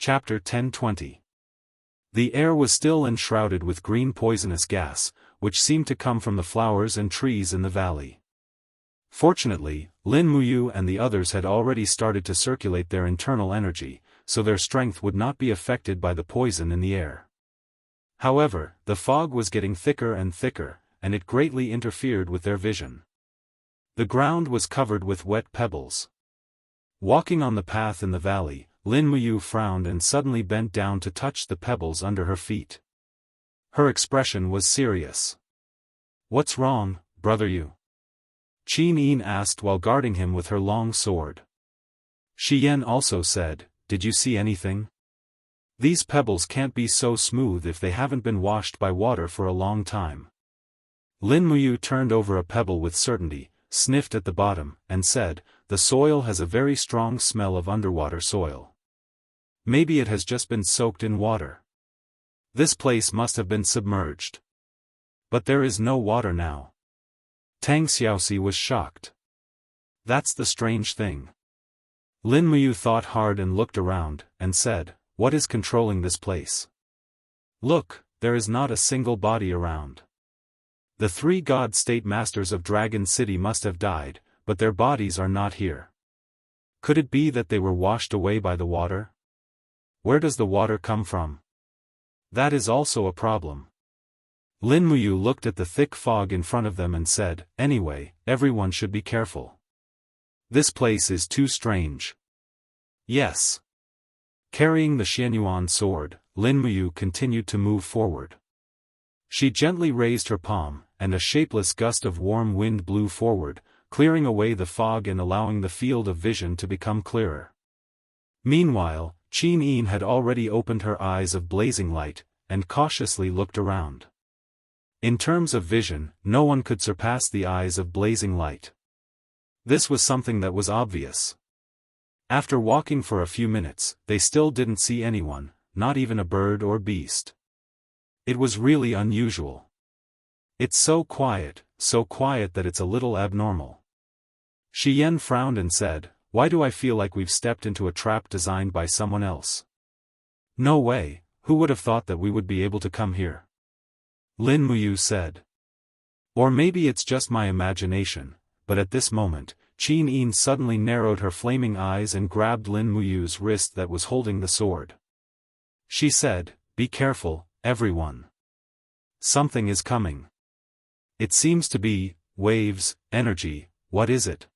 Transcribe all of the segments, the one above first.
Chapter 10:20. The air was still and shrouded with green poisonous gas, which seemed to come from the flowers and trees in the valley. Fortunately, Lin Muyu and the others had already started to circulate their internal energy, so their strength would not be affected by the poison in the air. However, the fog was getting thicker and thicker, and it greatly interfered with their vision. The ground was covered with wet pebbles. Walking on the path in the valley, Lin Muyu frowned and suddenly bent down to touch the pebbles under her feet. Her expression was serious. "What's wrong, brother Yu?" Qin Yin asked while guarding him with her long sword. Shi Yan also said, "Did you see anything? These pebbles can't be so smooth if they haven't been washed by water for a long time." Lin Muyu turned over a pebble with certainty, sniffed at the bottom, and said, "The soil has a very strong smell of underwater soil. Maybe it has just been soaked in water. This place must have been submerged. But there is no water now." Tang Xiaoxi was shocked. "That's the strange thing." Lin Muyu thought hard and looked around, and said, "What is controlling this place? Look, there is not a single body around. The 3 god state masters of Dragon City must have died, but their bodies are not here. Could it be that they were washed away by the water? Where does the water come from? That is also a problem." Lin Muyu looked at the thick fog in front of them and said, "Anyway, everyone should be careful. This place is too strange." "Yes." Carrying the Xianyuan sword, Lin Muyu continued to move forward. She gently raised her palm, and a shapeless gust of warm wind blew forward, clearing away the fog and allowing the field of vision to become clearer. Meanwhile, Qin Yin had already opened her eyes of blazing light, and cautiously looked around. In terms of vision, no one could surpass the eyes of blazing light. This was something that was obvious. After walking for a few minutes, they still didn't see anyone, not even a bird or beast. It was really unusual. "It's so quiet that it's a little abnormal." Shi Yan frowned and said, "Why do I feel like we've stepped into a trap designed by someone else? No way, who would have thought that we would be able to come here?" Lin Muyu said. "Or maybe it's just my imagination," but at this moment, Qin Yin suddenly narrowed her flaming eyes and grabbed Lin Muyu's wrist that was holding the sword. She said, "Be careful, everyone. Something is coming. It seems to be waves, energy, what is it?"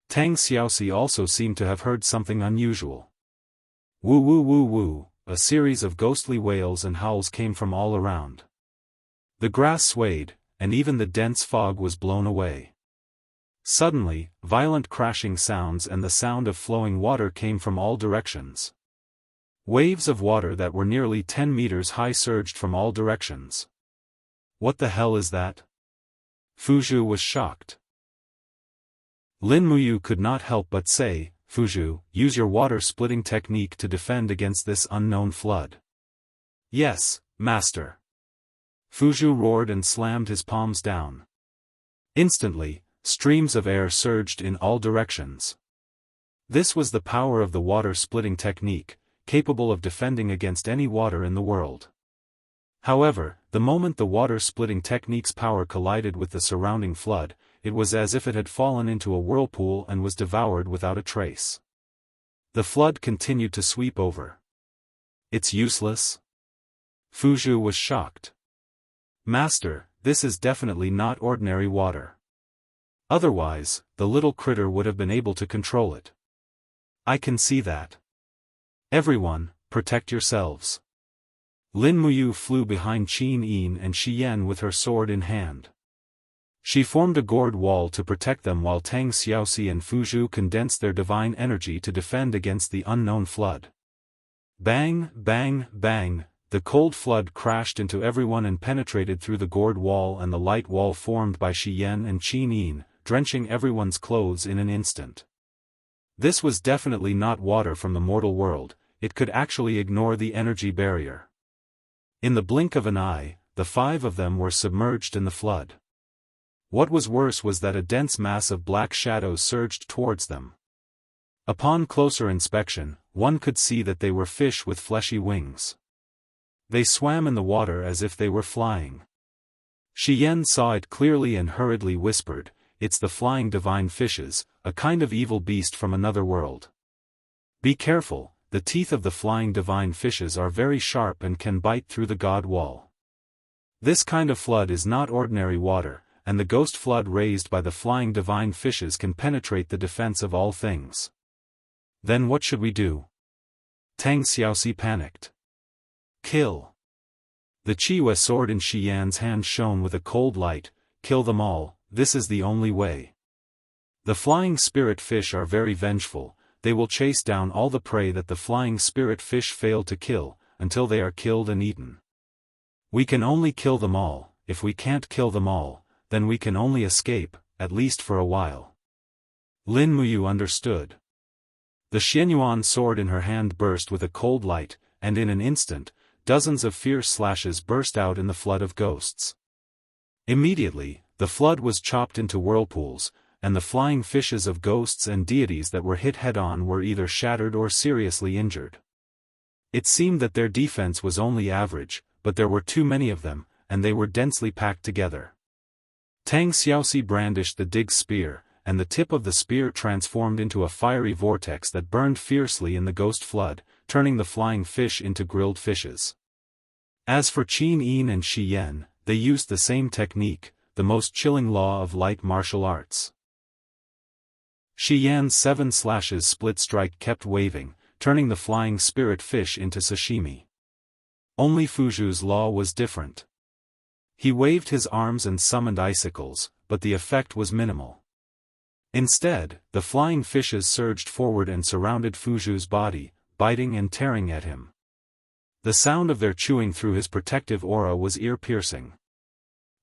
Tang Xiaoxi also seemed to have heard something unusual. Woo woo woo woo, a series of ghostly wails and howls came from all around. The grass swayed, and even the dense fog was blown away. Suddenly, violent crashing sounds and the sound of flowing water came from all directions. Waves of water that were nearly 10 meters high surged from all directions. "What the hell is that?" Fuzhu was shocked. Lin Muyu could not help but say, "Fuzhu, use your water-splitting technique to defend against this unknown flood." "Yes, master." Fuzhu roared and slammed his palms down. Instantly, streams of air surged in all directions. This was the power of the water-splitting technique, capable of defending against any water in the world. However, the moment the water-splitting technique's power collided with the surrounding flood, it was as if it had fallen into a whirlpool and was devoured without a trace. The flood continued to sweep over. "It's useless?" Fuzhu was shocked. "Master, this is definitely not ordinary water. Otherwise, the little critter would have been able to control it." "I can see that. Everyone, protect yourselves." Lin Muyu flew behind Qin Yin and Shi Yan with her sword in hand. She formed a gourd wall to protect them while Tang Xiaoxi and Fuzhu condensed their divine energy to defend against the unknown flood. Bang, bang, bang, the cold flood crashed into everyone and penetrated through the gourd wall and the light wall formed by Shi Yan and Qin Yin, drenching everyone's clothes in an instant. This was definitely not water from the mortal world, it could actually ignore the energy barrier. In the blink of an eye, the 5 of them were submerged in the flood. What was worse was that a dense mass of black shadows surged towards them. Upon closer inspection, one could see that they were fish with fleshy wings. They swam in the water as if they were flying. Xian saw it clearly and hurriedly whispered, "It's the flying divine fishes, a kind of evil beast from another world. Be careful, the teeth of the flying divine fishes are very sharp and can bite through the god wall. This kind of flood is not ordinary water, and the ghost flood raised by the flying divine fishes can penetrate the defense of all things." "Then what should we do?" Tang Xiaoxi panicked. "Kill." The Chiwa sword in Xian's hand shone with a cold light. "Kill them all, this is the only way. The flying spirit fish are very vengeful, they will chase down all the prey that the flying spirit fish fail to kill, until they are killed and eaten. We can only kill them all. If we can't kill them all, then we can only escape, at least for a while." Lin Muyu understood. The Xianyuan sword in her hand burst with a cold light, and in an instant, dozens of fierce slashes burst out in the flood of ghosts. Immediately, the flood was chopped into whirlpools, and the flying fishes of ghosts and deities that were hit head-on were either shattered or seriously injured. It seemed that their defense was only average, but there were too many of them, and they were densely packed together. Tang Xiaoxi brandished the dig spear, and the tip of the spear transformed into a fiery vortex that burned fiercely in the ghost flood, turning the flying fish into grilled fishes. As for Qin Yin and Shi Yan, they used the same technique, the most chilling law of light martial arts. Shi Yan's 7 slashes split strike kept waving, turning the flying spirit fish into sashimi. Only Fuzhu's law was different. He waved his arms and summoned icicles, but the effect was minimal. Instead, the flying fishes surged forward and surrounded Fuzhu's body, biting and tearing at him. The sound of their chewing through his protective aura was ear-piercing.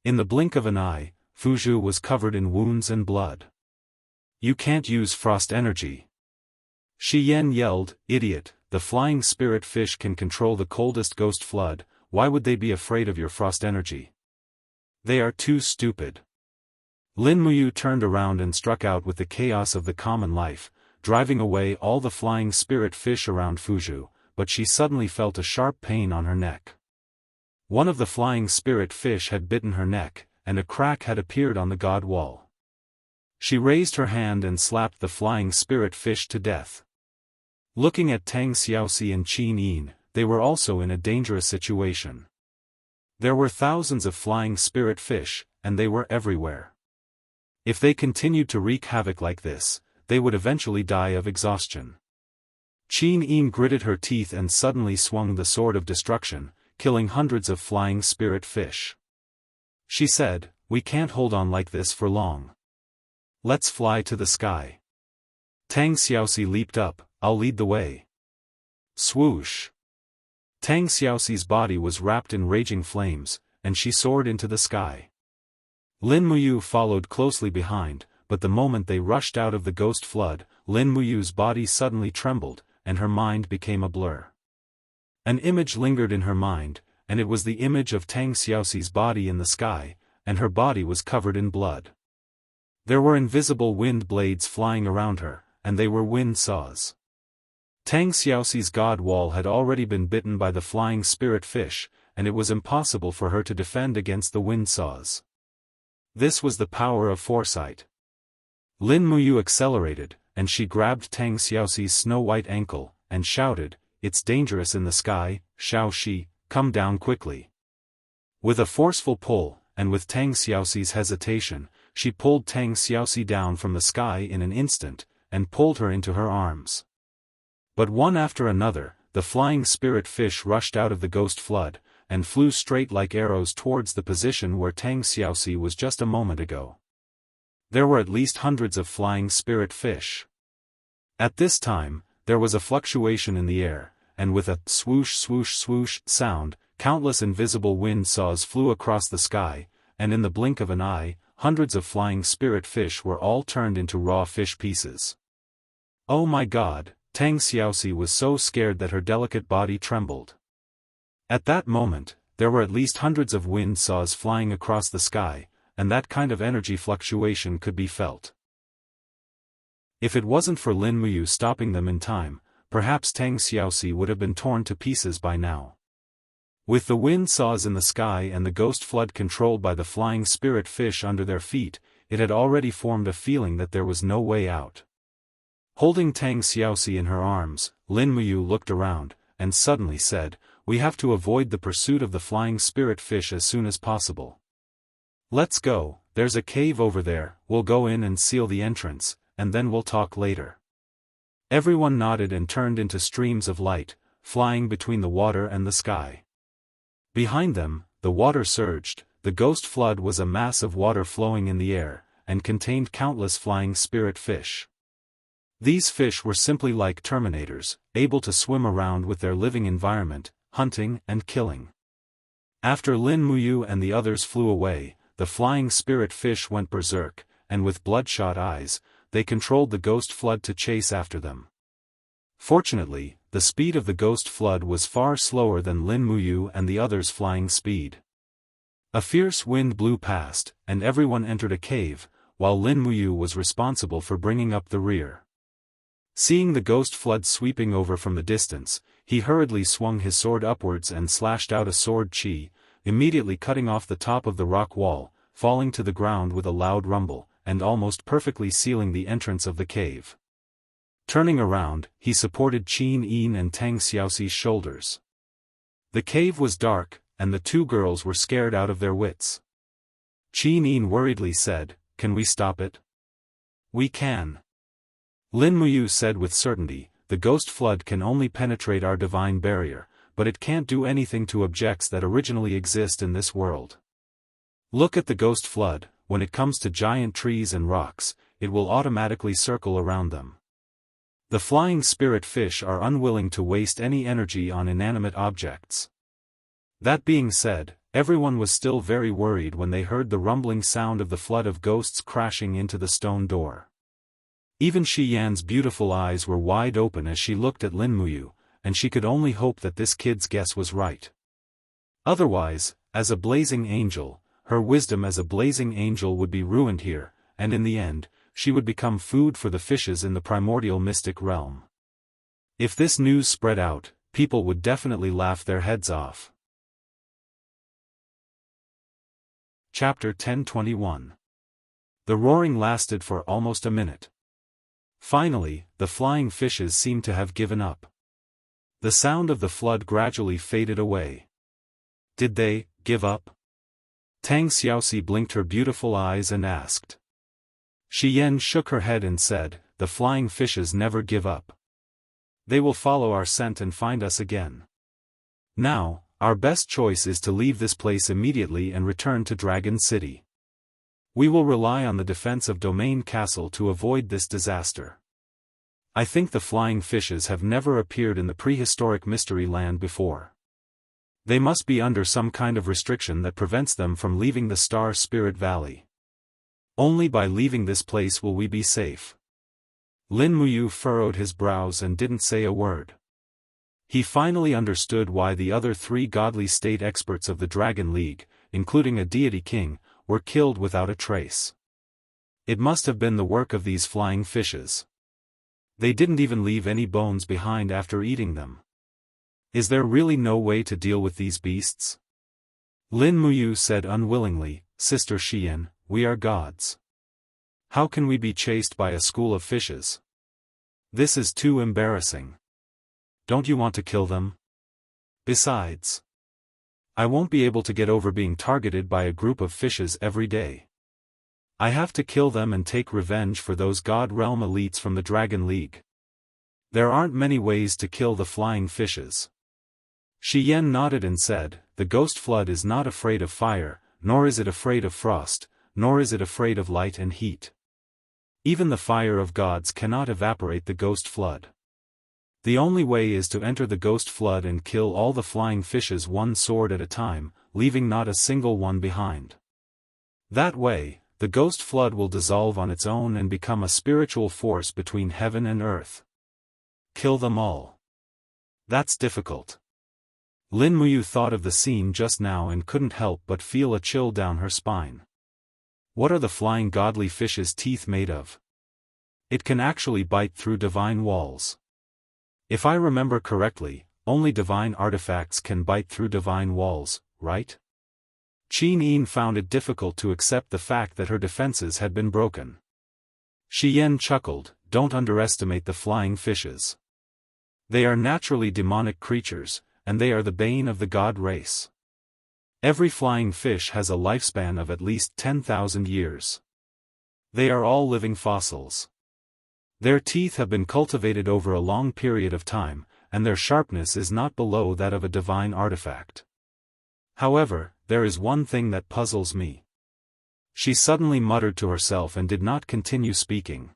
In the blink of an eye, Fuzhu was covered in wounds and blood. "You can't use frost energy." Shi Yan yelled, "Idiot, the flying spirit fish can control the coldest ghost flood, why would they be afraid of your frost energy? They are too stupid." Lin Muyu turned around and struck out with the chaos of the common life, driving away all the flying spirit fish around Fuzhu, but she suddenly felt a sharp pain on her neck. One of the flying spirit fish had bitten her neck, and a crack had appeared on the god wall. She raised her hand and slapped the flying spirit fish to death. Looking at Tang Xiaoxi and Qin Yin, they were also in a dangerous situation. There were thousands of flying spirit fish, and they were everywhere. If they continued to wreak havoc like this, they would eventually die of exhaustion. Qin Yin gritted her teeth and suddenly swung the sword of destruction, killing hundreds of flying spirit fish. She said, "We can't hold on like this for long. Let's fly to the sky." Tang Xiaoxi leaped up, "I'll lead the way." Swoosh! Tang Xiaoxi's body was wrapped in raging flames, and she soared into the sky. Lin Muyu followed closely behind, but the moment they rushed out of the ghost flood, Lin Muyu's body suddenly trembled, and her mind became a blur. An image lingered in her mind, and it was the image of Tang Xiaoxi's body in the sky, and her body was covered in blood. There were invisible wind blades flying around her, and they were wind saws. Tang Xiaoxi's god wall had already been bitten by the flying spirit fish, and it was impossible for her to defend against the wind saws. This was the power of foresight. Lin Muyu accelerated, and she grabbed Tang Xiaoxi's snow-white ankle, and shouted, "It's dangerous in the sky, Xiao Shi, come down quickly." With a forceful pull, and with Tang Xiaoxi's hesitation, she pulled Tang Xiaoxi down from the sky in an instant, and pulled her into her arms. But one after another, the flying spirit fish rushed out of the ghost flood, and flew straight like arrows towards the position where Tang Xiaoxi was just a moment ago. There were at least hundreds of flying spirit fish. At this time, there was a fluctuation in the air, and with a swoosh swoosh swoosh sound, countless invisible wind saws flew across the sky, and in the blink of an eye, hundreds of flying spirit fish were all turned into raw fish pieces. Oh my God, Tang Xiaoxi was so scared that her delicate body trembled. At that moment, there were at least hundreds of wind saws flying across the sky, and that kind of energy fluctuation could be felt. If it wasn't for Lin Muyu stopping them in time, perhaps Tang Xiaoxi would have been torn to pieces by now. With the wind saws in the sky and the ghost flood controlled by the flying spirit fish under their feet, it had already formed a feeling that there was no way out. Holding Tang Xiaoxi in her arms, Lin Muyu looked around, and suddenly said, "We have to avoid the pursuit of the flying spirit fish as soon as possible. Let's go, there's a cave over there, we'll go in and seal the entrance, and then we'll talk later." Everyone nodded and turned into streams of light, flying between the water and the sky. Behind them, the water surged. The ghost flood was a mass of water flowing in the air, and contained countless flying spirit fish. These fish were simply like Terminators, able to swim around with their living environment, hunting and killing. After Lin Muyu and the others flew away, the flying spirit fish went berserk, and with bloodshot eyes, they controlled the ghost flood to chase after them. Fortunately, the speed of the ghost flood was far slower than Lin Muyu and the others' flying speed. A fierce wind blew past, and everyone entered a cave, while Lin Muyu was responsible for bringing up the rear. Seeing the ghost flood sweeping over from the distance, he hurriedly swung his sword upwards and slashed out a sword chi, immediately cutting off the top of the rock wall, falling to the ground with a loud rumble, and almost perfectly sealing the entrance of the cave. Turning around, he supported Qin Yin and Tang Xiaoxi's shoulders. The cave was dark, and the two girls were scared out of their wits. Qin Yin worriedly said, "Can we stop it?" "We can." Lin Muyu said with certainty, "The ghost flood can only penetrate our divine barrier, but it can't do anything to objects that originally exist in this world. Look at the ghost flood, when it comes to giant trees and rocks, it will automatically circle around them. The flying spirit fish are unwilling to waste any energy on inanimate objects." That being said, everyone was still very worried when they heard the rumbling sound of the flood of ghosts crashing into the stone door. Even Shi Yan's beautiful eyes were wide open as she looked at Lin Muyu, and she could only hope that this kid's guess was right. Otherwise, as a blazing angel, her wisdom as a blazing angel would be ruined here, and in the end, she would become food for the fishes in the primordial mystic realm. If this news spread out, people would definitely laugh their heads off. Chapter 1021. The roaring lasted for almost a minute. Finally, the flying fishes seemed to have given up. The sound of the flood gradually faded away. Did they give up? Tang Xiaoxi blinked her beautiful eyes and asked. Shi Yan shook her head and said, "The flying fishes never give up. They will follow our scent and find us again. Now, our best choice is to leave this place immediately and return to Dragon City. We will rely on the defense of Domain Castle to avoid this disaster. I think the flying fishes have never appeared in the prehistoric mystery land before. They must be under some kind of restriction that prevents them from leaving the Star Spirit Valley. Only by leaving this place will we be safe." Lin Muyu furrowed his brows and didn't say a word. He finally understood why the other three godly state experts of the Dragon League, including a deity king, were killed without a trace. It must have been the work of these flying fishes. They didn't even leave any bones behind after eating them. Is there really no way to deal with these beasts? Lin Muyu said unwillingly, "Sister Xian, we are gods. How can we be chased by a school of fishes? This is too embarrassing. Don't you want to kill them? Besides, I won't be able to get over being targeted by a group of fishes every day. I have to kill them and take revenge for those God Realm elites from the Dragon League. There aren't many ways to kill the flying fishes." Shi Yan nodded and said, "The ghost flood is not afraid of fire, nor is it afraid of frost, nor is it afraid of light and heat. Even the fire of gods cannot evaporate the ghost flood. The only way is to enter the ghost flood and kill all the flying fishes one sword at a time, leaving not a single one behind. That way, the ghost flood will dissolve on its own and become a spiritual force between heaven and earth. Kill them all. That's difficult." Lin Muyu thought of the scene just now and couldn't help but feel a chill down her spine. What are the flying godly fishes' teeth made of? It can actually bite through divine walls. If I remember correctly, only divine artifacts can bite through divine walls, right? Qin Yin found it difficult to accept the fact that her defenses had been broken. Shi Yan chuckled, don't underestimate the flying fishes. They are naturally demonic creatures, and they are the bane of the god race. Every flying fish has a lifespan of at least 10,000 years. They are all living fossils. Their teeth have been cultivated over a long period of time, and their sharpness is not below that of a divine artifact. However, there is one thing that puzzles me. She suddenly muttered to herself and did not continue speaking.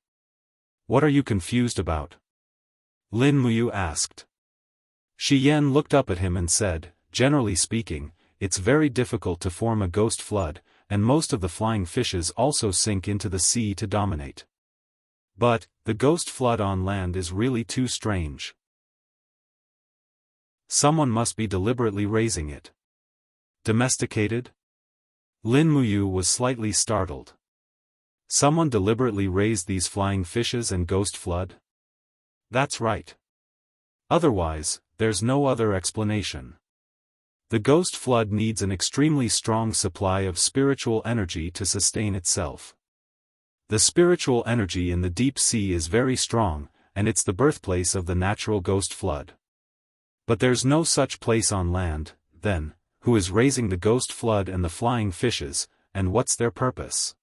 What are you confused about? Lin Muyu asked. Shi Yan looked up at him and said, generally speaking, it's very difficult to form a ghost flood, and most of the flying fishes also sink into the sea to dominate. But, the ghost flood on land is really too strange. Someone must be deliberately raising it. Domesticated? Lin Muyu was slightly startled. Someone deliberately raised these flying fishes and ghost flood? That's right. Otherwise, there's no other explanation. The ghost flood needs an extremely strong supply of spiritual energy to sustain itself. The spiritual energy in the deep sea is very strong, and it's the birthplace of the natural ghost flood. But there's no such place on land, then, who is raising the ghost flood and the flying fishes, and what's their purpose?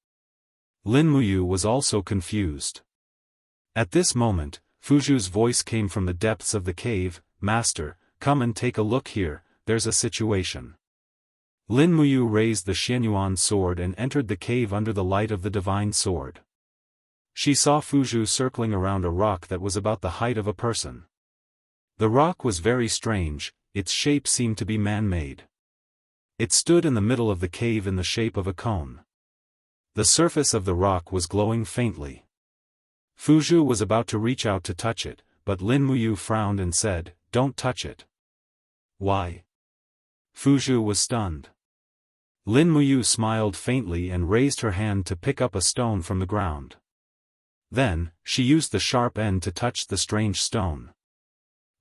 Lin Muyu was also confused. At this moment, Fuzhu's voice came from the depths of the cave, Master, come and take a look here, there's a situation. Lin Muyu raised the Xianyuan sword and entered the cave under the light of the divine sword. She saw Fuzhu circling around a rock that was about the height of a person. The rock was very strange, its shape seemed to be man-made. It stood in the middle of the cave in the shape of a cone. The surface of the rock was glowing faintly. Fuzhu was about to reach out to touch it, but Lin Muyu frowned and said, don't touch it. Why? Fuzhu was stunned. Lin Muyu smiled faintly and raised her hand to pick up a stone from the ground. Then, she used the sharp end to touch the strange stone.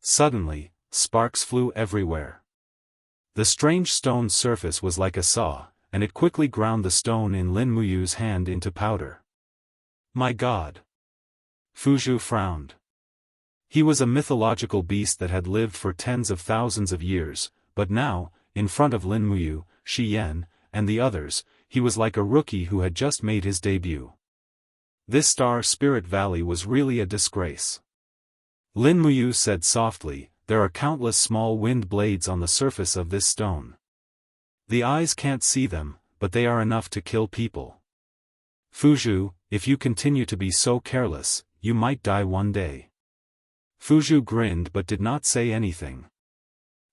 Suddenly, sparks flew everywhere. The strange stone's surface was like a saw, and it quickly ground the stone in Lin Muyu's hand into powder. My God! Fuzhu frowned. He was a mythological beast that had lived for tens of thousands of years, but now, in front of Lin Muyu, Shi Yan, and the others, he was like a rookie who had just made his debut. This Star Spirit Valley was really a disgrace. Lin Muyu said softly, there are countless small wind blades on the surface of this stone. The eyes can't see them, but they are enough to kill people. Fuzhu, if you continue to be so careless, you might die one day. Fuzhu grinned but did not say anything.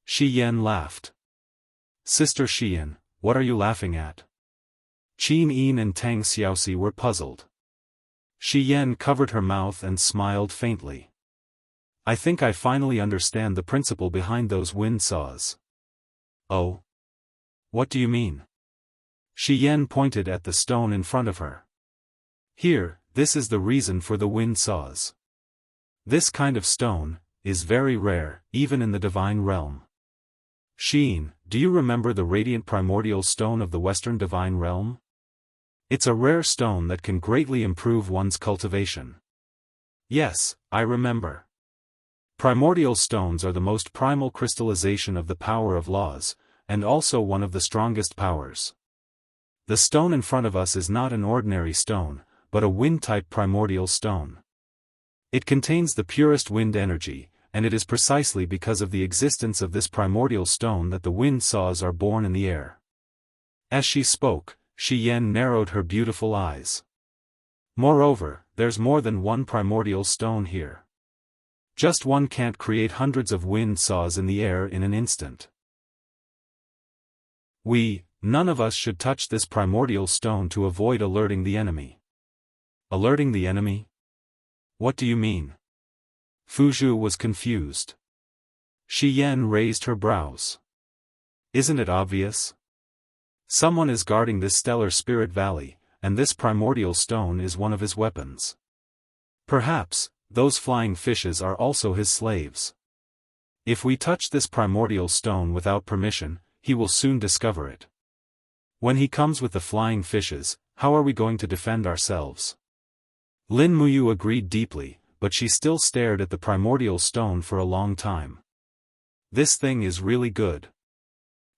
Shi Yan laughed. Sister Xian, what are you laughing at? Qin Yin and Tang Xiaoxi were puzzled. Shi Yan covered her mouth and smiled faintly. I think I finally understand the principle behind those wind saws. Oh? What do you mean? Shi Yan pointed at the stone in front of her. Here, this is the reason for the wind saws. This kind of stone is very rare, even in the divine realm. Sheen, do you remember the radiant primordial stone of the Western divine realm? It's a rare stone that can greatly improve one's cultivation. Yes, I remember. Primordial stones are the most primal crystallization of the power of laws, and also one of the strongest powers. The stone in front of us is not an ordinary stone, but a wind-type primordial stone. It contains the purest wind energy, and it is precisely because of the existence of this primordial stone that the wind saws are born in the air. As she spoke, Shi Yan narrowed her beautiful eyes. Moreover, there's more than one primordial stone here. Just one can't create hundreds of wind saws in the air in an instant. None of us should touch this primordial stone to avoid alerting the enemy. Alerting the enemy? What do you mean? Fuzhu was confused. Shi Yan raised her brows. Isn't it obvious? Someone is guarding this stellar spirit valley, and this primordial stone is one of his weapons. Perhaps, those flying fishes are also his slaves. If we touch this primordial stone without permission, he will soon discover it. When he comes with the flying fishes, how are we going to defend ourselves? Lin Muyu agreed deeply, but she still stared at the primordial stone for a long time. This thing is really good.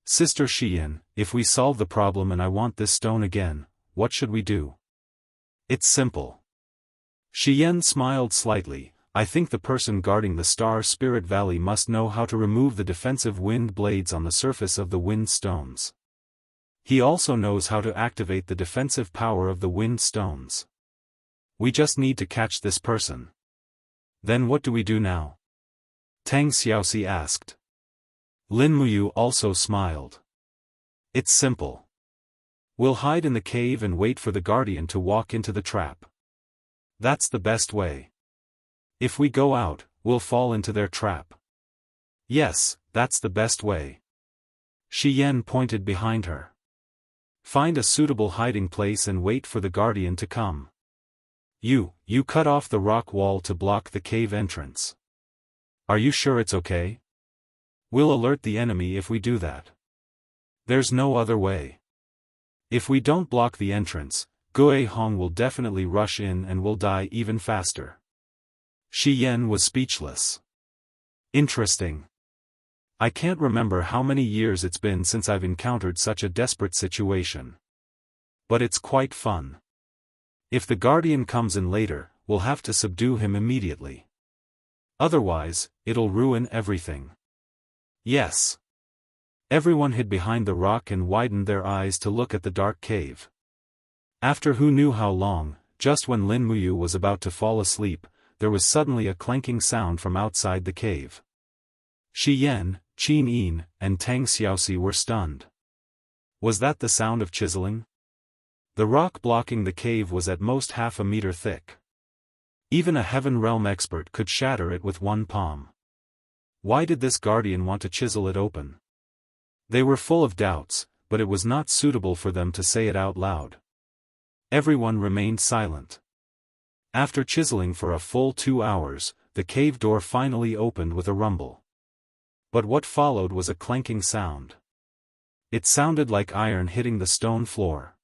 Sister Xian, if we solve the problem and I want this stone again, what should we do? It's simple. Xian smiled slightly. I think the person guarding the Star Spirit Valley must know how to remove the defensive wind blades on the surface of the wind stones. He also knows how to activate the defensive power of the wind stones. We just need to catch this person. Then what do we do now? Tang Xiaoxi asked. Lin Muyu also smiled. It's simple. We'll hide in the cave and wait for the guardian to walk into the trap. That's the best way. If we go out, we'll fall into their trap. Yes, that's the best way. Xian pointed behind her. Find a suitable hiding place and wait for the guardian to come. You cut off the rock wall to block the cave entrance. Are you sure it's okay? We'll alert the enemy if we do that. There's no other way. If we don't block the entrance, Gue Hong will definitely rush in and will die even faster. Xian was speechless. Interesting. I can't remember how many years it's been since I've encountered such a desperate situation. But it's quite fun. If the guardian comes in later, we'll have to subdue him immediately. Otherwise, it'll ruin everything. Yes. Everyone hid behind the rock and widened their eyes to look at the dark cave. After who knew how long, just when Lin Muyu was about to fall asleep, there was suddenly a clanking sound from outside the cave. Xian, Qin Yin, and Tang Xiaoxi were stunned. Was that the sound of chiseling? The rock blocking the cave was at most half a meter thick. Even a Heaven Realm expert could shatter it with one palm. Why did this guardian want to chisel it open? They were full of doubts, but it was not suitable for them to say it out loud. Everyone remained silent. After chiseling for a full 2 hours, the cave door finally opened with a rumble. But what followed was a clanking sound. It sounded like iron hitting the stone floor.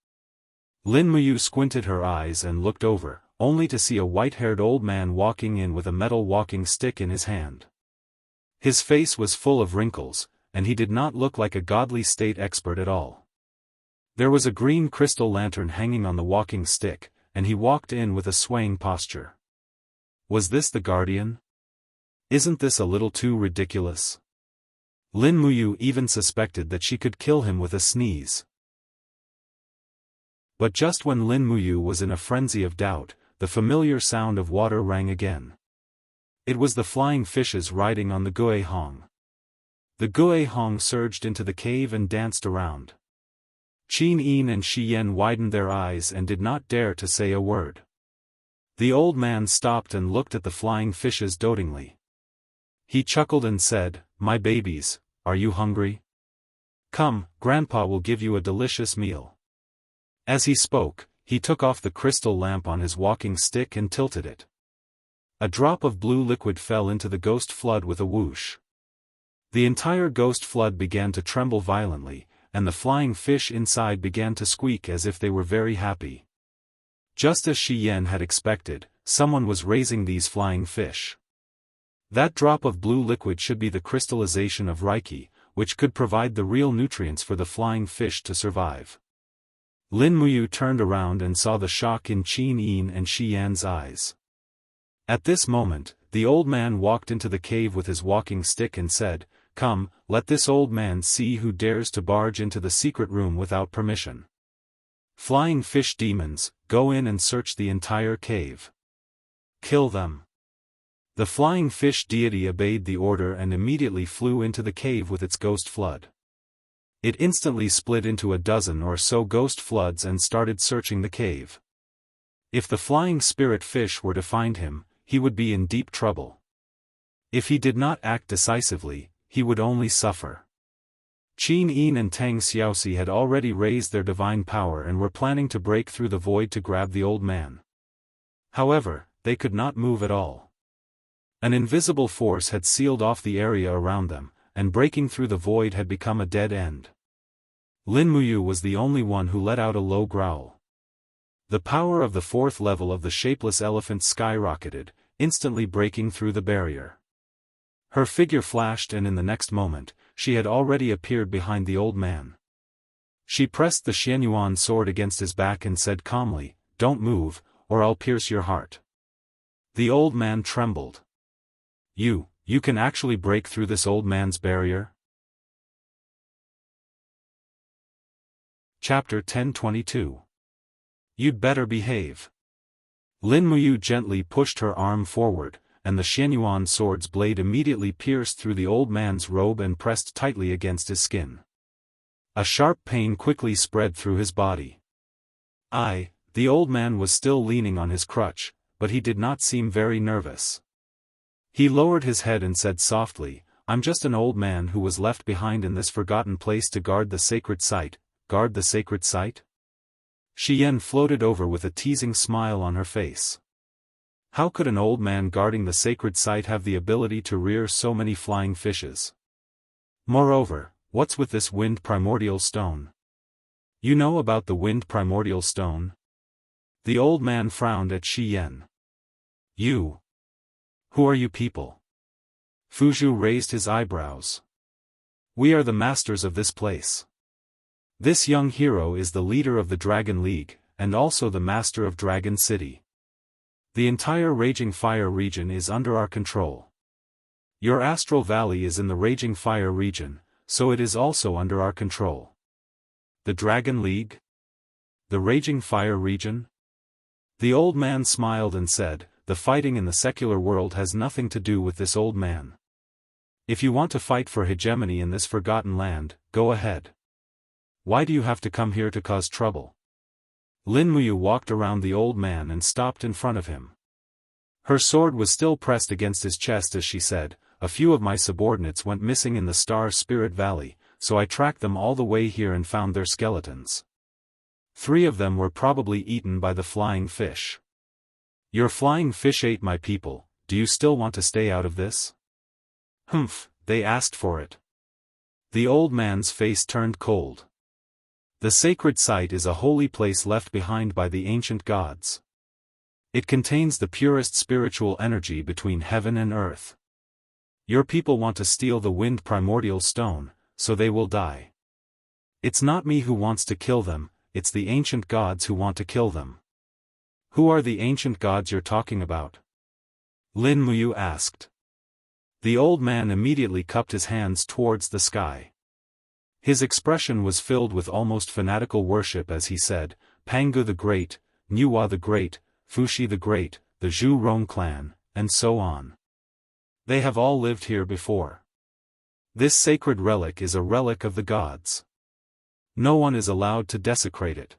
Lin Muyu squinted her eyes and looked over, only to see a white-haired old man walking in with a metal walking stick in his hand. His face was full of wrinkles, and he did not look like a godly state expert at all. There was a green crystal lantern hanging on the walking stick, and he walked in with a swaying posture. Was this the guardian? Isn't this a little too ridiculous? Lin Muyu even suspected that she could kill him with a sneeze. But just when Lin Muyu was in a frenzy of doubt, the familiar sound of water rang again. It was the flying fishes riding on the Gue Hong. The Gue Hong surged into the cave and danced around. Qin Yin and Xian widened their eyes and did not dare to say a word. The old man stopped and looked at the flying fishes dotingly. He chuckled and said, "My babies, are you hungry? Come, Grandpa will give you a delicious meal." As he spoke, he took off the crystal lamp on his walking stick and tilted it. A drop of blue liquid fell into the ghost flood with a whoosh. The entire ghost flood began to tremble violently, and the flying fish inside began to squeak as if they were very happy. Just as Xian had expected, someone was raising these flying fish. That drop of blue liquid should be the crystallization of Reiki, which could provide the real nutrients for the flying fish to survive. Lin Muyu turned around and saw the shock in Qin Yin and Xian's eyes. At this moment, the old man walked into the cave with his walking stick and said, "Come, let this old man see who dares to barge into the secret room without permission. Flying fish demons, go in and search the entire cave. Kill them." The flying fish deity obeyed the order and immediately flew into the cave with its ghost flood. It instantly split into a dozen or so ghost floods and started searching the cave. If the flying spirit fish were to find him, he would be in deep trouble. If he did not act decisively, he would only suffer. Qin Yin and Tang Xiaoxi had already raised their divine power and were planning to break through the void to grab the old man. However, they could not move at all. An invisible force had sealed off the area around them, and breaking through the void had become a dead end. Lin Muyu was the only one who let out a low growl. The power of the fourth level of the shapeless elephant skyrocketed, instantly breaking through the barrier. Her figure flashed, and in the next moment, she had already appeared behind the old man. She pressed the Xianyuan sword against his back and said calmly, "Don't move, or I'll pierce your heart." The old man trembled. You can actually break through this old man's barrier?" Chapter 10:22. You'd better behave. Lin Muyu gently pushed her arm forward, and the Xianyuan sword's blade immediately pierced through the old man's robe and pressed tightly against his skin. A sharp pain quickly spread through his body. The old man was still leaning on his crutch, but he did not seem very nervous. He lowered his head and said softly, "I'm just an old man who was left behind in this forgotten place to guard the sacred site." Guard the sacred site? Shi Yan floated over with a teasing smile on her face. How could an old man guarding the sacred site have the ability to rear so many flying fishes? Moreover, what's with this wind primordial stone? You know about the wind primordial stone? The old man frowned at Shi Yan. You? Who are you people? Fuzhu raised his eyebrows. We are the masters of this place. This young hero is the leader of the Dragon League, and also the master of Dragon City. The entire Raging Fire region is under our control. Your Astral Valley is in the Raging Fire region, so it is also under our control. The Dragon League? The Raging Fire region? The old man smiled and said, "The fighting in the secular world has nothing to do with this old man. If you want to fight for hegemony in this forgotten land, go ahead. Why do you have to come here to cause trouble?" Lin Muyu walked around the old man and stopped in front of him. Her sword was still pressed against his chest as she said, "A few of my subordinates went missing in the Star Spirit Valley, so I tracked them all the way here and found their skeletons. 3 of them were probably eaten by the flying fish. Your flying fish ate my people. Do you still want to stay out of this?" "Humph, they asked for it." The old man's face turned cold. The sacred site is a holy place left behind by the ancient gods. It contains the purest spiritual energy between heaven and earth. Your people want to steal the wind primordial stone, so they will die. It's not me who wants to kill them, it's the ancient gods who want to kill them." "Who are the ancient gods you're talking about?" Lin Muyu asked. The old man immediately cupped his hands towards the sky. His expression was filled with almost fanatical worship as he said, "Pangu the Great, Nuwa the Great, Fuxi the Great, the Zhu Rong clan, and so on. They have all lived here before. This sacred relic is a relic of the gods. No one is allowed to desecrate it."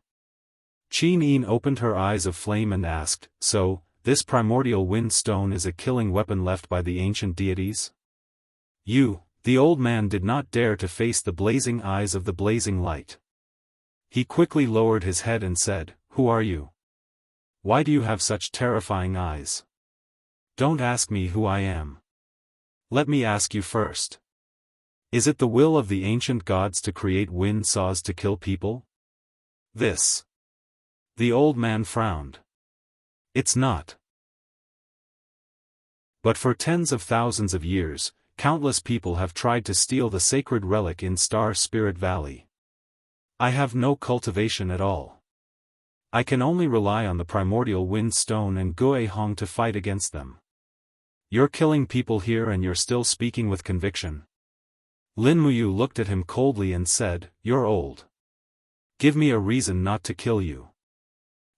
Qin Yin opened her eyes of flame and asked, "So, this primordial wind stone is a killing weapon left by the ancient deities?" The old man did not dare to face the blazing eyes of the blazing light. He quickly lowered his head and said, "Who are you? Why do you have such terrifying eyes? Don't ask me who I am. Let me ask you first. Is it the will of the ancient gods to create wind saws to kill people?" "This." The old man frowned. "It's not. But for tens of thousands of years, countless people have tried to steal the sacred relic in Star Spirit Valley. I have no cultivation at all. I can only rely on the primordial wind stone and Gue Hong to fight against them. You're killing people here and you're still speaking with conviction." Lin Muyu looked at him coldly and said, "You're old. Give me a reason not to kill you.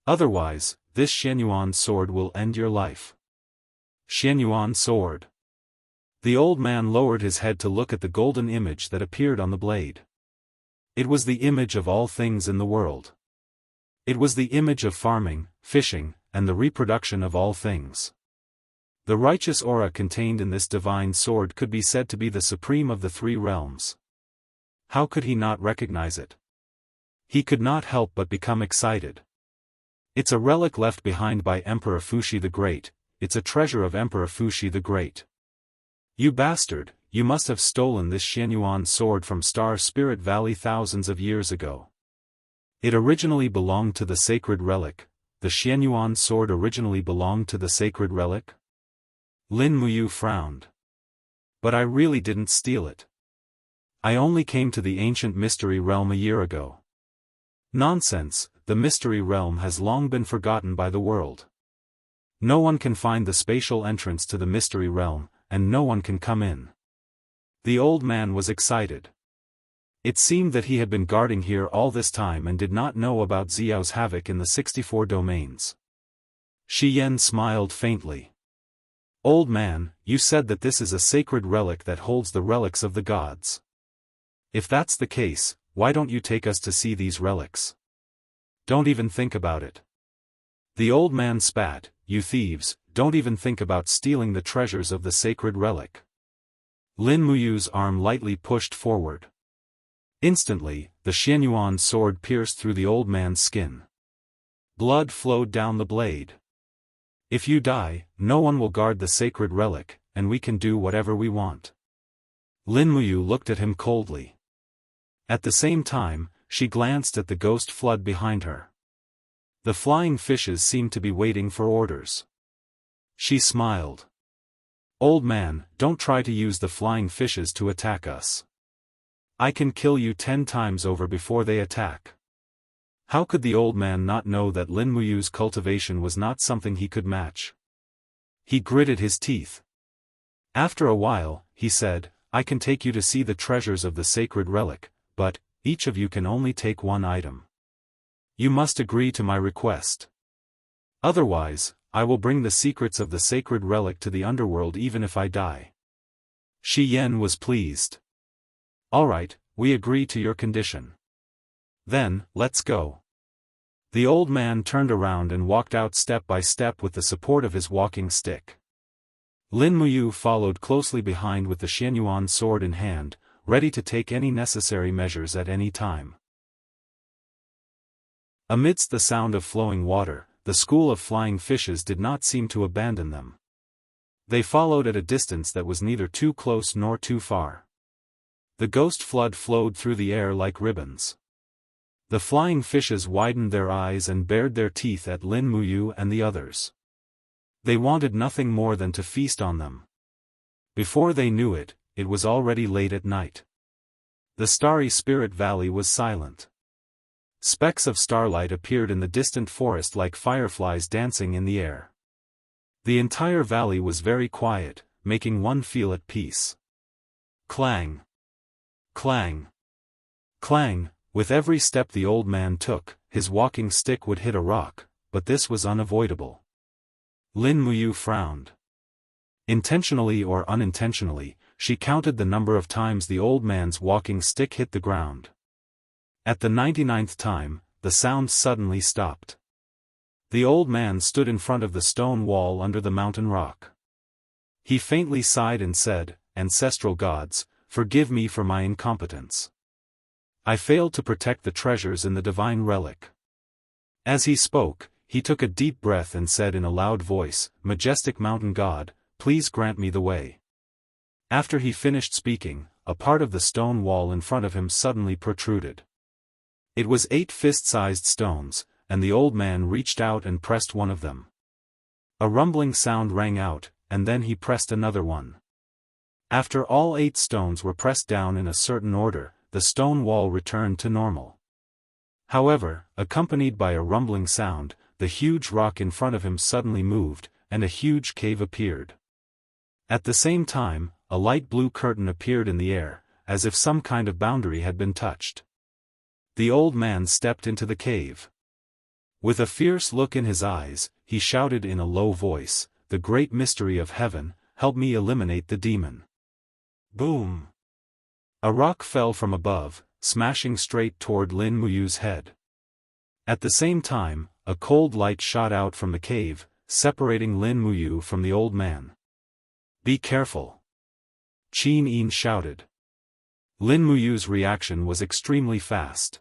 Otherwise, this Xianyuan sword will end your life." "Xianyuan sword." The old man lowered his head to look at the golden image that appeared on the blade. It was the image of all things in the world. It was the image of farming, fishing, and the reproduction of all things. The righteous aura contained in this divine sword could be said to be the supreme of the 3 realms. How could he not recognize it? He could not help but become excited. It's a relic left behind by Emperor Fuxi the Great. it's a treasure of Emperor Fuxi the Great. You bastard, you must have stolen this Xianyuan sword from Star Spirit Valley thousands of years ago. It originally belonged to the sacred relic. The Xianyuan sword originally belonged to the sacred relic? Lin Muyu frowned. But I really didn't steal it. I only came to the ancient mystery realm a year ago. Nonsense, the mystery realm has long been forgotten by the world. No one can find the spatial entrance to the mystery realm, and no one can come in. The old man was excited. It seemed that he had been guarding here all this time and did not know about Xiao's havoc in the 64 domains. Shi Yan smiled faintly. Old man, you said that this is a sacred relic that holds the relics of the gods. If that's the case, why don't you take us to see these relics? Don't even think about it. The old man spat, you thieves, don't even think about stealing the treasures of the sacred relic. Lin Muyu's arm lightly pushed forward. Instantly, the Xianyuan sword pierced through the old man's skin. Blood flowed down the blade. If you die, no one will guard the sacred relic, and we can do whatever we want. Lin Muyu looked at him coldly. At the same time, she glanced at the ghost flood behind her. The flying fishes seemed to be waiting for orders. She smiled. Old man, don't try to use the flying fishes to attack us. I can kill you 10 times over before they attack. How could the old man not know that Lin Muyu's cultivation was not something he could match? He gritted his teeth. After a while, he said, I can take you to see the treasures of the sacred relic, but, each of you can only take one item. You must agree to my request. Otherwise, I will bring the secrets of the sacred relic to the underworld even if I die. Shi Yan was pleased. All right, we agree to your condition. Then, let's go. The old man turned around and walked out step by step with the support of his walking stick. Lin Muyu followed closely behind with the Xianyuan sword in hand, ready to take any necessary measures at any time. Amidst the sound of flowing water, the school of flying fishes did not seem to abandon them. They followed at a distance that was neither too close nor too far. The ghost flood flowed through the air like ribbons. The flying fishes widened their eyes and bared their teeth at Lin Muyu and the others. They wanted nothing more than to feast on them. Before they knew it, it was already late at night. The starry Spirit Valley was silent. Specks of starlight appeared in the distant forest like fireflies dancing in the air. The entire valley was very quiet, making one feel at peace. Clang! Clang! Clang! With every step the old man took, his walking stick would hit a rock, but this was unavoidable. Lin Muyu frowned. Intentionally or unintentionally, she counted the number of times the old man's walking stick hit the ground. At the 99th time, the sound suddenly stopped. The old man stood in front of the stone wall under the mountain rock. He faintly sighed and said, Ancestral gods, forgive me for my incompetence. I failed to protect the treasures in the divine relic. As he spoke, he took a deep breath and said in a loud voice, Majestic mountain god, please grant me the way. After he finished speaking, a part of the stone wall in front of him suddenly protruded. It was 8 fist-sized stones, and the old man reached out and pressed one of them. A rumbling sound rang out, and then he pressed another one. After all 8 stones were pressed down in a certain order, the stone wall returned to normal. However, accompanied by a rumbling sound, the huge rock in front of him suddenly moved, and a huge cave appeared. At the same time, a light blue curtain appeared in the air, as if some kind of boundary had been touched. The old man stepped into the cave. With a fierce look in his eyes, he shouted in a low voice, The great mystery of heaven, help me eliminate the demon. Boom! A rock fell from above, smashing straight toward Lin Muyu's head. At the same time, a cold light shot out from the cave, separating Lin Muyu from the old man. Be careful! Qin Yin shouted. Lin Muyu's reaction was extremely fast.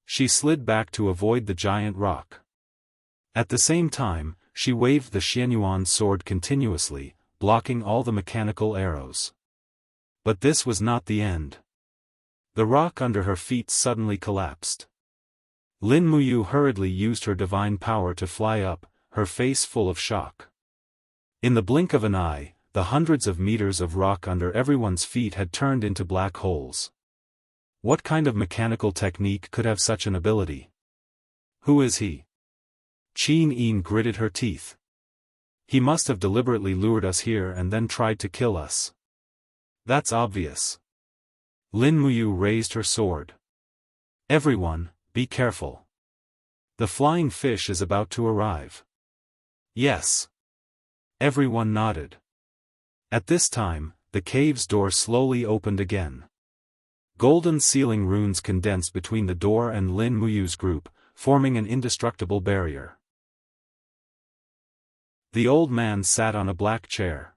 She slid back to avoid the giant rock. At the same time, she waved the Xianyuan sword continuously, blocking all the mechanical arrows. But this was not the end. The rock under her feet suddenly collapsed. Lin Muyu hurriedly used her divine power to fly up, her face full of shock. In the blink of an eye, the hundreds of meters of rock under everyone's feet had turned into black holes. What kind of mechanical technique could have such an ability? Who is he? Qin Yin gritted her teeth. He must have deliberately lured us here and then tried to kill us. That's obvious. Lin Muyu raised her sword. Everyone, be careful. The flying fish is about to arrive. Yes. Everyone nodded. At this time, the cave's door slowly opened again. Golden sealing runes condensed between the door and Lin Muyu's group, forming an indestructible barrier. The old man sat on a black chair.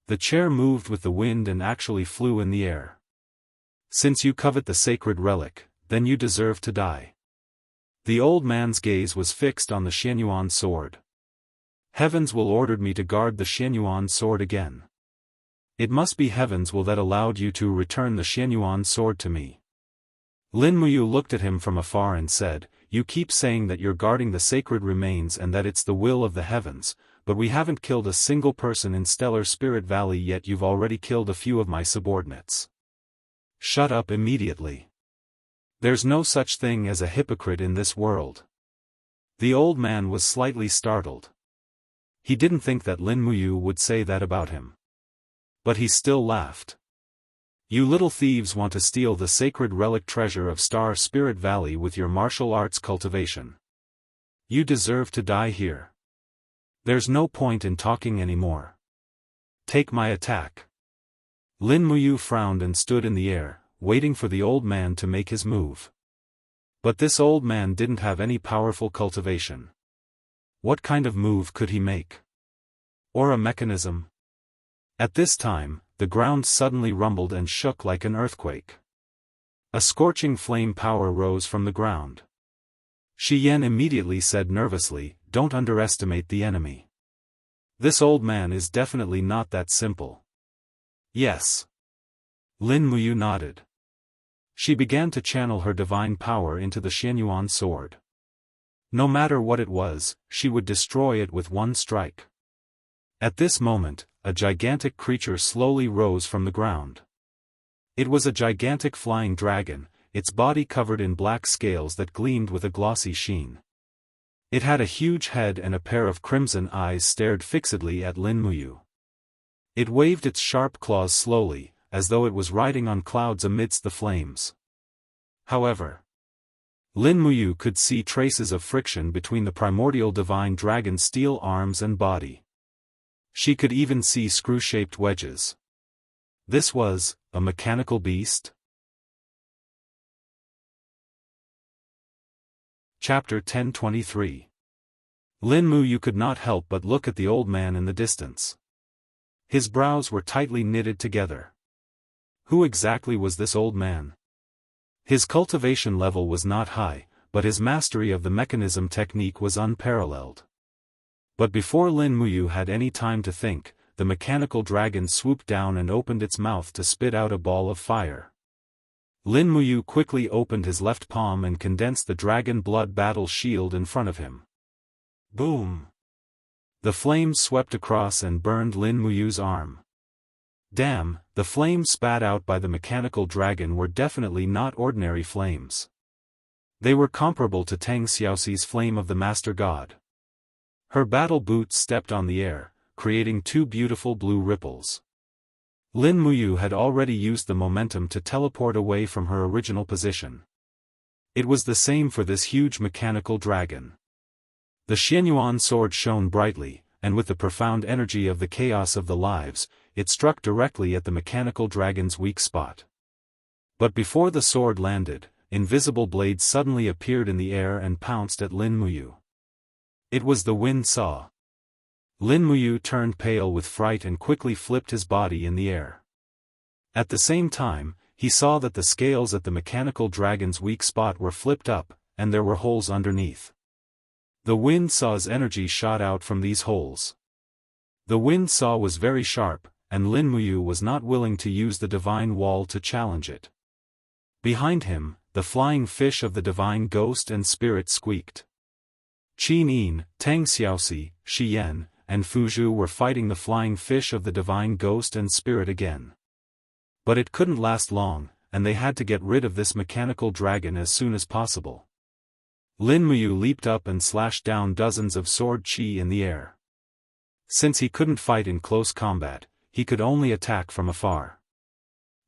The chair moved with the wind and actually flew in the air. Since you covet the sacred relic, then you deserve to die. The old man's gaze was fixed on the Xianyuan sword. Heaven's will ordered me to guard the Xianyuan sword again. It must be Heaven's will that allowed you to return the Xianyuan sword to me. Lin Muyu looked at him from afar and said, "You keep saying that you're guarding the sacred remains and that it's the will of the heavens, but we haven't killed a single person in Stellar Spirit Valley yet. You've already killed a few of my subordinates. Shut up immediately. There's no such thing as a hypocrite in this world." The old man was slightly startled. He didn't think that Lin Muyu would say that about him. But he still laughed. "You little thieves want to steal the sacred relic treasure of Star Spirit Valley with your martial arts cultivation. You deserve to die here. There's no point in talking anymore. Take my attack." Lin Muyu frowned and stood in the air, waiting for the old man to make his move. But this old man didn't have any powerful cultivation. What kind of move could he make? Or a mechanism? At this time, the ground suddenly rumbled and shook like an earthquake. A scorching flame power rose from the ground. Shi Yan immediately said nervously, "Don't underestimate the enemy. This old man is definitely not that simple." "Yes." Lin Muyu nodded. She began to channel her divine power into the Xianyuan sword. No matter what it was, she would destroy it with one strike. At this moment, a gigantic creature slowly rose from the ground. It was a gigantic flying dragon, its body covered in black scales that gleamed with a glossy sheen. It had a huge head and a pair of crimson eyes stared fixedly at Lin Muyu. It waved its sharp claws slowly, as though it was riding on clouds amidst the flames. However, Lin Muyu could see traces of friction between the primordial divine dragon's steel arms and body. She could even see screw-shaped wedges. This was a mechanical beast? Chapter 1023. Lin Muyu could not help but look at the old man in the distance. His brows were tightly knitted together. Who exactly was this old man? His cultivation level was not high, but his mastery of the mechanism technique was unparalleled. But before Lin Muyu had any time to think, the mechanical dragon swooped down and opened its mouth to spit out a ball of fire. Lin Muyu quickly opened his left palm and condensed the dragon blood battle shield in front of him. Boom! The flames swept across and burned Lin Muyu's arm. Damn, the flames spat out by the mechanical dragon were definitely not ordinary flames. They were comparable to Tang Xiaoxi's flame of the Master God. Her battle boots stepped on the air, creating two beautiful blue ripples. Lin Muyu had already used the momentum to teleport away from her original position. It was the same for this huge mechanical dragon. The Xianyuan sword shone brightly, and with the profound energy of the chaos of the lives, it struck directly at the mechanical dragon's weak spot. But before the sword landed, invisible blades suddenly appeared in the air and pounced at Lin Muyu. It was the wind saw. Lin Muyu turned pale with fright and quickly flipped his body in the air. At the same time, he saw that the scales at the mechanical dragon's weak spot were flipped up, and there were holes underneath. The wind saw's energy shot out from these holes. The wind saw was very sharp, and Lin Muyu was not willing to use the divine wall to challenge it. Behind him, the flying fish of the divine ghost and spirit squeaked. Qin Yin, Tang Xiaoxi, Shi Yan, and Fuzhu were fighting the flying fish of the divine ghost and spirit again. But it couldn't last long, and they had to get rid of this mechanical dragon as soon as possible. Lin Muyu leaped up and slashed down dozens of sword qi in the air. Since he couldn't fight in close combat, he could only attack from afar.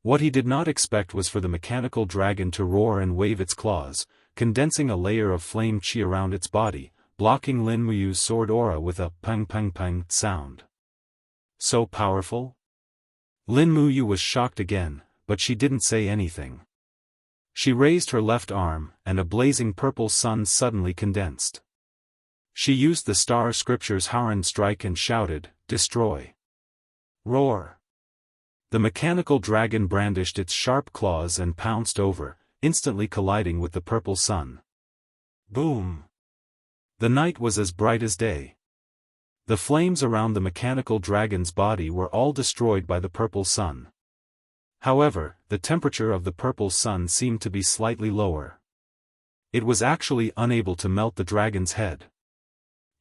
What he did not expect was for the mechanical dragon to roar and wave its claws, condensing a layer of flame qi around its body, blocking Lin Muyu's sword aura with a pang pang pang sound. So powerful? Lin Muyu was shocked again, but she didn't say anything. She raised her left arm, and a blazing purple sun suddenly condensed. She used the star scripture's Haran strike and shouted, "Destroy!" Roar! The mechanical dragon brandished its sharp claws and pounced over, instantly colliding with the purple sun. Boom! The night was as bright as day. The flames around the mechanical dragon's body were all destroyed by the purple sun. However, the temperature of the purple sun seemed to be slightly lower. It was actually unable to melt the dragon's head.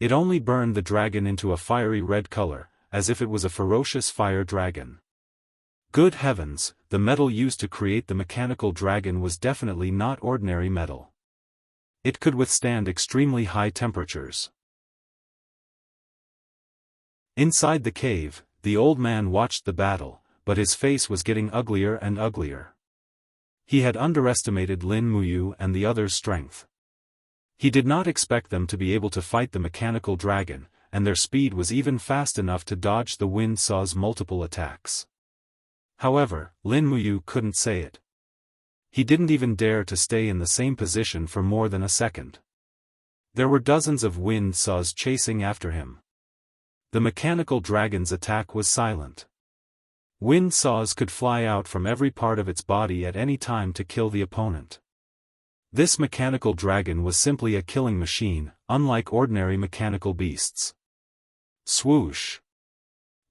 It only burned the dragon into a fiery red color, as if it was a ferocious fire dragon. Good heavens, the metal used to create the mechanical dragon was definitely not ordinary metal. It could withstand extremely high temperatures. Inside the cave, the old man watched the battle, but his face was getting uglier and uglier. He had underestimated Lin Muyu and the others' strength. He did not expect them to be able to fight the mechanical dragon, and their speed was even fast enough to dodge the wind saw's multiple attacks. However, Lin Muyu couldn't say it. He didn't even dare to stay in the same position for more than a second. There were dozens of wind saws chasing after him. The mechanical dragon's attack was silent. Wind saws could fly out from every part of its body at any time to kill the opponent. This mechanical dragon was simply a killing machine, unlike ordinary mechanical beasts. Swoosh!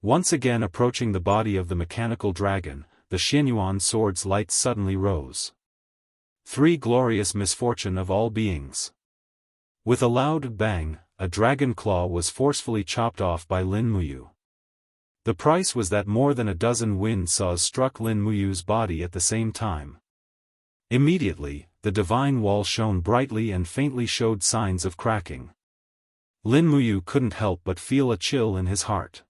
Once again approaching the body of the mechanical dragon, the Xianyuan sword's light suddenly rose. Three glorious misfortune of all beings. With a loud bang, a dragon claw was forcefully chopped off by Lin Muyu. The price was that more than a dozen wind saws struck Lin Muyu's body at the same time. Immediately, the divine wall shone brightly and faintly showed signs of cracking. Lin Muyu couldn't help but feel a chill in his heart.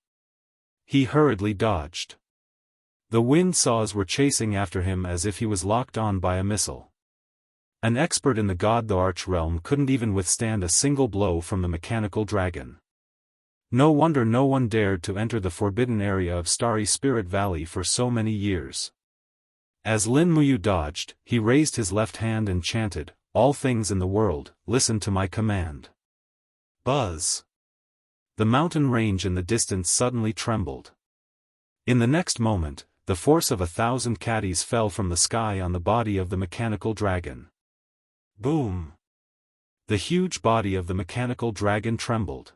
He hurriedly dodged. The wind saws were chasing after him as if he was locked on by a missile. An expert in the God the Arch realm couldn't even withstand a single blow from the mechanical dragon. No wonder no one dared to enter the forbidden area of Starry Spirit Valley for so many years. As Lin Muyu dodged, he raised his left hand and chanted, "All things in the world, listen to my command." Buzz! The mountain range in the distance suddenly trembled. In the next moment, the force of 1,000 caddies fell from the sky on the body of the mechanical dragon. Boom! The huge body of the mechanical dragon trembled.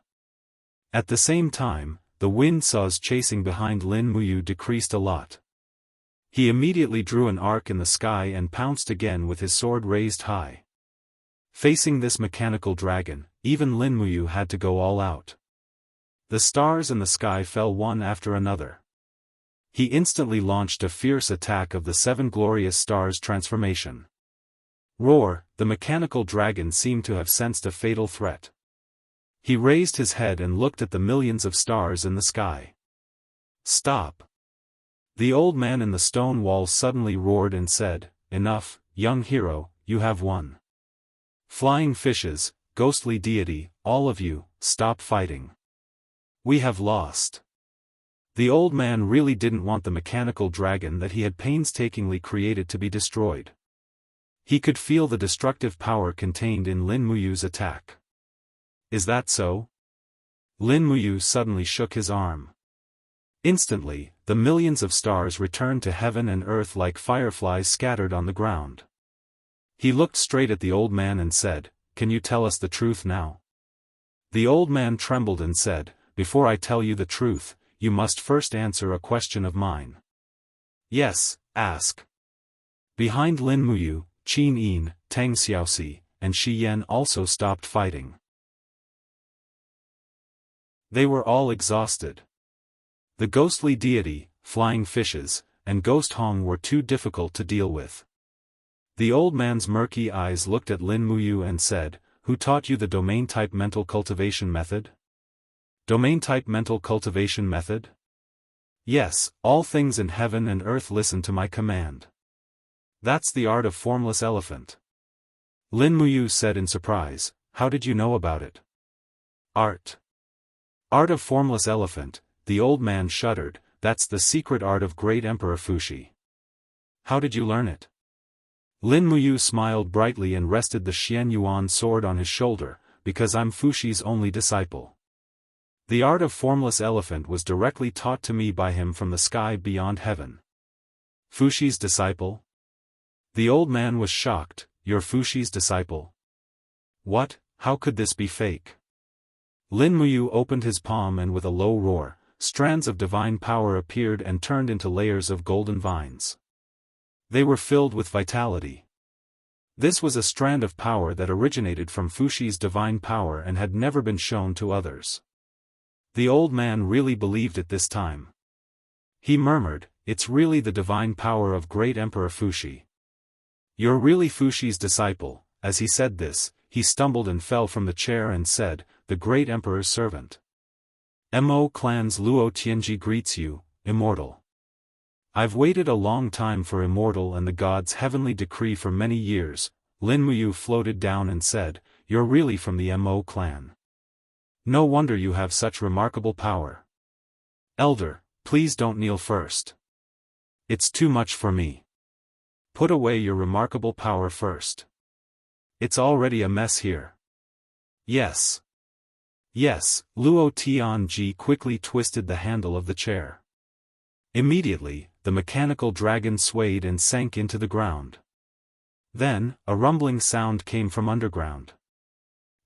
At the same time, the wind saws chasing behind Lin Muyu decreased a lot. He immediately drew an arc in the sky and pounced again with his sword raised high. Facing this mechanical dragon, even Lin Muyu had to go all out. The stars in the sky fell one after another. He instantly launched a fierce attack of the 7 glorious stars transformation. Roar! The mechanical dragon seemed to have sensed a fatal threat. He raised his head and looked at the millions of stars in the sky. Stop! The old man in the stone wall suddenly roared and said, "Enough, young hero, you have won. Flying fishes, ghostly deity, all of you, stop fighting. We have lost." The old man really didn't want the mechanical dragon that he had painstakingly created to be destroyed. He could feel the destructive power contained in Lin Muyu's attack. Is that so? Lin Muyu suddenly shook his arm. Instantly, the millions of stars returned to heaven and earth like fireflies scattered on the ground. He looked straight at the old man and said, "Can you tell us the truth now? The old man trembled and said, "Before I tell you the truth, you must first answer a question of mine." "Yes, ask." Behind Lin Muyu, Qin Yin, Tang Xiaoxi, and Shi Yan also stopped fighting. They were all exhausted. The ghostly deity, flying fishes, and Ghost Hong were too difficult to deal with. The old man's murky eyes looked at Lin Muyu and said, "Who taught you the domain-type mental cultivation method?" "Domain-type mental cultivation method?" "Yes, all things in heaven and earth listen to my command." "That's the art of formless elephant." Lin Muyu said in surprise, "How did you know about it?" "Art. Art of formless elephant," the old man shuddered, "that's the secret art of great Emperor Fuxi." "How did you learn it?" Lin Muyu smiled brightly and rested the Xian Yuan sword on his shoulder, "Because I'm Fuxi's only disciple. The art of formless elephant was directly taught to me by him from the sky beyond heaven." "Fuxi's disciple?" The old man was shocked. "You're Fuxi's disciple? What? How could this be fake?" Lin Muyu opened his palm and with a low roar, strands of divine power appeared and turned into layers of golden vines. They were filled with vitality. This was a strand of power that originated from Fuxi's divine power and had never been shown to others. The old man really believed it this time. He murmured, "It's really the divine power of great Emperor Fuxi. You're really Fuxi's disciple." As he said this, he stumbled and fell from the chair and said, "The great Emperor's servant. Mo Clan's Luo Tianji greets you, Immortal. I've waited a long time for Immortal and the god's heavenly decree for many years." Lin Muyu floated down and said, "You're really from the Mo clan. No wonder you have such remarkable power. Elder, please don't kneel first. It's too much for me. Put away your remarkable power first. It's already a mess here." "Yes. Yes." Luo Tianji quickly twisted the handle of the chair. Immediately, the mechanical dragon swayed and sank into the ground. Then, a rumbling sound came from underground.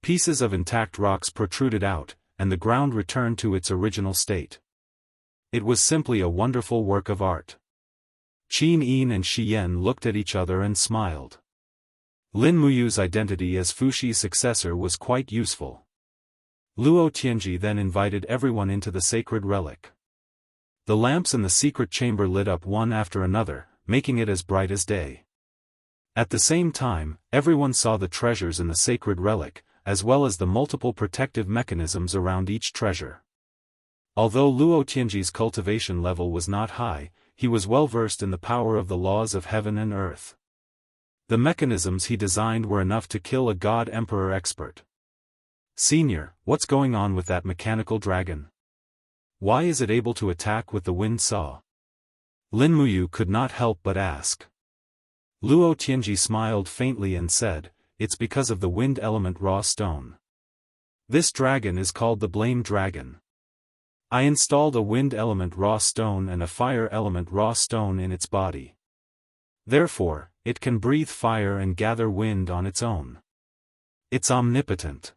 Pieces of intact rocks protruded out, and the ground returned to its original state. It was simply a wonderful work of art. Qin Yin and Shi Yan looked at each other and smiled. Lin Muyu's identity as Fuxi's successor was quite useful. Luo Tianji then invited everyone into the sacred relic. The lamps in the secret chamber lit up one after another, making it as bright as day. At the same time, everyone saw the treasures in the sacred relic, as well as the multiple protective mechanisms around each treasure. Although Luo Tianji's cultivation level was not high, he was well versed in the power of the laws of heaven and earth. The mechanisms he designed were enough to kill a god emperor expert. "Senior, what's going on with that mechanical dragon? Why is it able to attack with the wind saw?" Lin Muyu could not help but ask. Luo Tianji smiled faintly and said, "It's because of the wind element raw stone. This dragon is called the Blame Dragon. I installed a wind element raw stone and a fire element raw stone in its body. Therefore, it can breathe fire and gather wind on its own. It's omnipotent."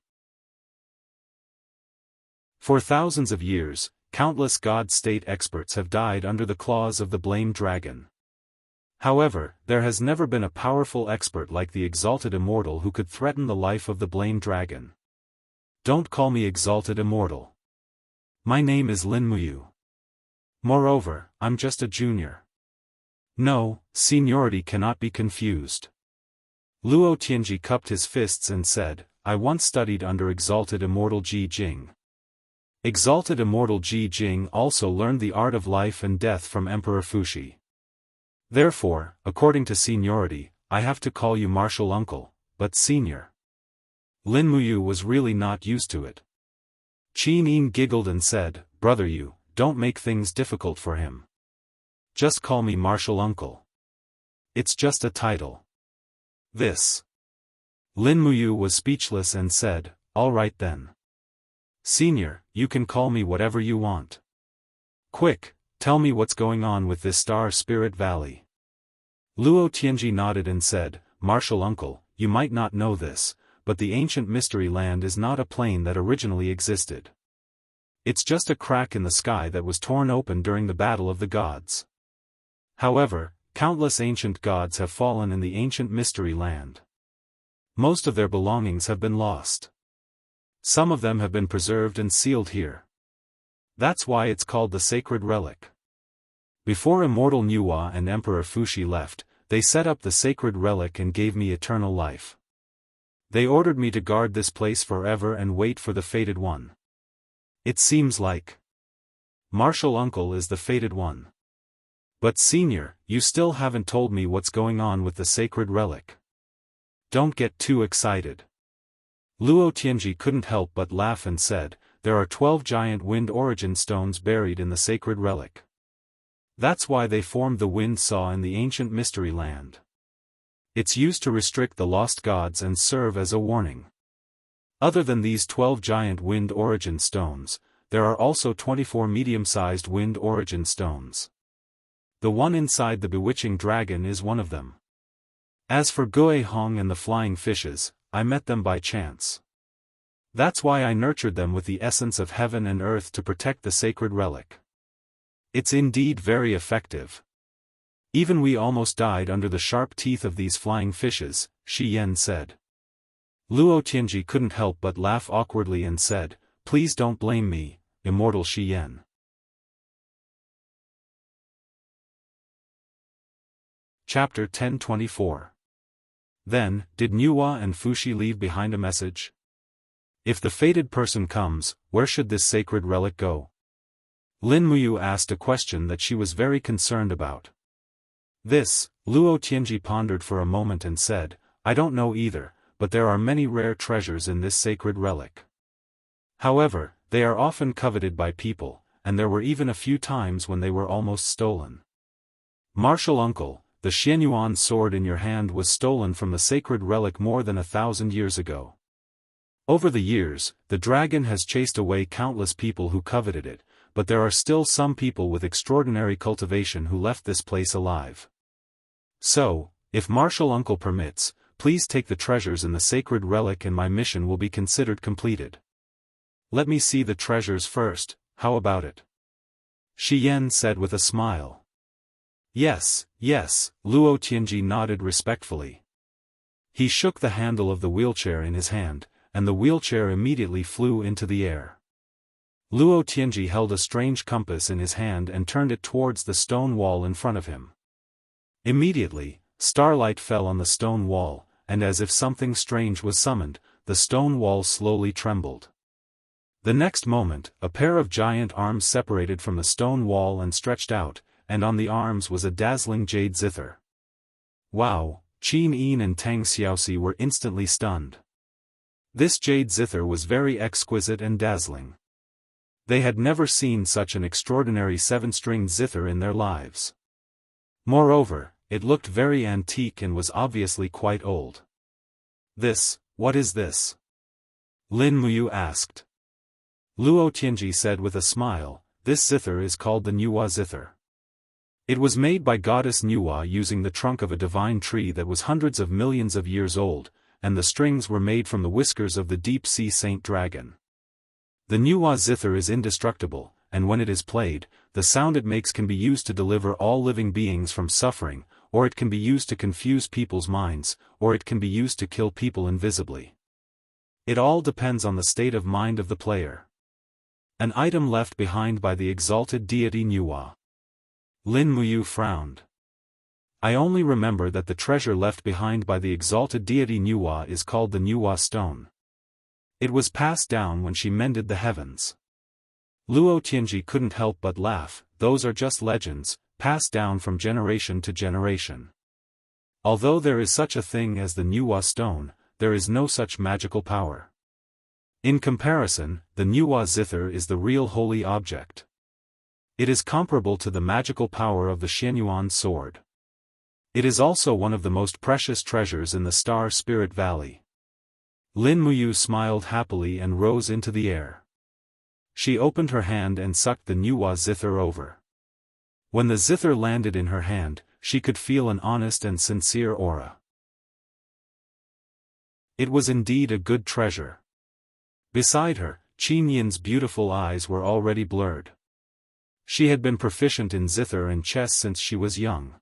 For thousands of years, countless god-state experts have died under the claws of the Blame Dragon. However, there has never been a powerful expert like the exalted Immortal who could threaten the life of the Blame Dragon. "Don't call me exalted Immortal. My name is Lin Muyu. Moreover, I'm just a junior. No, seniority cannot be confused." Luo Tianji cupped his fists and said, "I once studied under exalted Immortal Ji Jing. Exalted Immortal Ji Jing also learned the art of life and death from Emperor Fuxi. Therefore, according to seniority, I have to call you martial uncle, but senior." Lin Muyu was really not used to it. Qin Yin giggled and said, "Brother, you don't make things difficult for him. Just call me martial uncle. It's just a title." This. Lin Muyu was speechless and said, "All right then. Senior, you can call me whatever you want. Quick, tell me what's going on with this Star Spirit Valley." Luo Tianji nodded and said, "Martial uncle, you might not know this, but the ancient mystery land is not a plane that originally existed. It's just a crack in the sky that was torn open during the Battle of the Gods. However, countless ancient gods have fallen in the ancient mystery land. Most of their belongings have been lost. Some of them have been preserved and sealed here. That's why it's called the Sacred Relic. Before Immortal Nuwa and Emperor Fuxi left, they set up the Sacred Relic and gave me eternal life. They ordered me to guard this place forever and wait for the Fated One. It seems like Martial Uncle is the Fated One. But Senior, you still haven't told me what's going on with the Sacred Relic. Don't get too excited. Luo Tianji couldn't help but laugh and said, there are 12 giant wind origin stones buried in the Sacred Relic. That's why they formed the wind saw in the ancient mystery land. It's used to restrict the lost gods and serve as a warning. Other than these 12 giant wind origin stones, there are also 24 medium-sized wind origin stones. The one inside the bewitching dragon is one of them. As for Guo Hong and the flying fishes, I met them by chance. That's why I nurtured them with the essence of heaven and earth to protect the Sacred Relic. It's indeed very effective. Even we almost died under the sharp teeth of these flying fishes, Shi Yan said. Luo Tianji couldn't help but laugh awkwardly and said, please don't blame me, Immortal Shi Yan. Chapter 1024. Then, did Nuwa and Fuxi leave behind a message? If the fated person comes, where should this sacred relic go? Lin Muyu asked a question that she was very concerned about. This, Luo Tianji pondered for a moment and said, I don't know either, but there are many rare treasures in this sacred relic. However, they are often coveted by people, and there were even a few times when they were almost stolen. Martial Uncle, the Xianyuan sword in your hand was stolen from the sacred relic more than 1,000 years ago. Over the years, the dragon has chased away countless people who coveted it, but there are still some people with extraordinary cultivation who left this place alive. So, if Martial Uncle permits, please take the treasures in the sacred relic and my mission will be considered completed. Let me see the treasures first, how about it? Shi Yan said with a smile. Yes, yes, Luo Tianji nodded respectfully. He shook the handle of the wheelchair in his hand, and the wheelchair immediately flew into the air. Luo Tianji held a strange compass in his hand and turned it towards the stone wall in front of him. Immediately, starlight fell on the stone wall, and as if something strange was summoned, the stone wall slowly trembled. The next moment, a pair of giant arms separated from the stone wall and stretched out, and on the arms was a dazzling jade zither. Wow, Qin Yin and Tang Xiaoxi were instantly stunned. This jade zither was very exquisite and dazzling. They had never seen such an extraordinary 7-stringed zither in their lives. Moreover, it looked very antique and was obviously quite old. What is this? Lin Muyu asked. Luo Tianji said with a smile, this zither is called the Nuwa zither. It was made by goddess Nuwa using the trunk of a divine tree that was hundreds of millions of years old, and the strings were made from the whiskers of the deep-sea saint dragon. The Nuwa zither is indestructible, and when it is played, the sound it makes can be used to deliver all living beings from suffering, or it can be used to confuse people's minds, or it can be used to kill people invisibly. It all depends on the state of mind of the player. An item left behind by the exalted deity Nuwa. Lin Muyu frowned. I only remember that the treasure left behind by the exalted deity Nuwa is called the Nuwa stone. It was passed down when she mended the heavens. Luo Tianji couldn't help but laugh, those are just legends, passed down from generation to generation. Although there is such a thing as the Nuwa stone, there is no such magical power. In comparison, the Nuwa zither is the real holy object. It is comparable to the magical power of the Xianyuan sword. It is also one of the most precious treasures in the Star Spirit Valley. Lin Muyu smiled happily and rose into the air. She opened her hand and sucked the Nuwa zither over. When the zither landed in her hand, she could feel an honest and sincere aura. It was indeed a good treasure. Beside her, Qin Yin's beautiful eyes were already blurred. She had been proficient in zither and chess since she was young.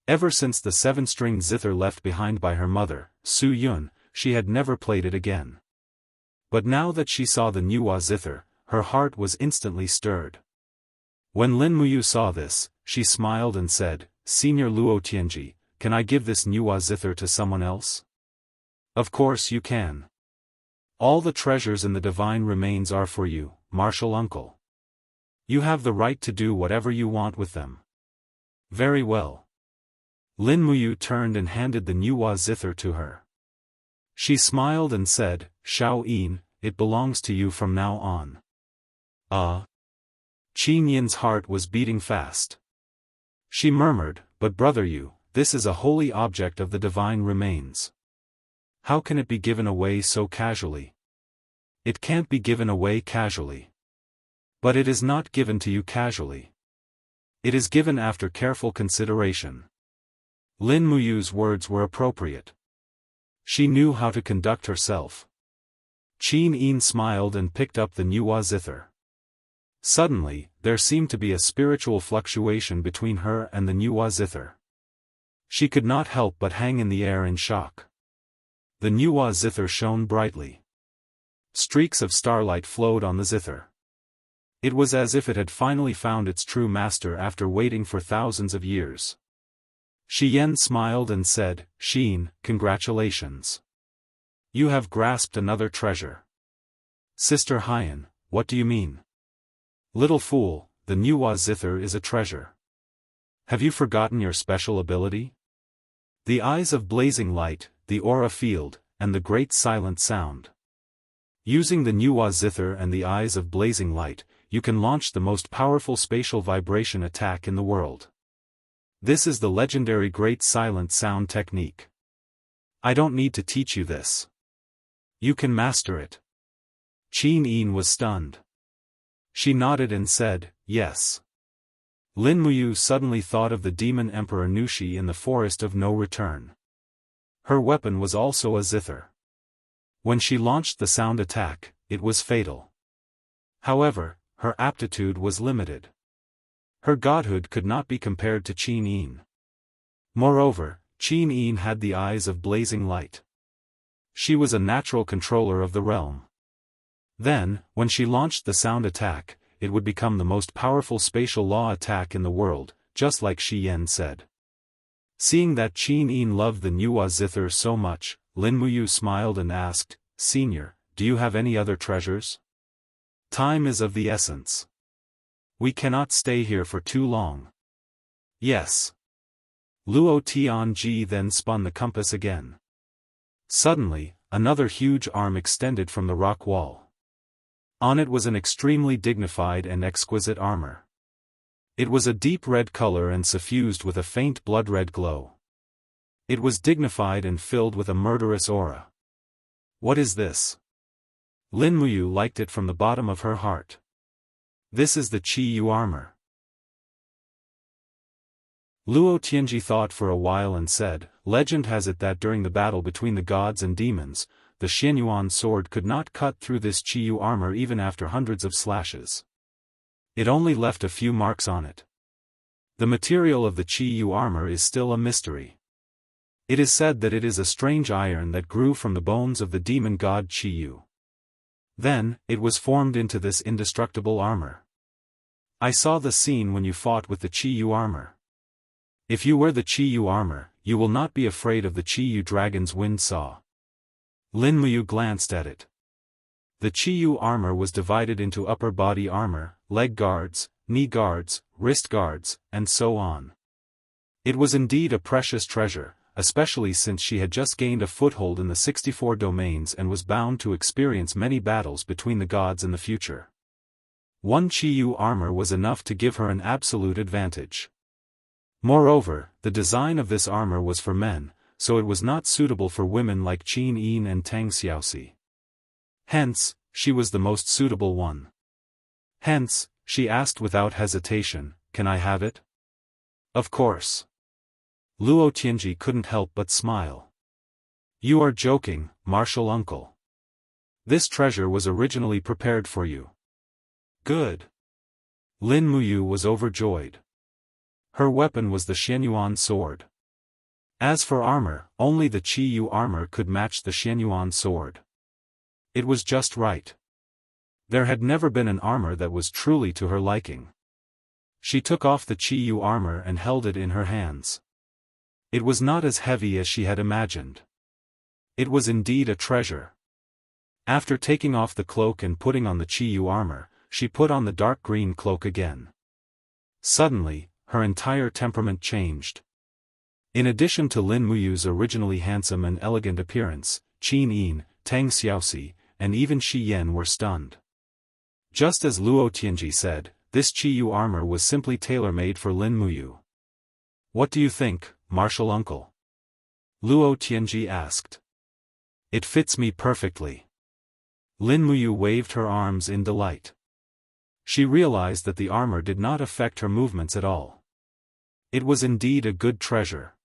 Ever since the 7-stringed zither left behind by her mother, Su Yun, she had never played it again. But now that she saw the Nuwa zither, her heart was instantly stirred. When Lin Muyu saw this, she smiled and said, "Senior Luo Tianji, can I give this Nuwa zither to someone else?" "Of course you can. All the treasures in the divine remains are for you, martial uncle. You have the right to do whatever you want with them." "Very well." Lin Muyu turned and handed the Nuwa zither to her. She smiled and said, "Shao Yin, it belongs to you from now on." Qin Yin's heart was beating fast. She murmured, "But brother Yu, this is a holy object of the divine remains. How can it be given away so casually?" "It can't be given away casually. But it is not given to you casually. It is given after careful consideration." Lin Muyu's words were appropriate. She knew how to conduct herself. Qin Yin smiled and picked up the Nuwa zither. Suddenly, there seemed to be a spiritual fluctuation between her and the Nuwa zither. She could not help but hang in the air in shock. The Nuwa zither shone brightly. Streaks of starlight flowed on the zither. It was as if it had finally found its true master after waiting for thousands of years. Shi Yan smiled and said, "Xin, congratulations. You have grasped another treasure." "Sister Haiyan, what do you mean?" "Little fool, the Nuwa zither is a treasure. Have you forgotten your special ability? The eyes of blazing light, the aura field, and the great silent sound. Using the Nuwa zither and the eyes of blazing light, you can launch the most powerful spatial vibration attack in the world. This is the legendary Great Silent Sound technique. I don't need to teach you this. You can master it." Qin Yin was stunned. She nodded and said, "Yes." Lin Muyu suddenly thought of the demon emperor Nushi in the forest of no return. Her weapon was also a zither. When she launched the sound attack, it was fatal. However, her aptitude was limited. Her godhood could not be compared to Qin Yin. Moreover, Qin Yin had the eyes of blazing light. She was a natural controller of the realm. Then, when she launched the sound attack, it would become the most powerful spatial law attack in the world, just like Shi Yan said. Seeing that Qin Yin loved the Nuwa zither so much, Lin Muyu smiled and asked, "Senior, do you have any other treasures? Time is of the essence. We cannot stay here for too long." "Yes." Luo Tianji then spun the compass again. Suddenly, another huge arm extended from the rock wall. On it was an extremely dignified and exquisite armor. It was a deep red color and suffused with a faint blood-red glow. It was dignified and filled with a murderous aura. "What is this?" Lin Muyu liked it from the bottom of her heart. "This is the Qi Yu armor." Luo Tianji thought for a while and said, "Legend has it that during the battle between the gods and demons, the Xianyuan sword could not cut through this Qi Yu armor even after hundreds of slashes. It only left a few marks on it. The material of the Qi Yu armor is still a mystery. It is said that it is a strange iron that grew from the bones of the demon god Qi Yu. Then, it was formed into this indestructible armor. I saw the scene when you fought with the Qi Yu armor. If you wear the Qi Yu armor, you will not be afraid of the Qi Yu dragon's wind saw." Lin Muyu glanced at it. The Qi Yu armor was divided into upper body armor, leg guards, knee guards, wrist guards, and so on. It was indeed a precious treasure, especially since she had just gained a foothold in the 64 domains and was bound to experience many battles between the gods in the future. One Qi Yu armor was enough to give her an absolute advantage. Moreover, the design of this armor was for men, so it was not suitable for women like Qin Yin and Tang Xiaoxi. Hence, she was the most suitable one. Hence, she asked without hesitation, "Can I have it?" "Of course." Luo Tianji couldn't help but smile. You are joking, martial uncle. This treasure was originally prepared for you. Good. Lin Muyu was overjoyed. Her weapon was the Xianyuan sword. As for armor, only the Qi Yu armor could match the Xianyuan sword. It was just right. There had never been an armor that was truly to her liking. She took off the Qi Yu armor and held it in her hands. It was not as heavy as she had imagined. It was indeed a treasure. After taking off the cloak and putting on the Qi Yu armor, she put on the dark green cloak again. Suddenly, her entire temperament changed. In addition to Lin Muyu's originally handsome and elegant appearance, Qin Yin, Tang Xiaoxi, and even Shi Yan were stunned. Just as Luo Tianji said, this Qi Yu armor was simply tailor-made for Lin Muyu. What do you think, martial uncle? Luo Tianji asked. It fits me perfectly. Lin Muyu waved her arms in delight. She realized that the armor did not affect her movements at all. It was indeed a good treasure.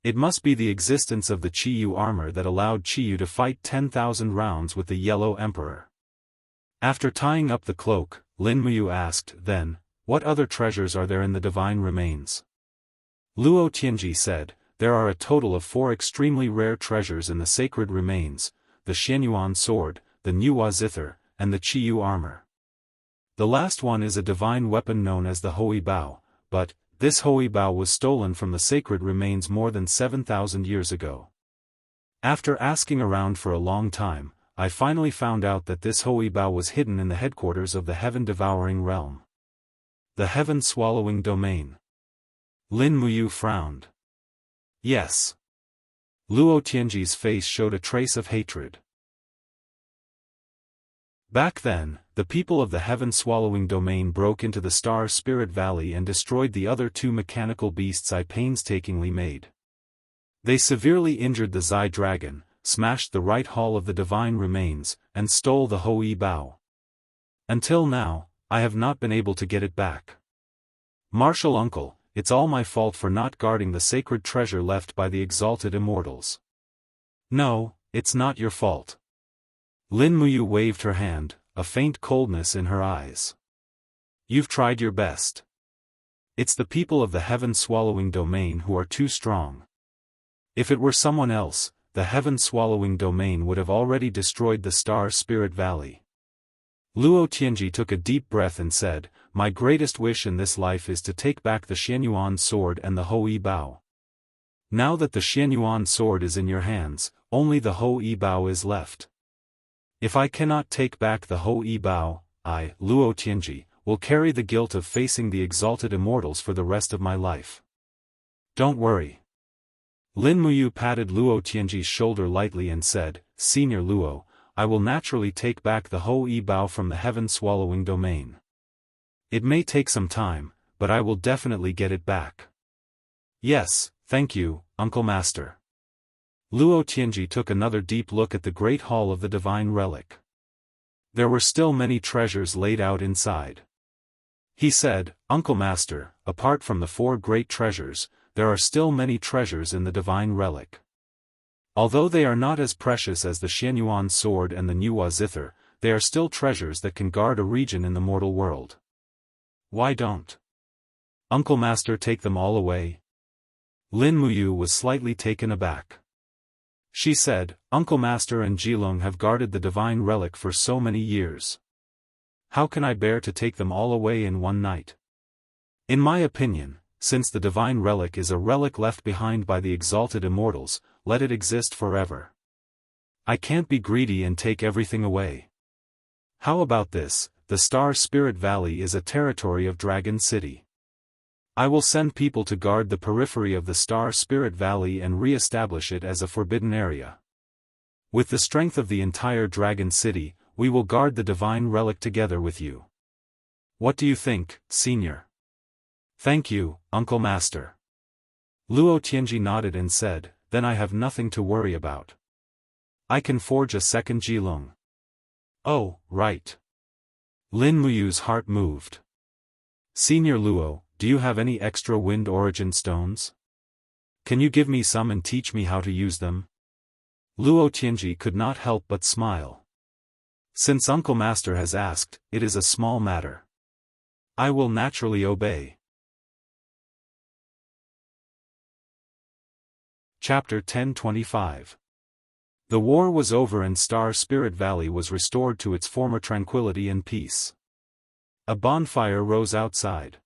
It must be the existence of the Qi Yu armor that allowed Qi Yu to fight 10,000 rounds with the Yellow Emperor. After tying up the cloak, Lin Muyu asked, then, what other treasures are there in the divine remains? Luo Tianji said, there are a total of 4 extremely rare treasures in the sacred remains, the Xianyuan sword, the Nuwa zither, and the Qi Yu armor. The last one is a divine weapon known as the Hoi Bao, but, this Hoi Bao was stolen from the sacred remains more than 7,000 years ago. After asking around for a long time, I finally found out that this Hoi Bao was hidden in the headquarters of the heaven-devouring realm. The heaven-swallowing domain. Lin Muyu frowned. Yes. Luo Tianji's face showed a trace of hatred. Back then, the people of the heaven-swallowing domain broke into the Star Spirit Valley and destroyed the other 2 mechanical beasts I painstakingly made. They severely injured the Zai dragon, smashed the right hall of the divine remains, and stole the Hoi Bao. Until now, I have not been able to get it back. Martial uncle, it's all my fault for not guarding the sacred treasure left by the exalted immortals. No, it's not your fault. Lin Muyu waved her hand, a faint coldness in her eyes. You've tried your best. It's the people of the heaven-swallowing domain who are too strong. If it were someone else, the heaven-swallowing domain would have already destroyed the Star Spirit Valley. Luo Tianji took a deep breath and said, my greatest wish in this life is to take back the Xianyuan sword and the Hoi Bao. Now that the Xianyuan sword is in your hands, only the Hoi Bao is left. If I cannot take back the Hoi Bao, I, Luo Tianji, will carry the guilt of facing the exalted immortals for the rest of my life. Don't worry. Lin Muyu patted Luo Tianji's shoulder lightly and said, Senior Luo, I will naturally take back the Hoi Bao from the heaven-swallowing domain. It may take some time, but I will definitely get it back. Yes, thank you, Uncle Master. Luo Tianji took another deep look at the great hall of the divine relic. There were still many treasures laid out inside. He said, Uncle Master, apart from the 4 great treasures, there are still many treasures in the divine relic. Although they are not as precious as the Xianyuan sword and the Nuwa zither, they are still treasures that can guard a region in the mortal world. Why don't Uncle Master take them all away? Lin Muyu was slightly taken aback. She said, Uncle Master and Jilong have guarded the divine relic for so many years. How can I bear to take them all away in one night? In my opinion, since the divine relic is a relic left behind by the exalted immortals, let it exist forever. I can't be greedy and take everything away. How about this? The Star Spirit Valley is a territory of Dragon City. I will send people to guard the periphery of the Star Spirit Valley and re-establish it as a forbidden area. With the strength of the entire Dragon City, we will guard the divine relic together with you. What do you think, Senior? Thank you, Uncle Master. Luo Tianji nodded and said, then I have nothing to worry about. I can forge a second Jilong. Oh, right. Lin Muyu's heart moved. Senior Luo, do you have any extra wind origin stones? Can you give me some and teach me how to use them? Luo Tianji could not help but smile. Since Uncle Master has asked, it is a small matter. I will naturally obey. Chapter 1025. The war was over and Star Spirit Valley was restored to its former tranquility and peace. A bonfire rose outside.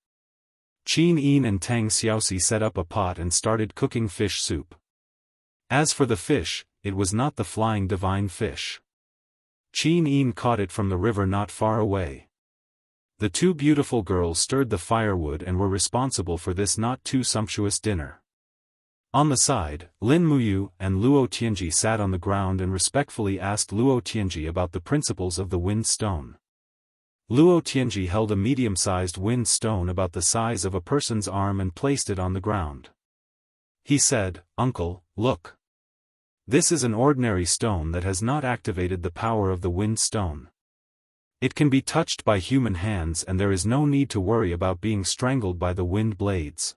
Qin Yin and Tang Xiaoxi set up a pot and started cooking fish soup. As for the fish, it was not the flying divine fish. Qin Yin caught it from the river not far away. The two beautiful girls stirred the firewood and were responsible for this not too sumptuous dinner. On the side, Lin Muyu and Luo Tianji sat on the ground and respectfully asked Luo Tianji about the principles of the wind stone. Luo Tianji held a medium-sized wind stone about the size of a person's arm and placed it on the ground. He said, "Uncle, look. This is an ordinary stone that has not activated the power of the wind stone. It can be touched by human hands and there is no need to worry about being strangled by the wind blades.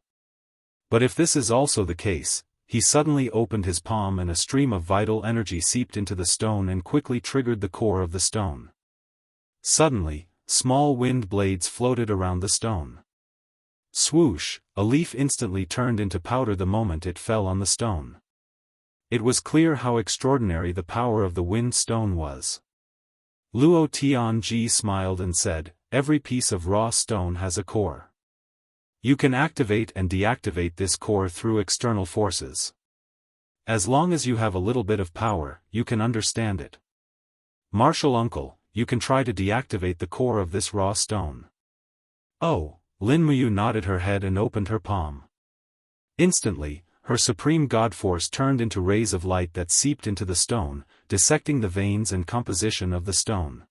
But if this is also the case," he suddenly opened his palm and a stream of vital energy seeped into the stone and quickly triggered the core of the stone. Suddenly, small wind blades floated around the stone. Swoosh, a leaf instantly turned into powder the moment it fell on the stone. It was clear how extraordinary the power of the wind stone was. Luo Tianji smiled and said, "Every piece of raw stone has a core. You can activate and deactivate this core through external forces. As long as you have a little bit of power, you can understand it. Martial uncle, you can try to deactivate the core of this raw stone." "Oh," Lin Muyu nodded her head and opened her palm. Instantly, her supreme god force turned into rays of light that seeped into the stone, dissecting the veins and composition of the stone.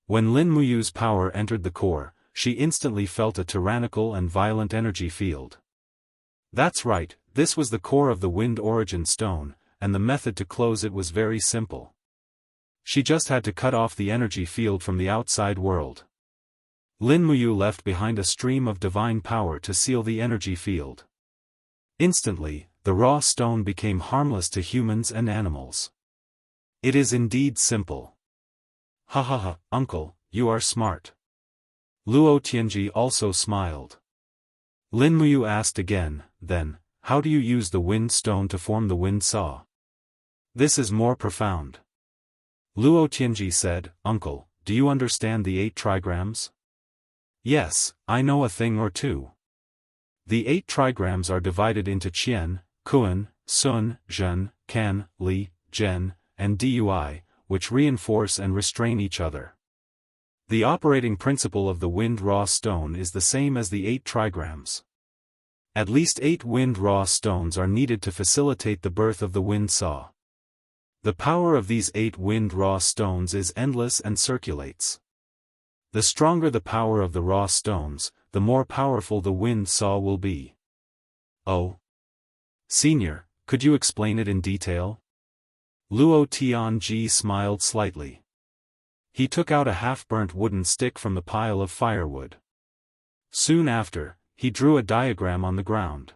When Lin Muyu's power entered the core, she instantly felt a tyrannical and violent energy field. That's right, this was the core of the wind origin stone, and the method to close it was very simple. She just had to cut off the energy field from the outside world. Lin Muyu left behind a stream of divine power to seal the energy field. Instantly, the raw stone became harmless to humans and animals. It is indeed simple. Ha ha ha, uncle, you are smart. Luo Tianji also smiled. Lin Muyu asked again, "Then, how do you use the wind stone to form the wind saw?" "This is more profound." Luo Tianji said, "Uncle, do you understand the 8 trigrams?" "Yes, I know a thing or two." The 8 trigrams are divided into Qian, Kun, Sun, Zhen, Kan, Li, Zhen, and Dui, which reinforce and restrain each other. The operating principle of the wind raw stone is the same as the 8 trigrams. At least 8 wind raw stones are needed to facilitate the birth of the wind saw. The power of these 8 wind raw stones is endless and circulates. The stronger the power of the raw stones, the more powerful the wind saw will be. "Oh. Senior, could you explain it in detail?" Luo Tianji smiled slightly. He took out a half-burnt wooden stick from the pile of firewood. Soon after, he drew a diagram on the ground.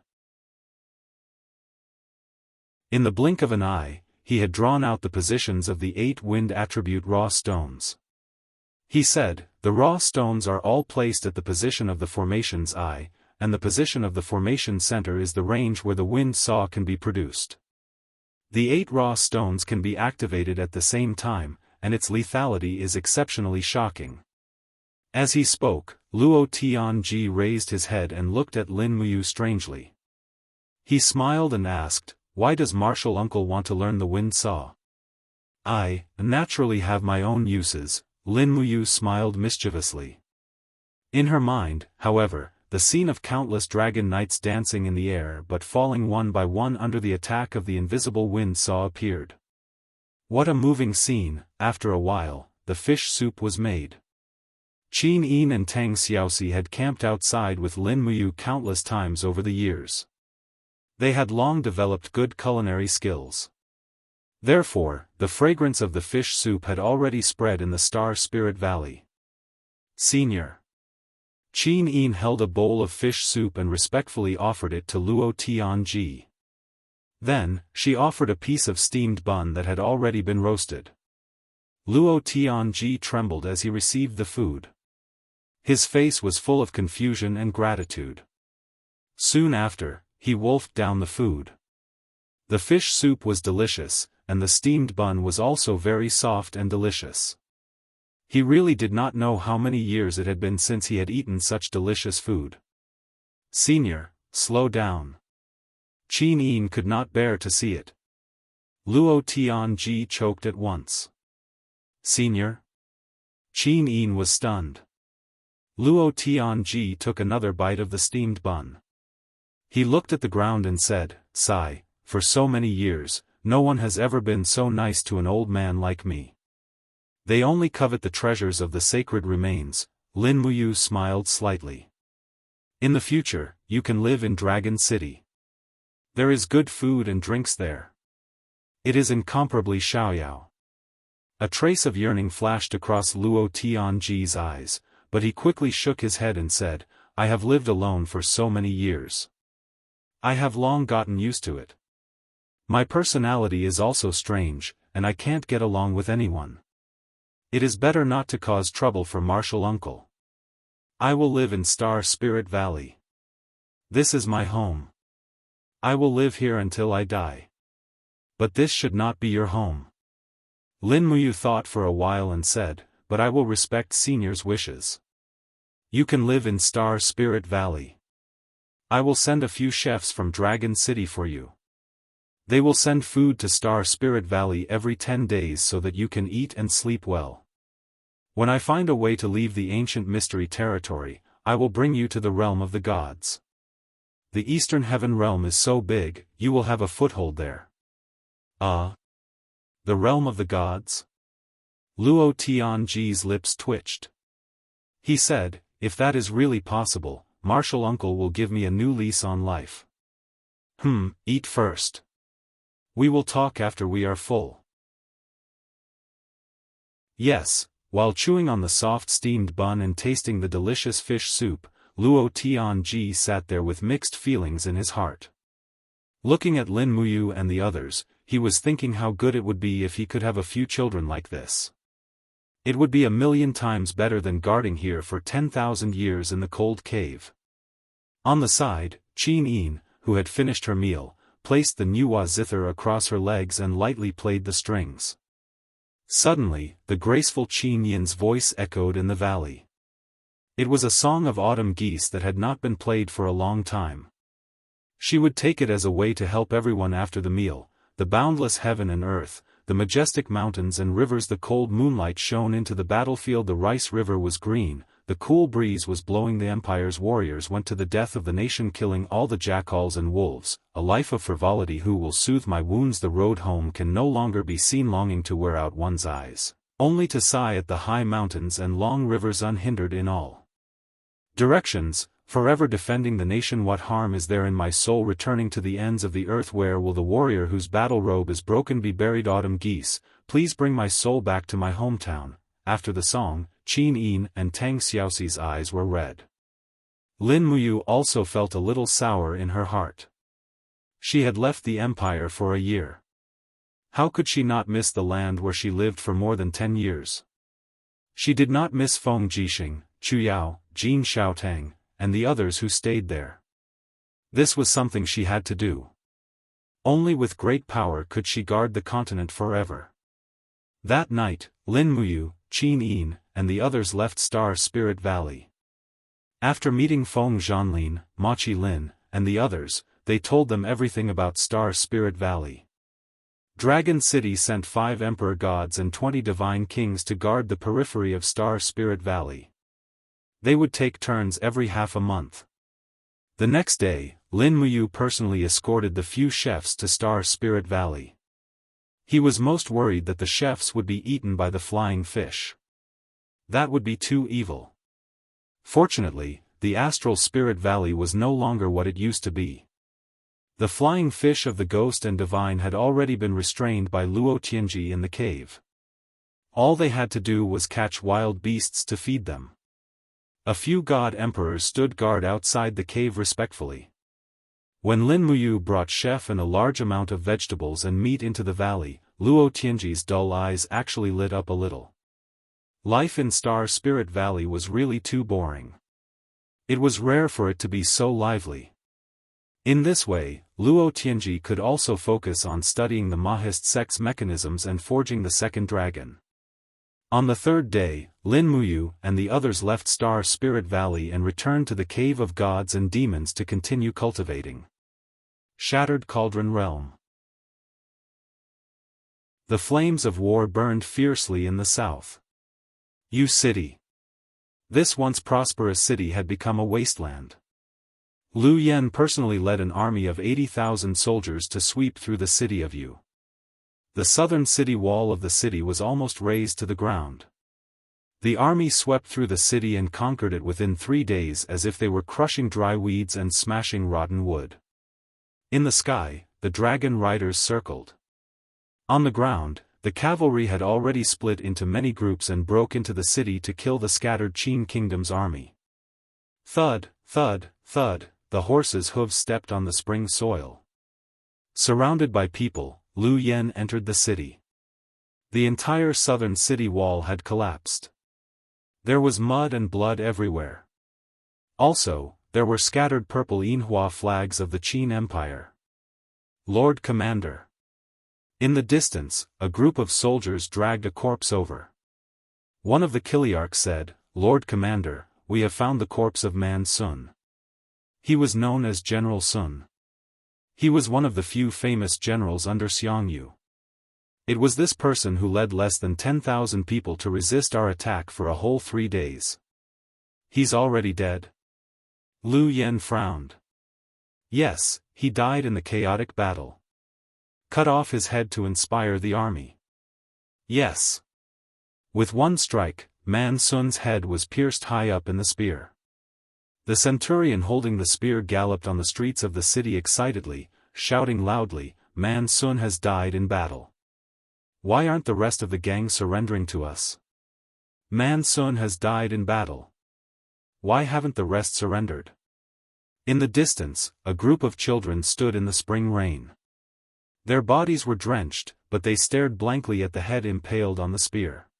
In the blink of an eye, he had drawn out the positions of the 8 wind attribute raw stones. He said, "The raw stones are all placed at the position of the formation's eye, and the position of the formation center is the range where the wind saw can be produced. The 8 raw stones can be activated at the same time, and its lethality is exceptionally shocking." As he spoke, Luo Tianji raised his head and looked at Lin Muyu strangely. He smiled and asked, "Why does martial uncle want to learn the wind saw?" "I naturally have my own uses," Lin Muyu smiled mischievously. In her mind, however, the scene of countless dragon knights dancing in the air but falling one by one under the attack of the invisible wind saw appeared. What a moving scene. After a while, the fish soup was made. Qin Yin and Tang Xiaoxi had camped outside with Lin Muyu countless times over the years. They had long developed good culinary skills. Therefore, the fragrance of the fish soup had already spread in the Star Spirit Valley. "Senior." Qin Yin held a bowl of fish soup and respectfully offered it to Luo Tianji. Then, she offered a piece of steamed bun that had already been roasted. Luo Tianji trembled as he received the food. His face was full of confusion and gratitude. Soon after, he wolfed down the food. The fish soup was delicious, and the steamed bun was also very soft and delicious. He really did not know how many years it had been since he had eaten such delicious food. "Senior, slow down." Qin Yin could not bear to see it. Luo Tianji choked at once. "Senior?" Qin Yin was stunned. Luo Tianji took another bite of the steamed bun. He looked at the ground and said, "Sigh, for so many years, no one has ever been so nice to an old man like me. They only covet the treasures of the sacred remains." Lin Muyu smiled slightly. "In the future, you can live in Dragon City. There is good food and drinks there. It is incomparably Xiaoyao." A trace of yearning flashed across Luo Tianji's eyes, but he quickly shook his head and said, "I have lived alone for so many years. I have long gotten used to it. My personality is also strange, and I can't get along with anyone. It is better not to cause trouble for Martial Uncle. I will live in Star Spirit Valley. This is my home. I will live here until I die. But this should not be your home." Lin Muyu thought for a while and said, "But I will respect Senior's wishes. You can live in Star Spirit Valley. I will send a few chefs from Dragon City for you. They will send food to Star Spirit Valley every 10 days so that you can eat and sleep well. When I find a way to leave the ancient mystery territory, I will bring you to the realm of the gods. The Eastern Heaven realm is so big, you will have a foothold there." The realm of the gods? Luo Tianji's lips twitched. He said, "If that is really possible, Martial Uncle will give me a new lease on life." Eat first. We will talk after we are full." Yes, while chewing on the soft steamed bun and tasting the delicious fish soup, Luo Tianji sat there with mixed feelings in his heart. Looking at Lin Muyu and the others, he was thinking how good it would be if he could have a few children like this. It would be 1,000,000 times better than guarding here for 10,000 years in the cold cave. On the side, Qin Yin, who had finished her meal, placed the Nuwa zither across her legs and lightly played the strings. Suddenly, the graceful Qin Yin's voice echoed in the valley. It was a song of autumn geese that had not been played for a long time. She would take it as a way to help everyone after the meal. The boundless heaven and earth, the majestic mountains and rivers, the cold moonlight shone into the battlefield, the rice river was green, the cool breeze was blowing, the empire's warriors went to the death of the nation, killing all the jackals and wolves. A life of frivolity, who will soothe my wounds? The road home can no longer be seen, longing to wear out one's eyes, only to sigh at the high mountains and long rivers unhindered in all directions, forever defending the nation. What harm is there in my soul returning to the ends of the earth? Where will the warrior whose battle robe is broken be buried? Autumn geese, please bring my soul back to my hometown. After the song, Qin Yin and Tang Xiaoxi's eyes were red. Lin Muyu also felt a little sour in her heart. She had left the empire for a year. How could she not miss the land where she lived for more than 10 years? She did not miss Feng Jixing, Chu Yao, Jin Xiaotang, and the others who stayed there. This was something she had to do. Only with great power could she guard the continent forever. That night, Lin Muyu, Qin Yin, and the others left Star Spirit Valley. After meeting Feng Zhanlin, Ma Qilin, and the others, they told them everything about Star Spirit Valley. Dragon City sent 5 emperor gods and 20 divine kings to guard the periphery of Star Spirit Valley. They would take turns every half a month. The next day, Lin Muyu personally escorted the few chefs to Star Spirit Valley. He was most worried that the chefs would be eaten by the flying fish. That would be too evil. Fortunately, the Astral Spirit Valley was no longer what it used to be. The flying fish of the ghost and divine had already been restrained by Luo Tianji in the cave. All they had to do was catch wild beasts to feed them. A few god emperors stood guard outside the cave respectfully. When Lin Muyu brought chef and a large amount of vegetables and meat into the valley, Luo Tianji's dull eyes actually lit up a little. Life in Star Spirit Valley was really too boring. It was rare for it to be so lively. In this way, Luo Tianji could also focus on studying the Mahist sect's mechanisms and forging the second dragon. On the third day, Lin Muyu and the others left Star Spirit Valley and returned to the Cave of Gods and Demons to continue cultivating. Shattered Cauldron Realm. The flames of war burned fiercely in the south. Yu City. This once prosperous city had become a wasteland. Lu Yen personally led an army of 80,000 soldiers to sweep through the city of Yu. The southern city wall of the city was almost razed to the ground. The army swept through the city and conquered it within 3 days as if they were crushing dry weeds and smashing rotten wood. In the sky, the dragon riders circled. On the ground, the cavalry had already split into many groups and broke into the city to kill the scattered Qin kingdom's army. Thud, thud, thud, the horses' hooves stepped on the spring soil. Surrounded by people, Lu Yen entered the city. The entire southern city wall had collapsed. There was mud and blood everywhere. Also, there were scattered purple Yinhua flags of the Qin Empire. Lord Commander. In the distance, a group of soldiers dragged a corpse over. One of the Kiliarchs said, "Lord Commander, we have found the corpse of Man Sun." He was known as General Sun. He was one of the few famous generals under Xianghu. It was this person who led less than 10,000 people to resist our attack for a whole 3 days. He's already dead? Lu Yen frowned. Yes, he died in the chaotic battle. Cut off his head to inspire the army. Yes. With one strike, Man Sun's head was pierced high up in the spear. The centurion holding the spear galloped on the streets of the city excitedly, shouting loudly, "Man Sun has died in battle. Why aren't the rest of the gang surrendering to us? Man Sun has died in battle. Why haven't the rest surrendered?" In the distance, a group of children stood in the spring rain. Their bodies were drenched, but they stared blankly at the head impaled on the spear.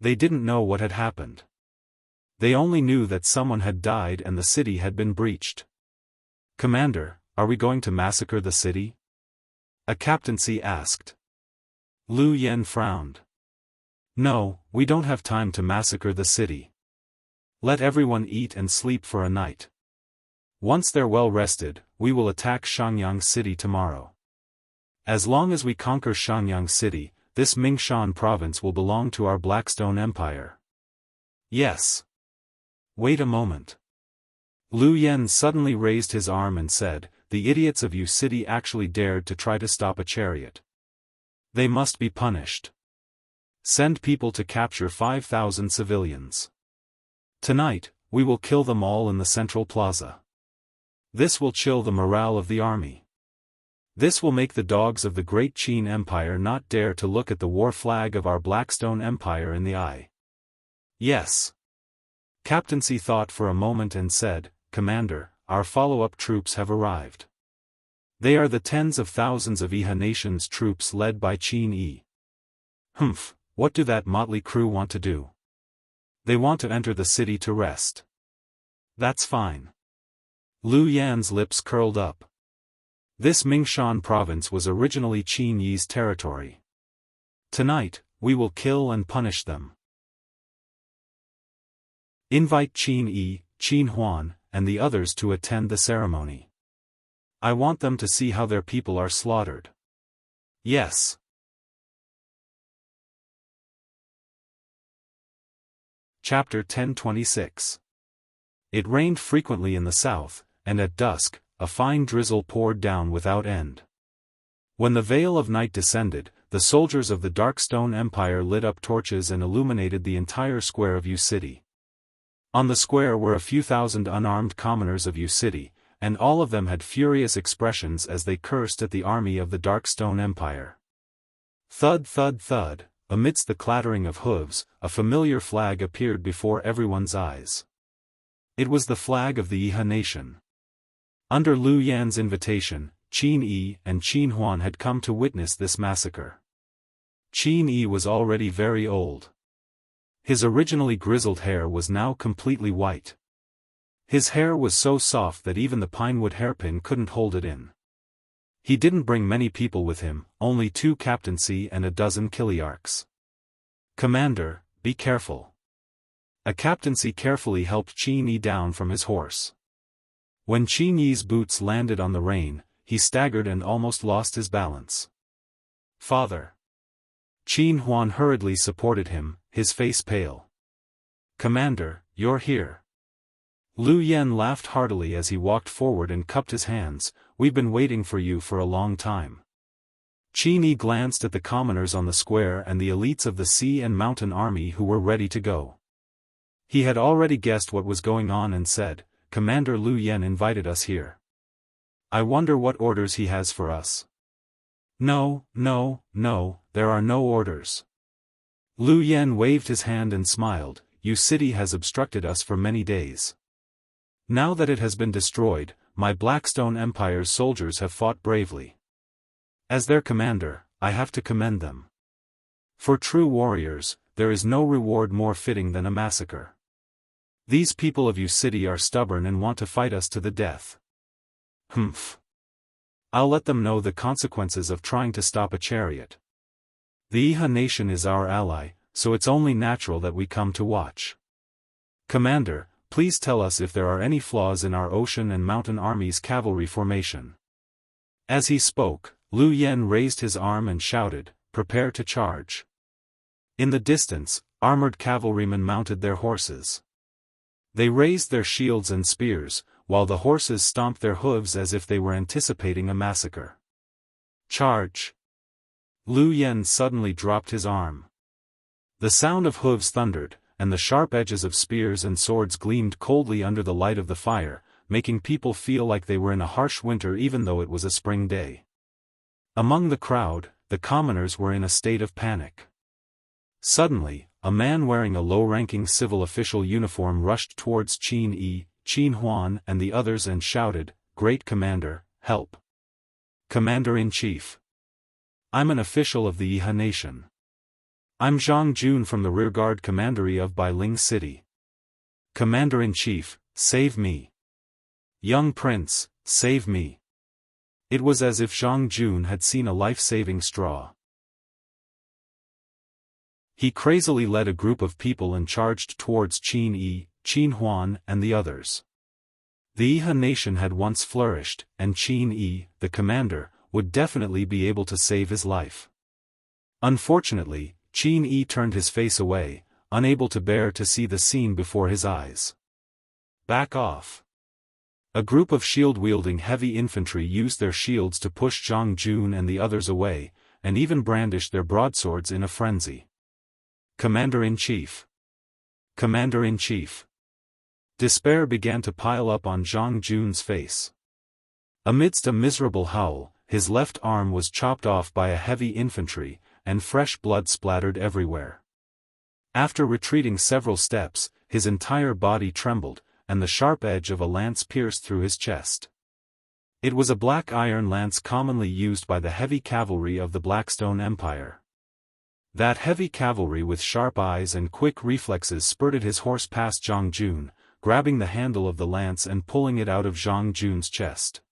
They didn't know what had happened. They only knew that someone had died and the city had been breached. "Commander, are we going to massacre the city?" a captaincy asked. Lu Yen frowned. "No, we don't have time to massacre the city. Let everyone eat and sleep for a night. Once they're well rested, we will attack Shangyang City tomorrow. As long as we conquer Shangyang City, this Mingshan province will belong to our Blackstone Empire." "Yes." "Wait a moment." Lu Yen suddenly raised his arm and said, "The idiots of Yu City actually dared to try to stop a chariot. They must be punished. Send people to capture 5,000 civilians. Tonight, we will kill them all in the central plaza. This will chill the morale of the army. This will make the dogs of the great Qin Empire not dare to look at the war flag of our Blackstone Empire in the eye." "Yes." Captaincy thought for a moment and said, "Commander, our follow-up troops have arrived. They are the tens of thousands of Iha Nation's troops led by Qin Yi." "Humph, what do that motley crew want to do?" "They want to enter the city to rest." "That's fine." Lu Yan's lips curled up. This Mingshan province was originally Qin Yi's territory. Tonight, we will kill and punish them. Invite Qin Yi, Qin Huan, and the others to attend the ceremony. I want them to see how their people are slaughtered. Yes. Chapter 1026. It rained frequently in the south, and at dusk, a fine drizzle poured down without end. When the veil of night descended, the soldiers of the Darkstone Empire lit up torches and illuminated the entire square of Yu City. On the square were a few thousand unarmed commoners of Yu City, and all of them had furious expressions as they cursed at the army of the Darkstone Empire. Thud thud thud, amidst the clattering of hooves, a familiar flag appeared before everyone's eyes. It was the flag of the Iha nation. Under Lu Yan's invitation, Qin Yi and Qin Huan had come to witness this massacre. Qin Yi was already very old. His originally grizzled hair was now completely white. His hair was so soft that even the pinewood hairpin couldn't hold it in. He didn't bring many people with him, only 2 captaincy and a dozen kiliarchs. "Commander, be careful." A captaincy carefully helped Qin Yi down from his horse. When Qin Yi's boots landed on the rein, he staggered and almost lost his balance. "Father." Qin Huan hurriedly supported him, his face pale. "Commander, you're here." Lu Yan laughed heartily as he walked forward and cupped his hands. "We've been waiting for you for a long time." Qin Yi glanced at the commoners on the square and the elites of the sea and mountain army who were ready to go. He had already guessed what was going on and said, "Commander Lu Yan invited us here. I wonder what orders he has for us." "No, there are no orders." Lu Yan waved his hand and smiled. "Your city has obstructed us for many days. Now that it has been destroyed, my Blackstone Empire's soldiers have fought bravely. As their commander, I have to commend them. For true warriors, there is no reward more fitting than a massacre. These people of your city are stubborn and want to fight us to the death. Humph. I'll let them know the consequences of trying to stop a chariot. The Iha nation is our ally, so it's only natural that we come to watch. Commander, please tell us if there are any flaws in our ocean and mountain army's cavalry formation." As he spoke, Lu Yan raised his arm and shouted, "Prepare to charge." In the distance, armored cavalrymen mounted their horses. They raised their shields and spears, while the horses stomped their hooves as if they were anticipating a massacre. "Charge!" Lu Yan suddenly dropped his arm. The sound of hooves thundered, and the sharp edges of spears and swords gleamed coldly under the light of the fire, making people feel like they were in a harsh winter even though it was a spring day. Among the crowd, the commoners were in a state of panic. Suddenly, a man wearing a low-ranking civil official uniform rushed towards Qin Yi, Qin Huan and the others and shouted, "Great Commander, help! Commander-in-Chief! I'm an official of the Iha nation. I'm Zhang Jun from the rearguard commandery of Bailing City. Commander-in-Chief, save me! Young Prince, save me!" It was as if Zhang Jun had seen a life-saving straw. He crazily led a group of people and charged towards Qin Yi, Qin Huan and the others. The Iha nation had once flourished, and Qin Yi, the commander, would definitely be able to save his life. Unfortunately, Qin Yi turned his face away, unable to bear to see the scene before his eyes. "Back off!" A group of shield-wielding heavy infantry used their shields to push Zhang Jun and the others away, and even brandished their broadswords in a frenzy. "Commander-in-Chief! Commander-in-Chief!" Despair began to pile up on Zhang Jun's face. Amidst a miserable howl, his left arm was chopped off by a heavy infantry, and fresh blood splattered everywhere. After retreating several steps, his entire body trembled, and the sharp edge of a lance pierced through his chest. It was a black iron lance commonly used by the heavy cavalry of the Blackstone Empire. That heavy cavalry with sharp eyes and quick reflexes spurted his horse past Zhang Jun, grabbing the handle of the lance and pulling it out of Zhang Jun's chest.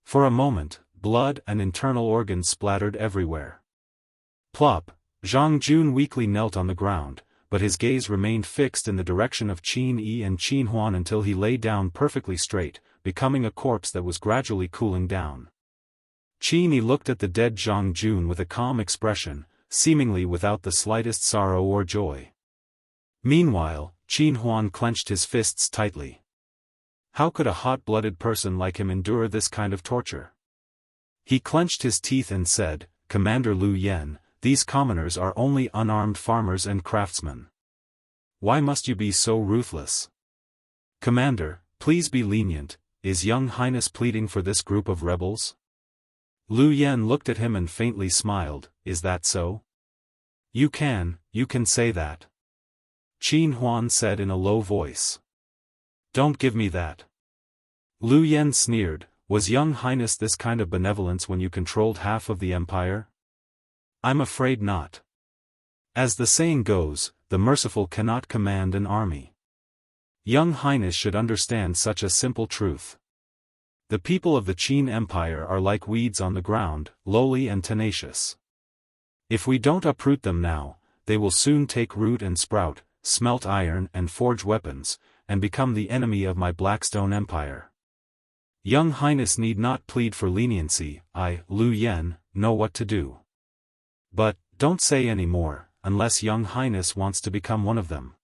For a moment, blood and internal organs splattered everywhere. Plop! Zhang Jun weakly knelt on the ground, but his gaze remained fixed in the direction of Qin Yi and Qin Huan until he lay down perfectly straight, becoming a corpse that was gradually cooling down. Qin Yi looked at the dead Zhang Jun with a calm expression, seemingly without the slightest sorrow or joy. Meanwhile, Qin Huan clenched his fists tightly. How could a hot-blooded person like him endure this kind of torture? He clenched his teeth and said, "Commander Lu Yan, these commoners are only unarmed farmers and craftsmen. Why must you be so ruthless? Commander, please be lenient, is Young Highness pleading for this group of rebels?" Lu Yan looked at him and faintly smiled, "Is that so?" You can say that." Qin Huan said in a low voice. "Don't give me that. Lu Yen sneered, "Was Young Highness this kind of benevolence when you controlled half of the empire?" "I'm afraid not. As the saying goes, the merciful cannot command an army. Young Highness should understand such a simple truth. The people of the Qin Empire are like weeds on the ground, lowly and tenacious. If we don't uproot them now, they will soon take root and sprout, smelt iron and forge weapons, and become the enemy of my Blackstone Empire. Young Highness need not plead for leniency. I, Lu Yen, know what to do. But, don't say any more, unless Young Highness wants to become one of them."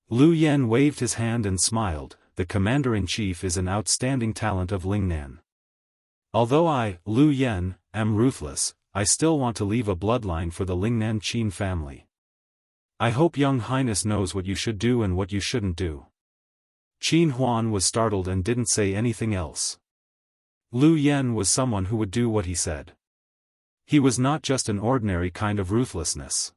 Lu Yen waved his hand and smiled. "The Commander-in-Chief is an outstanding talent of Lingnan. Although I, Lu Yen, am ruthless, I still want to leave a bloodline for the Lingnan Qin family. I hope Young Highness knows what you should do and what you shouldn't do." Qin Huan was startled and didn't say anything else. Lu Yen was someone who would do what he said. He was not just an ordinary kind of ruthlessness.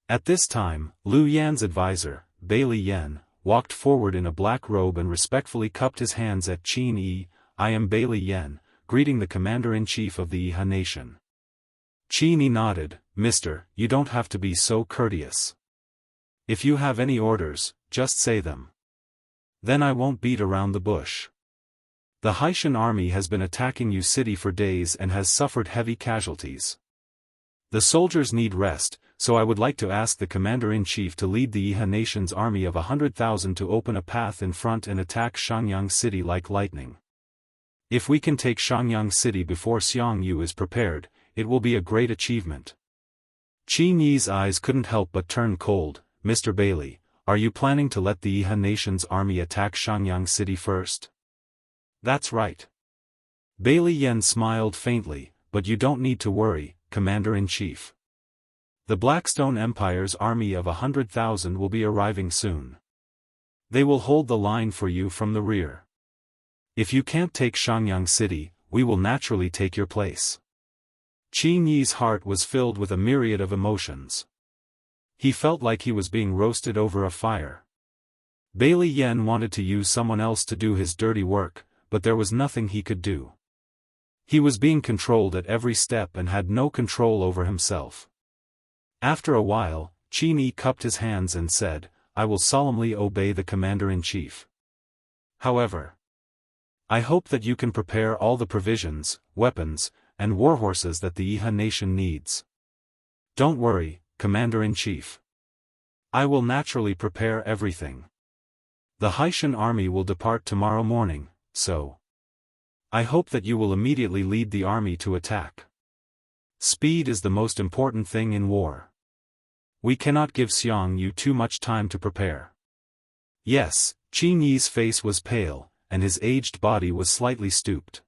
At this time, Lu Yan's advisor, Bailey Yen, walked forward in a black robe and respectfully cupped his hands at Qin Yi. "I am Bailey Yen, greeting the Commander-in-Chief of the Iha nation." Qin Yi nodded. "Mister, you don't have to be so courteous. If you have any orders, just say them. Then I won't beat around the bush. The Haitian army has been attacking Yu City for days and has suffered heavy casualties. The soldiers need rest, so I would like to ask the Commander-in-Chief to lead the Iha nation's army of 100,000 to open a path in front and attack Xiangyang City like lightning. If we can take Xiangyang City before Xiangyu is prepared, it will be a great achievement." Qin Yi's eyes couldn't help but turn cold. "Mr. Bailey, are you planning to let the Iha nation's army attack Xiangyang City first?" "That's right." Bailey Yen smiled faintly, "But you don't need to worry, Commander-in-Chief. The Blackstone Empire's army of 100,000 will be arriving soon. They will hold the line for you from the rear. If you can't take Xiangyang City, we will naturally take your place." Qin Yi's heart was filled with a myriad of emotions. He felt like he was being roasted over a fire. Bailey Yen wanted to use someone else to do his dirty work, but there was nothing he could do. He was being controlled at every step and had no control over himself. After a while, Qin Yi cupped his hands and said, "I will solemnly obey the Commander-in-Chief. However, I hope that you can prepare all the provisions, weapons, and warhorses that the Iha nation needs. Don't worry, Commander-in-Chief. I will naturally prepare everything. The Haitian army will depart tomorrow morning, so I hope that you will immediately lead the army to attack. Speed is the most important thing in war. We cannot give Xiangyu too much time to prepare." Yes, Qin Yi's face was pale, and his aged body was slightly stooped.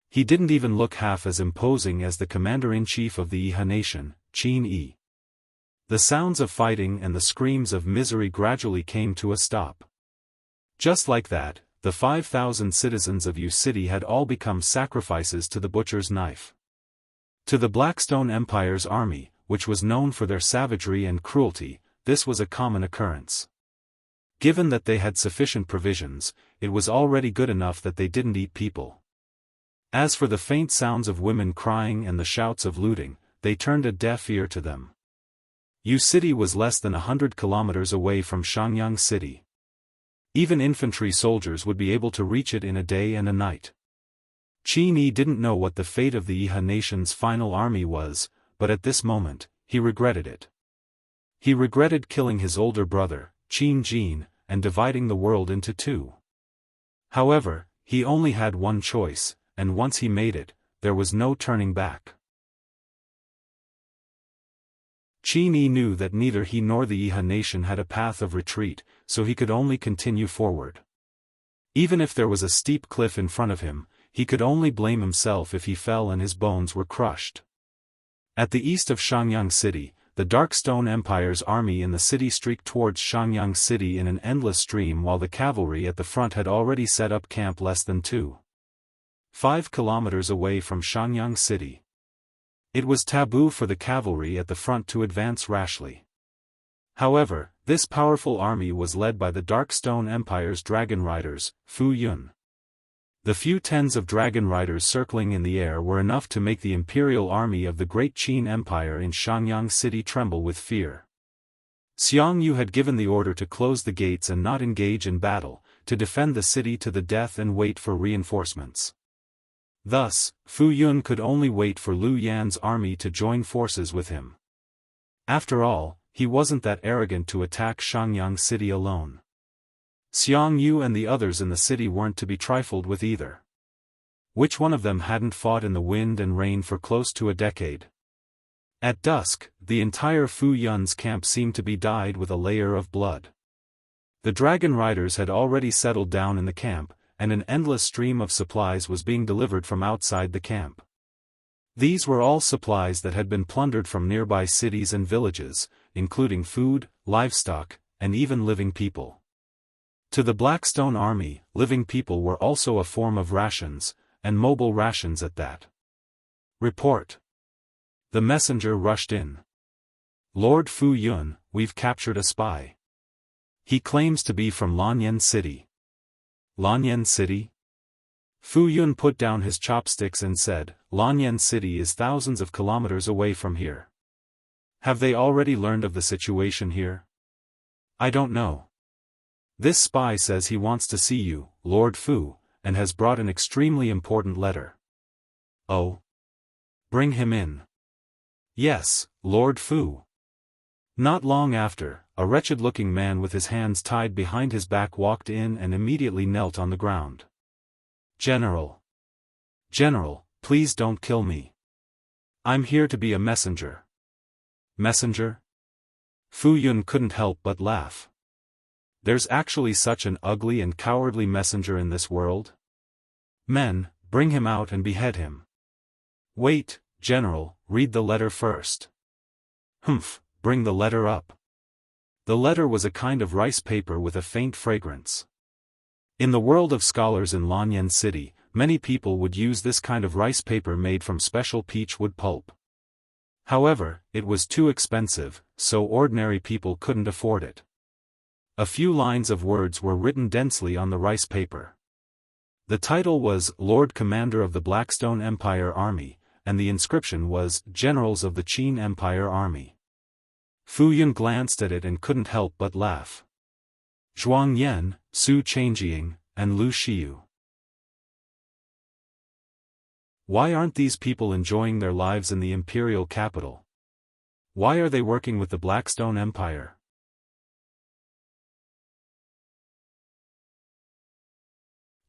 He didn't even look half as imposing as the Commander-in-Chief of the Iha nation, Qin Yi. The sounds of fighting and the screams of misery gradually came to a stop. Just like that, the 5,000 citizens of Yu City had all become sacrifices to the butcher's knife. To the Blackstone Empire's army, which was known for their savagery and cruelty, this was a common occurrence. Given that they had sufficient provisions, it was already good enough that they didn't eat people. As for the faint sounds of women crying and the shouts of looting, they turned a deaf ear to them. Yu City was less than 100 kilometers away from Xiangyang City. Even infantry soldiers would be able to reach it in a day and a night. Qin Yi didn't know what the fate of the Iha nation's final army was, but at this moment, he regretted it. He regretted killing his older brother, Qin Jin, and dividing the world into two. However, he only had one choice, and once he made it, there was no turning back. Qin Yi knew that neither he nor the Iha nation had a path of retreat, so he could only continue forward. Even if there was a steep cliff in front of him, he could only blame himself if he fell and his bones were crushed. At the east of Xiangyang City, the Darkstone Empire's army in the city streaked towards Xiangyang City in an endless stream while the cavalry at the front had already set up camp less than 2.5 kilometers away from Xiangyang City. It was taboo for the cavalry at the front to advance rashly. However, This powerful army was led by the Darkstone Empire's dragon riders, Fu Yun. The few tens of dragon riders circling in the air were enough to make the imperial army of the Great Qin Empire in Xiangyang City tremble with fear. Xianghu had given the order to close the gates and not engage in battle, to defend the city to the death and wait for reinforcements. Thus, Fu Yun could only wait for Liu Yan's army to join forces with him. After all, he wasn't that arrogant to attack Xiangyang City alone. Xianghu and the others in the city weren't to be trifled with either. Which one of them hadn't fought in the wind and rain for close to a decade? At dusk, the entire Fu Yun's camp seemed to be dyed with a layer of blood. The dragon riders had already settled down in the camp, and an endless stream of supplies was being delivered from outside the camp. These were all supplies that had been plundered from nearby cities and villages, including food, livestock, and even living people. To the Blackstone army, living people were also a form of rations, and mobile rations at that. Report. The messenger rushed in. Lord Fu Yun, we've captured a spy. He claims to be from Lanyan City. Lanyan City? Fu Yun put down his chopsticks and said, Lanyan City is thousands of kilometers away from here. Have they already learned of the situation here? I don't know. This spy says he wants to see you, Lord Fu, and has brought an extremely important letter. Oh? Bring him in. Yes, Lord Fu. Not long after, a wretched-looking man with his hands tied behind his back walked in and immediately knelt on the ground. General. General, please don't kill me. I'm here to be a messenger. Messenger? Fu Yun couldn't help but laugh. There's actually such an ugly and cowardly messenger in this world? Men, bring him out and behead him. Wait, General, read the letter first. Humph, bring the letter up. The letter was a kind of rice paper with a faint fragrance. In the world of scholars in Lanyan City, many people would use this kind of rice paper made from special peach wood pulp. However, it was too expensive, so ordinary people couldn't afford it. A few lines of words were written densely on the rice paper. The title was Lord Commander of the Blackstone Empire Army, and the inscription was Generals of the Qin Empire Army. Fu Yun glanced at it and couldn't help but laugh. Zhuang Yan, Su Changjing, and Lu Xiu. Why aren't these people enjoying their lives in the imperial capital? Why are they working with the Blackstone Empire?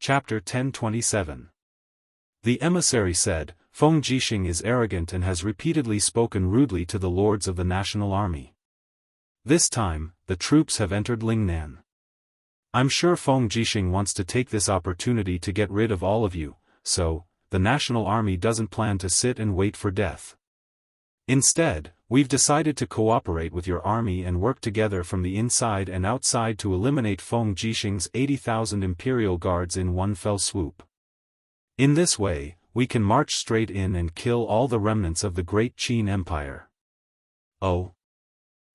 Chapter 1027. The emissary said, Feng Jixing is arrogant and has repeatedly spoken rudely to the lords of the national army. This time, the troops have entered Lingnan. I'm sure Feng Jixing wants to take this opportunity to get rid of all of you, so, the national army doesn't plan to sit and wait for death. Instead, we've decided to cooperate with your army and work together from the inside and outside to eliminate Feng Jixing's 80,000 imperial guards in one fell swoop. In this way, we can march straight in and kill all the remnants of the Great Qin Empire. Oh?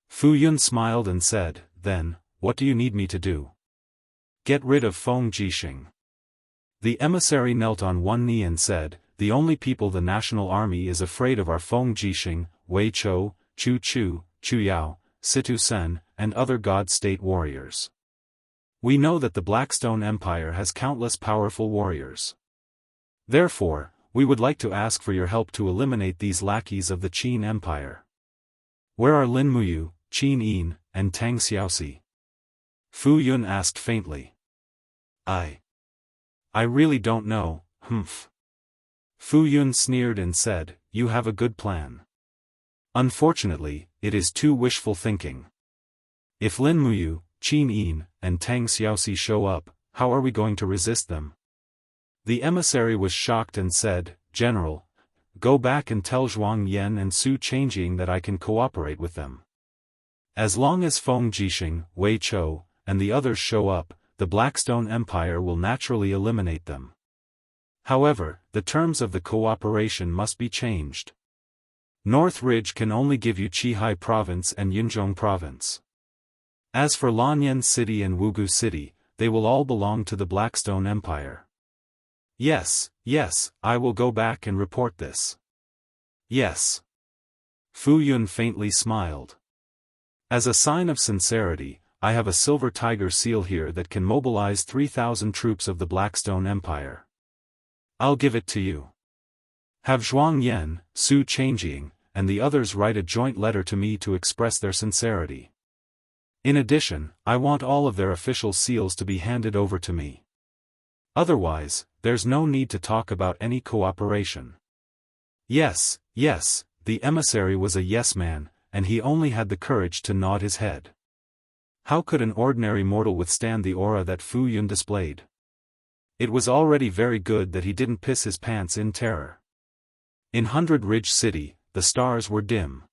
Fu Yun smiled and said, then, what do you need me to do? Get rid of Feng Jixing. The emissary knelt on one knee and said, the only people the national army is afraid of are Feng Jixing, Wei Chou, Chu Chu, Chu Yao, Situ Sen, and other God-state warriors. We know that the Blackstone Empire has countless powerful warriors. Therefore, we would like to ask for your help to eliminate these lackeys of the Qin Empire. Where are Lin Muyu, Qin Yin, and Tang Xiaoxi? Fu Yun asked faintly. I really don't know, humph. Fu Yun sneered and said, you have a good plan. Unfortunately, it is too wishful thinking. If Lin Muyu, Qin Yin, and Tang Xiaoxi show up, how are we going to resist them? The emissary was shocked and said, General, go back and tell Zhuang Yan and Su Changjing that I can cooperate with them. As long as Feng Jixing, Wei Chou, and the others show up, the Blackstone Empire will naturally eliminate them. However, the terms of the cooperation must be changed. North Ridge can only give you Qihai Province and Yunzhong Province. As for Lanyan City and Wugu City, they will all belong to the Blackstone Empire. Yes, yes, I will go back and report this. Yes. Fu Yun faintly smiled. As a sign of sincerity, I have a silver tiger seal here that can mobilize 3,000 troops of the Blackstone Empire. I'll give it to you. Have Zhuang Yan, Su Changjing, and the others write a joint letter to me to express their sincerity. In addition, I want all of their official seals to be handed over to me. Otherwise, there's no need to talk about any cooperation. Yes, yes, the emissary was a yes man, and he only had the courage to nod his head. How could an ordinary mortal withstand the aura that Fu Yun displayed? It was already very good that he didn't piss his pants in terror. In Hundred Ridge City, the stars were dim.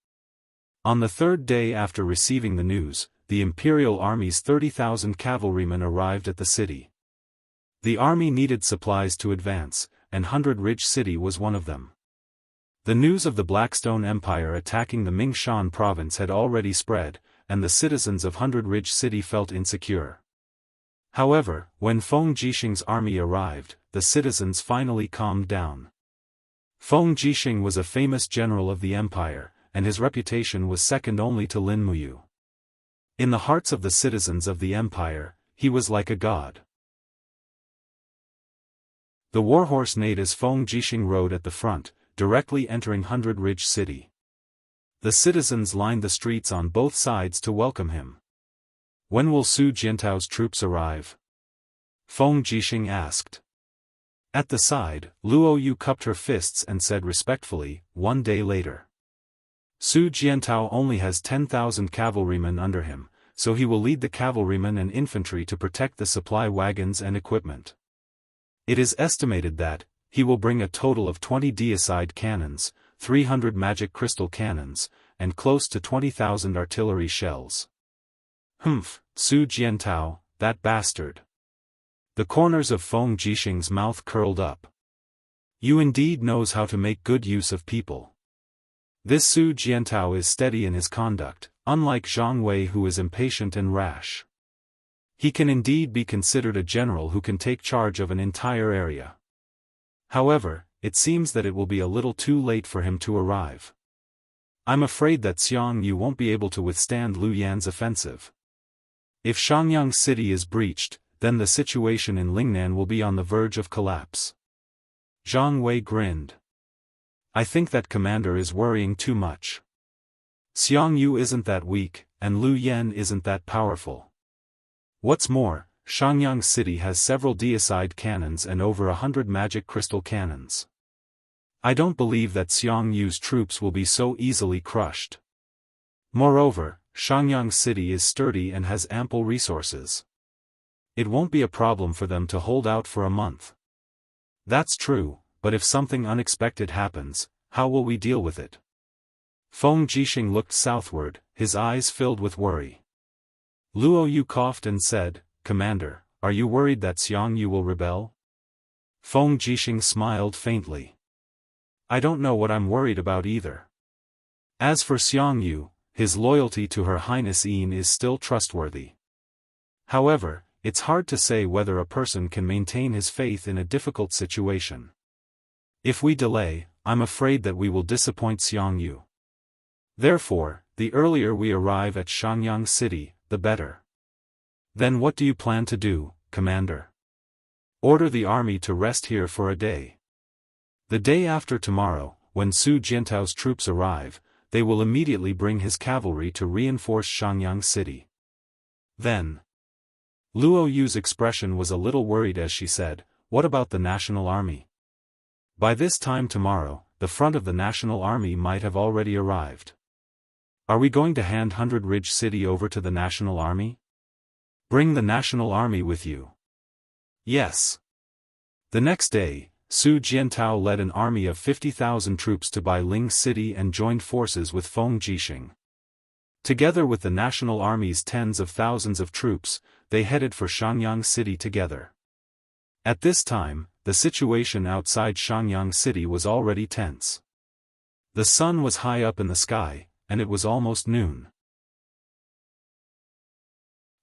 On the third day after receiving the news, the Imperial Army's 30,000 cavalrymen arrived at the city. The army needed supplies to advance, and Hundred Ridge City was one of them. The news of the Blackstone Empire attacking the Mingshan province had already spread, and the citizens of Hundred Ridge City felt insecure. However, when Feng Jixing's army arrived, the citizens finally calmed down. Feng Jixing was a famous general of the empire, and his reputation was second only to Lin Muyu. In the hearts of the citizens of the empire, he was like a god. The warhorse natives Feng Jixing rode at the front, directly entering Hundred Ridge City. The citizens lined the streets on both sides to welcome him. When will Su Jiantao's troops arrive? Feng Jixing asked. At the side, Luo Yu cupped her fists and said respectfully, 1 day later. Su Jiantao only has 10,000 cavalrymen under him, so he will lead the cavalrymen and infantry to protect the supply wagons and equipment. It is estimated that he will bring a total of 20 deicide cannons, 300 magic crystal cannons, and close to 20,000 artillery shells. Humph, Su Jiantao, that bastard. The corners of Feng Jixing's mouth curled up. You indeed knows how to make good use of people. This Su Jiantao is steady in his conduct, unlike Zhang Wei who is impatient and rash. He can indeed be considered a general who can take charge of an entire area. However, it seems that it will be a little too late for him to arrive. I'm afraid that Xiang Yu won't be able to withstand Lu Yan's offensive. If Shangyang City is breached, then the situation in Lingnan will be on the verge of collapse. Zhang Wei grinned. I think that commander is worrying too much. Xiang Yu isn't that weak, and Lu Yan isn't that powerful. What's more, Shangyang City has several deicide cannons and over 100 magic crystal cannons. I don't believe that Xiang Yu's troops will be so easily crushed. Moreover, Shangyang City is sturdy and has ample resources. It won't be a problem for them to hold out for a month. That's true, but if something unexpected happens, how will we deal with it? Feng Jixing looked southward, his eyes filled with worry. Luo Yu coughed and said, Commander, are you worried that Xiang Yu will rebel? Feng Jixing smiled faintly. I don't know what I'm worried about either. As for Xiang Yu, his loyalty to Her Highness Yin is still trustworthy. However, it's hard to say whether a person can maintain his faith in a difficult situation. If we delay, I'm afraid that we will disappoint Xiang Yu. Therefore, the earlier we arrive at Shangyang City, the better. Then what do you plan to do, Commander? Order the army to rest here for a day. The day after tomorrow, when Su Jiantao's troops arrive, they will immediately bring his cavalry to reinforce Shangyang City. Then, Luo Yu's expression was a little worried as she said, what about the National Army? By this time tomorrow, the front of the National Army might have already arrived. Are we going to hand Hundred Ridge City over to the National Army? Bring the National Army with you. Yes. The next day, Su Jiantao led an army of 50,000 troops to Bailing City and joined forces with Feng Jixing. Together with the National Army's tens of thousands of troops, they headed for Shangyang City together. At this time, the situation outside Shangyang City was already tense. The sun was high up in the sky, and it was almost noon.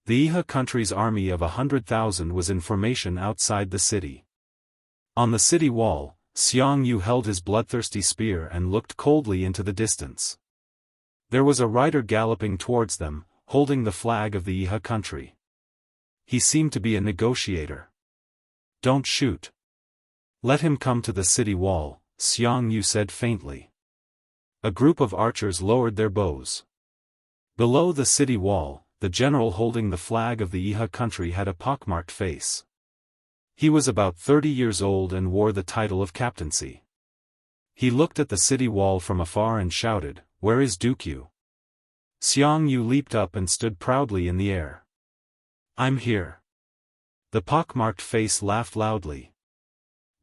The Iha country's army of 100,000 was in formation outside the city. On the city wall, Xiangyu held his bloodthirsty spear and looked coldly into the distance. There was a rider galloping towards them, holding the flag of the Iha country. He seemed to be a negotiator. "Don't shoot. Let him come to the city wall," Xiangyu said faintly. A group of archers lowered their bows. Below the city wall, the general holding the flag of the Iha country had a pockmarked face. He was about 30 years old and wore the title of captaincy. He looked at the city wall from afar and shouted, "Where is Dukyu?" Xiangyu leaped up and stood proudly in the air. "I'm here." The pockmarked face laughed loudly.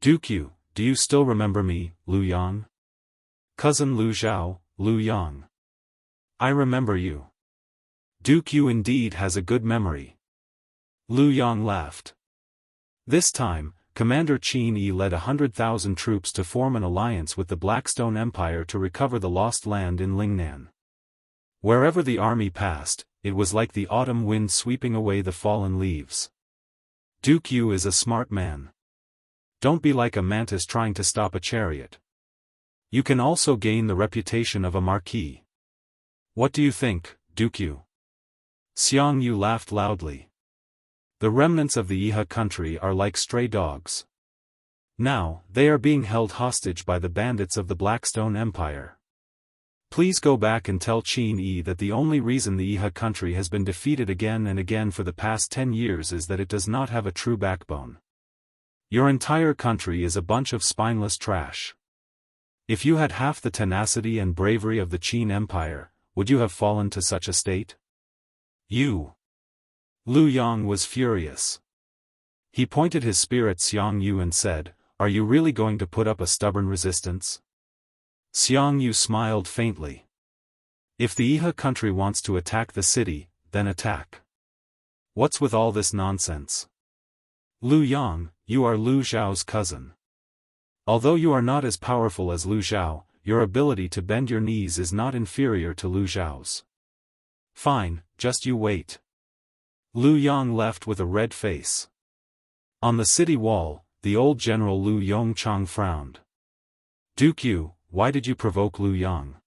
"Dukyu, do you still remember me, Lu Yang? Cousin Lu Zhao, Lu Yang. I remember you. Dukyu indeed has a good memory." Lu Yang laughed. This time, Commander Qin Yi led 100,000 troops to form an alliance with the Blackstone Empire to recover the lost land in Lingnan. Wherever the army passed, it was like the autumn wind sweeping away the fallen leaves. Dukyu is a smart man. Don't be like a mantis trying to stop a chariot. You can also gain the reputation of a marquis. What do you think, Dukyu? Xiangyu laughed loudly. The remnants of the Iha country are like stray dogs. Now, they are being held hostage by the bandits of the Blackstone Empire. Please go back and tell Qin Yi that the only reason the Iha country has been defeated again and again for the past 10 years is that it does not have a true backbone. Your entire country is a bunch of spineless trash. If you had half the tenacity and bravery of the Qin Empire, would you have fallen to such a state? You. Lu Yang was furious. He pointed his spear at Xiangyu and said, "Are you really going to put up a stubborn resistance?" Xiangyu smiled faintly. "If the Iha country wants to attack the city, then attack. What's with all this nonsense? Lu Yang, you are Lu Zhao's cousin. Although you are not as powerful as Lu Zhao, your ability to bend your knees is not inferior to Lu Zhao's. Fine, just you wait." Lu Yang left with a red face. On the city wall, the old general Lu Yongchang frowned. "Dukyu, why did you provoke Lu Yang?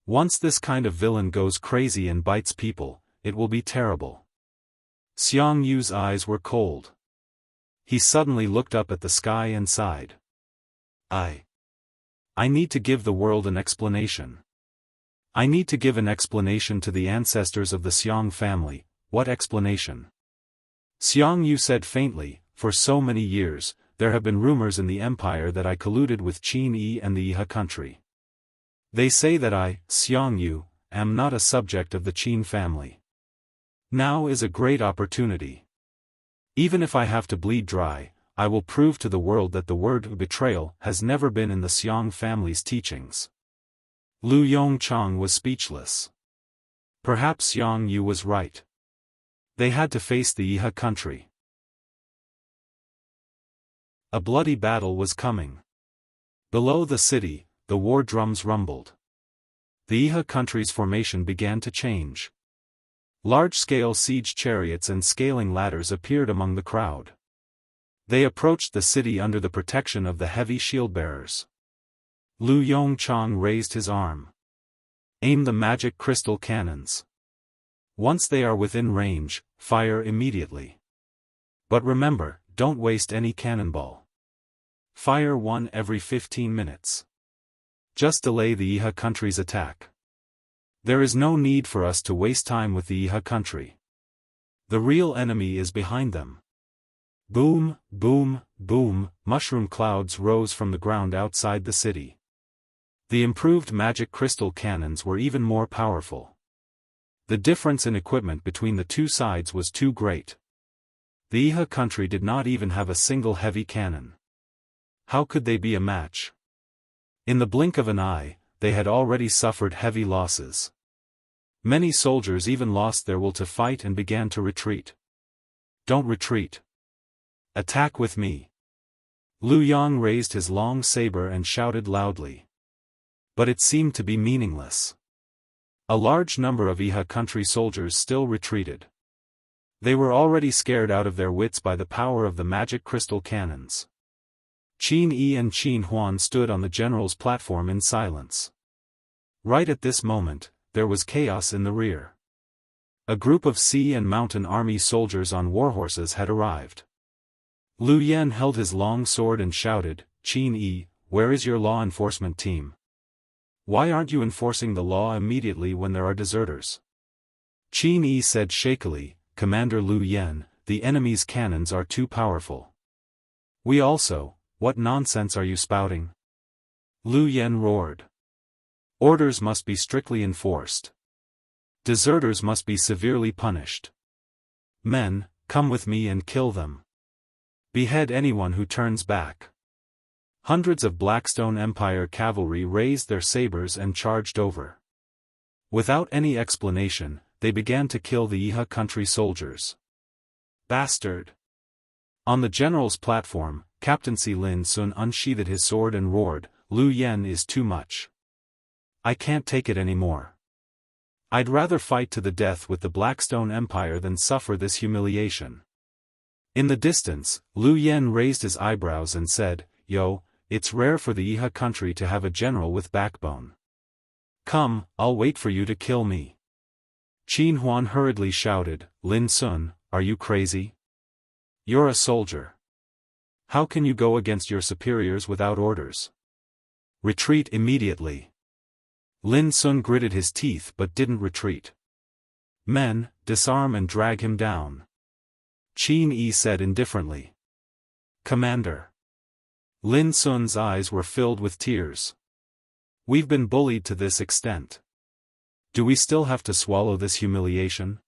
Once this kind of villain goes crazy and bites people, it will be terrible." Xiangyu's eyes were cold. He suddenly looked up at the sky and sighed. I need to give the world an explanation. I need to give an explanation to the ancestors of the Xiang family. What explanation? Xiangyu said faintly, "For so many years, there have been rumors in the empire that I colluded with Qin Yi and the Iha country. They say that I, Xiangyu, am not a subject of the Qin family. Now is a great opportunity. Even if I have to bleed dry, I will prove to the world that the word betrayal has never been in the Xiang family's teachings." Lu Yongchang was speechless. Perhaps Xiangyu was right. They had to face the Iha country. A bloody battle was coming. Below the city, the war drums rumbled. The Iha country's formation began to change. Large-scale siege chariots and scaling ladders appeared among the crowd. They approached the city under the protection of the heavy shield-bearers. Lu Yongchang raised his arm. "Aim the magic crystal cannons. Once they are within range, fire immediately. But remember, don't waste any cannonball. Fire one every 15 minutes. Just delay the Iha country's attack. There is no need for us to waste time with the Iha country. The real enemy is behind them." Boom, boom, boom, mushroom clouds rose from the ground outside the city. The improved magic crystal cannons were even more powerful. The difference in equipment between the two sides was too great. The Iha country did not even have a single heavy cannon. How could they be a match? In the blink of an eye, they had already suffered heavy losses. Many soldiers even lost their will to fight and began to retreat. "Don't retreat. Attack with me." Lu Yang raised his long saber and shouted loudly. But it seemed to be meaningless. A large number of Iha country soldiers still retreated. They were already scared out of their wits by the power of the magic crystal cannons. Qin Yi and Qin Huan stood on the general's platform in silence. Right at this moment, there was chaos in the rear. A group of sea and mountain army soldiers on warhorses had arrived. Lu Yan held his long sword and shouted, "Qin Yi, where is your law enforcement team? Why aren't you enforcing the law immediately when there are deserters?" Qin Yi said shakily, "Commander Lu Yan, the enemy's cannons are too powerful. We also, what nonsense are you spouting?" Lu Yan roared. "Orders must be strictly enforced. Deserters must be severely punished. Men, come with me and kill them. Behead anyone who turns back." Hundreds of Blackstone Empire cavalry raised their sabers and charged over. Without any explanation, they began to kill the Iha country soldiers. "Bastard!" On the general's platform, Captain Si Lin Sun unsheathed his sword and roared, "Lu Yan is too much. I can't take it anymore. I'd rather fight to the death with the Blackstone Empire than suffer this humiliation." In the distance, Lu Yan raised his eyebrows and said, "Yo, it's rare for the Iha country to have a general with backbone. Come, I'll wait for you to kill me." Qin Huan hurriedly shouted, "Lin Sun, are you crazy? You're a soldier. How can you go against your superiors without orders? Retreat immediately." Lin Sun gritted his teeth but didn't retreat. "Men, disarm and drag him down," Qin Yi said indifferently. "Commander." Lin Sun's eyes were filled with tears. "We've been bullied to this extent. Do we still have to swallow this humiliation?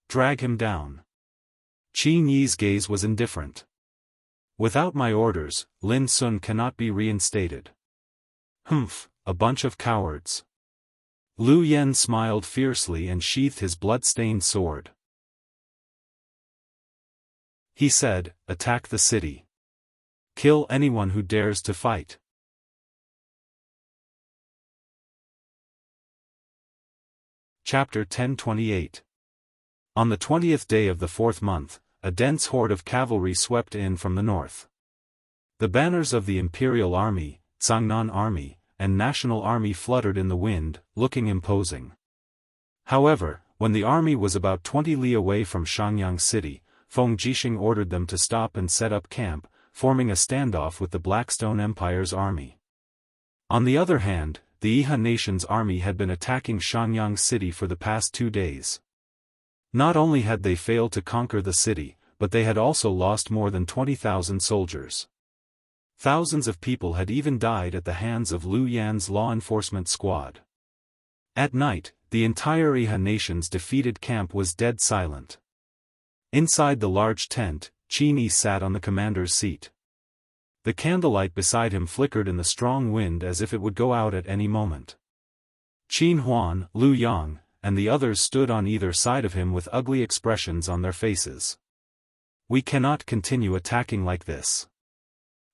Drag him down." Qin Yi's gaze was indifferent. "Without my orders, Lin Sun cannot be reinstated." "Humph, a bunch of cowards." Lu Yan smiled fiercely and sheathed his blood-stained sword. He said, "Attack the city. Kill anyone who dares to fight." Chapter 1028. On the 20th day of the 4th month, a dense horde of cavalry swept in from the north. The banners of the Imperial Army, Zhangnan Army, and National Army fluttered in the wind, looking imposing. However, when the army was about 20 li away from Shangyang City, Feng Jixing ordered them to stop and set up camp, forming a standoff with the Blackstone Empire's army. On the other hand, the Iha nation's army had been attacking Shangyang City for the past 2 days. Not only had they failed to conquer the city, but they had also lost more than 20,000 soldiers. Thousands of people had even died at the hands of Lu Yan's law enforcement squad. At night, the entire Iha nation's defeated camp was dead silent. Inside the large tent, Qin Yi sat on the commander's seat. The candlelight beside him flickered in the strong wind as if it would go out at any moment. Qin Huan, Lu Yang, and the others stood on either side of him with ugly expressions on their faces. "We cannot continue attacking like this."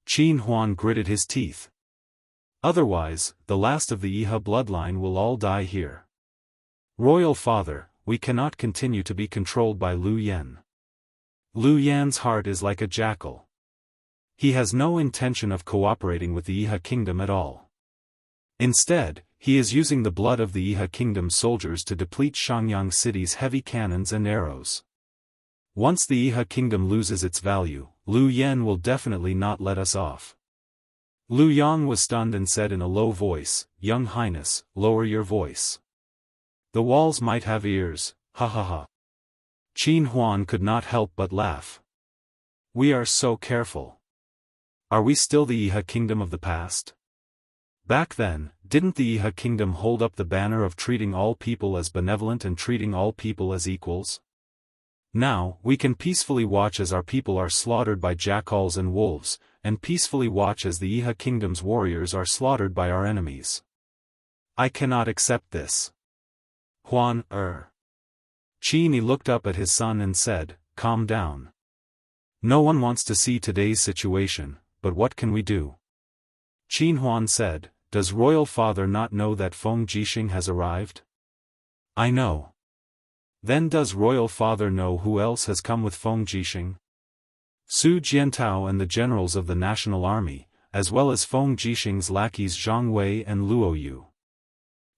Qin Huan gritted his teeth. "Otherwise, the last of the Iha bloodline will all die here. Royal Father, we cannot continue to be controlled by Lu Yan. Lu Yan's heart is like a jackal. He has no intention of cooperating with the Iha kingdom at all. Instead, he is using the blood of the Iha kingdom's soldiers to deplete Shangyang City's heavy cannons and arrows. Once the Iha kingdom loses its value, Lu Yan will definitely not let us off." Lu Yang was stunned and said in a low voice, "Young Highness, lower your voice. The walls might have ears, ha ha ha." Qin Huan could not help but laugh. "We are so careful. Are we still the Iha kingdom of the past? Back then, didn't the Iha kingdom hold up the banner of treating all people as benevolent and treating all people as equals? Now, we can peacefully watch as our people are slaughtered by jackals and wolves, and peacefully watch as the Iha kingdom's warriors are slaughtered by our enemies. I cannot accept this." Huan, Qin Yi looked up at his son and said, "Calm down. No one wants to see today's situation, but what can we do?" Qin Huan said, "Does Royal Father not know that Feng Jixing has arrived?" "I know. Then does royal father know who else has come with Feng Jixing? Su Jiantao and the generals of the national army, as well as Feng Jixing's lackeys Zhang Wei and Luo Yu.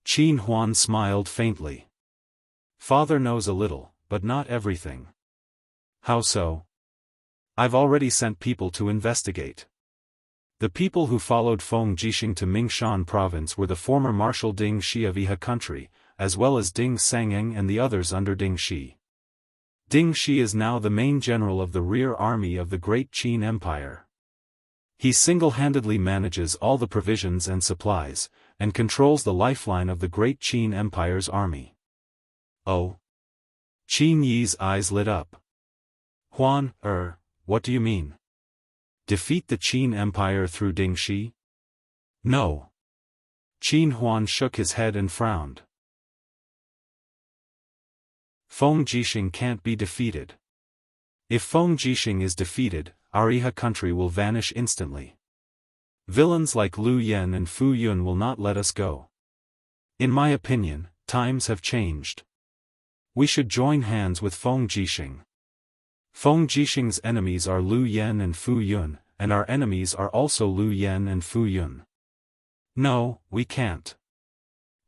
Qin Huan smiled faintly. Father knows a little, but not everything. How so? I've already sent people to investigate. The people who followed Feng Jixing to Mingshan province were the former Marshal Ding Shi of Iha country, as well as Ding Sangeng and the others under Ding Shi. Ding Shi is now the main general of the rear army of the Great Qin Empire. He single-handedly manages all the provisions and supplies, and controls the lifeline of the Great Qin Empire's army. Oh? Qin Yi's eyes lit up. Huan, what do you mean? Defeat the Qin Empire through Ding Shi? No. Qin Huan shook his head and frowned. Feng Jixing can't be defeated. If Feng Jixing is defeated, our Iha country will vanish instantly. Villains like Lu Yen and Fu Yun will not let us go. In my opinion, times have changed. We should join hands with Feng Jixing. Feng Jixing's enemies are Lu Yen and Fu Yun, and our enemies are also Lu Yen and Fu Yun. No, we can't.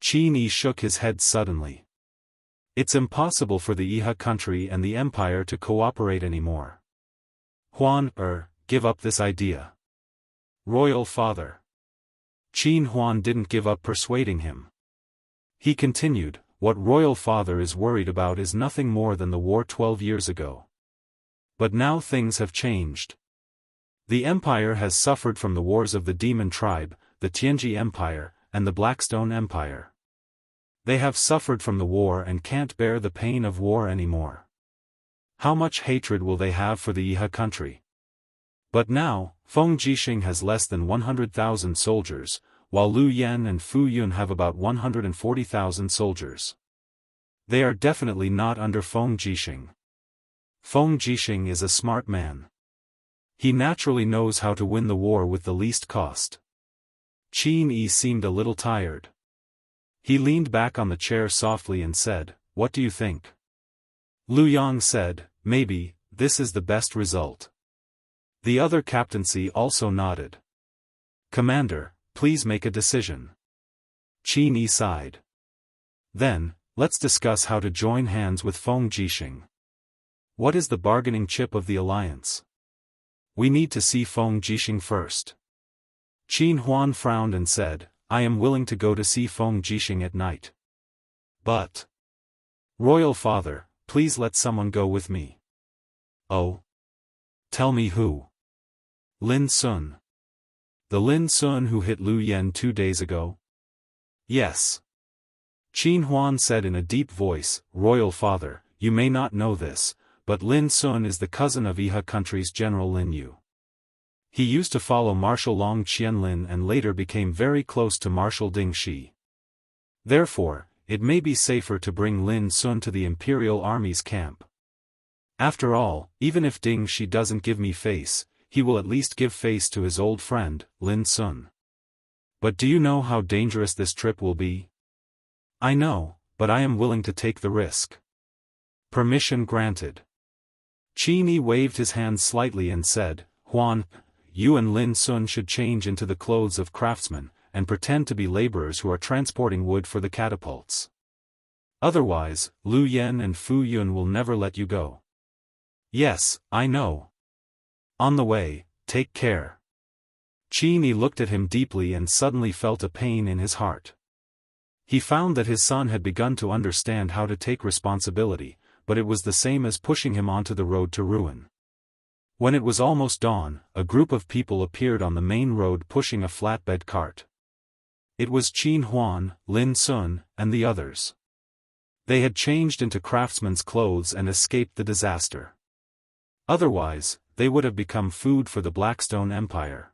Qin Yi shook his head suddenly. It's impossible for the Iha country and the empire to cooperate anymore. Huan, give up this idea. Royal father. Qin Huan didn't give up persuading him. He continued, what royal father is worried about is nothing more than the war 12 years ago. But now things have changed. The empire has suffered from the wars of the Demon Tribe, the Tianji Empire, and the Blackstone Empire. They have suffered from the war and can't bear the pain of war anymore. How much hatred will they have for the Iha country? But now, Feng Jixing has less than 100,000 soldiers, while Lu Yan and Fu Yun have about 140,000 soldiers. They are definitely not under Feng Jixing. Feng Jixing is a smart man. He naturally knows how to win the war with the least cost. Qin Yi seemed a little tired. He leaned back on the chair softly and said, what do you think? Lu Yang said, maybe, this is the best result. The other captaincy also nodded. Commander, please make a decision. Qin Yi sighed. Then, let's discuss how to join hands with Feng Jixing. What is the bargaining chip of the alliance? We need to see Feng Jixing first. Qin Huan frowned and said, I am willing to go to see Feng Jixing at night. But, Royal Father, please let someone go with me. Oh? Tell me who? Lin Sun. The Lin Sun who hit Lu Yen 2 days ago? Yes. Qin Huan said in a deep voice, Royal Father, you may not know this, but Lin Sun is the cousin of Iha country's General Lin Yu. He used to follow Marshal Long Qianlin and later became very close to Marshal Ding Shi. Therefore, it may be safer to bring Lin Sun to the Imperial Army's camp. After all, even if Ding Shi doesn't give me face, he will at least give face to his old friend, Lin Sun. But do you know how dangerous this trip will be? I know, but I am willing to take the risk. Permission granted. Qin Yi waved his hand slightly and said, Huan, you and Lin Sun should change into the clothes of craftsmen, and pretend to be laborers who are transporting wood for the catapults. Otherwise, Lu Yen and Fu Yun will never let you go. Yes, I know. On the way, take care. Qin Yi looked at him deeply and suddenly felt a pain in his heart. He found that his son had begun to understand how to take responsibility, but it was the same as pushing him onto the road to ruin. When it was almost dawn, a group of people appeared on the main road pushing a flatbed cart. It was Qin Huan, Lin Sun, and the others. They had changed into craftsmen's clothes and escaped the disaster. Otherwise, they would have become food for the Blackstone Empire.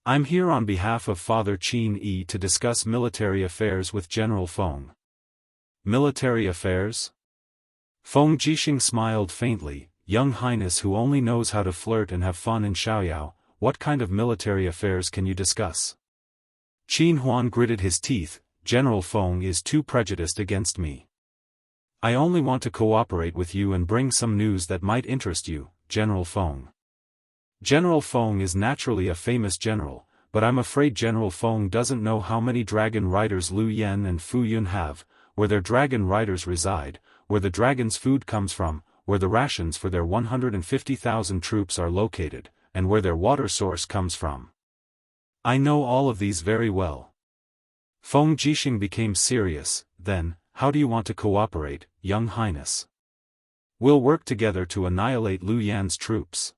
I'm here on behalf of Father Qin Yi to discuss military affairs with General Feng. Military affairs? Feng Jixing smiled faintly, Young Highness who only knows how to flirt and have fun in Xiaoyao, what kind of military affairs can you discuss? Qin Huan gritted his teeth. General Feng is too prejudiced against me. I only want to cooperate with you and bring some news that might interest you, General Feng. General Feng is naturally a famous general, but I'm afraid General Feng doesn't know how many dragon riders Lu Yen and Fu Yun have, where their dragon riders reside, where the dragon's food comes from, where the rations for their 150,000 troops are located, and where their water source comes from. I know all of these very well. Feng Jixing became serious. Then, how do you want to cooperate, Young Highness? We'll work together to annihilate Lu Yan's troops.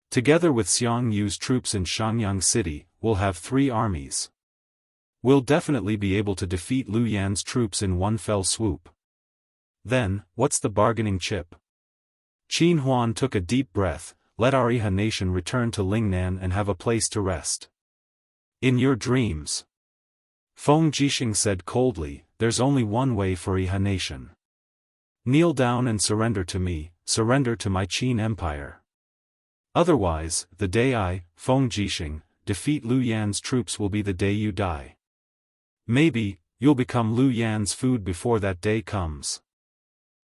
Together with Xiang Yu's troops in Shenyang City, we'll have 3 armies. We'll definitely be able to defeat Lu Yan's troops in one fell swoop. Then, what's the bargaining chip? Qin Huan took a deep breath. Let our Iha nation return to Lingnan and have a place to rest. In your dreams. Feng Jixing said coldly, there's only one way for Iha nation. Kneel down and surrender to me, surrender to my Qin Empire. Otherwise, the day I, Feng Jixing, defeat Lu Yan's troops will be the day you die. Maybe, you'll become Lu Yan's food before that day comes.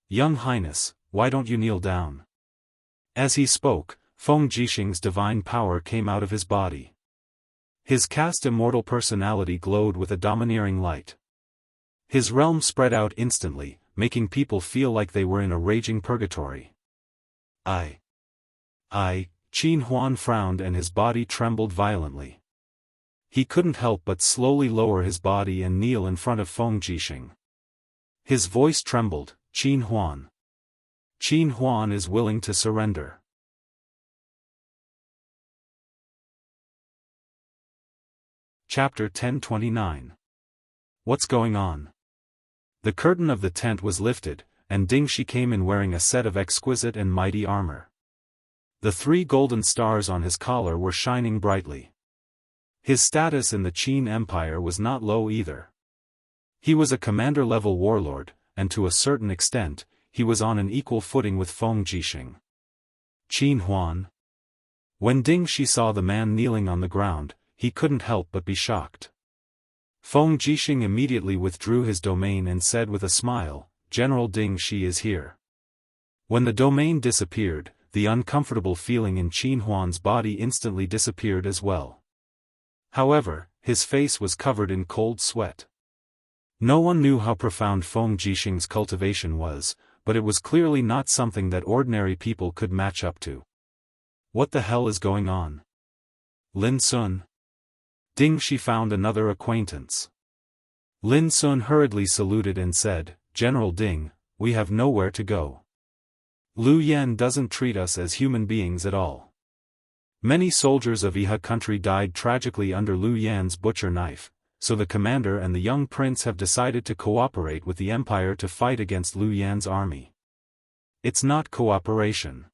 Young Highness, why don't you kneel down? As he spoke, Feng Jixing's divine power came out of his body. His caste immortal personality glowed with a domineering light. His realm spread out instantly, making people feel like they were in a raging purgatory. Qin Huan frowned and his body trembled violently. He couldn't help but slowly lower his body and kneel in front of Feng Jixing. His voice trembled, Qin Huan. Qin Huan is willing to surrender. Chapter 1029. What's going on? The curtain of the tent was lifted, and Ding Shi came in wearing a set of exquisite and mighty armor. The 3 golden stars on his collar were shining brightly. His status in the Qin Empire was not low either. He was a commander-level warlord, and to a certain extent, he was on an equal footing with Feng Jixing. Qin Huan. When Ding Shi saw the man kneeling on the ground, he couldn't help but be shocked. Feng Jixing immediately withdrew his domain and said with a smile, General Ding Shi is here. When the domain disappeared, the uncomfortable feeling in Qin Huan's body instantly disappeared as well. However, his face was covered in cold sweat. No one knew how profound Feng Jixing's cultivation was, but it was clearly not something that ordinary people could match up to. What the hell is going on? Lin Sun? Ding Shi found another acquaintance. Lin Sun hurriedly saluted and said, General Ding, we have nowhere to go. Lu Yan doesn't treat us as human beings at all. Many soldiers of Iha country died tragically under Lu Yan's butcher knife, so the commander and the young prince have decided to cooperate with the empire to fight against Lu Yan's army. It's not cooperation.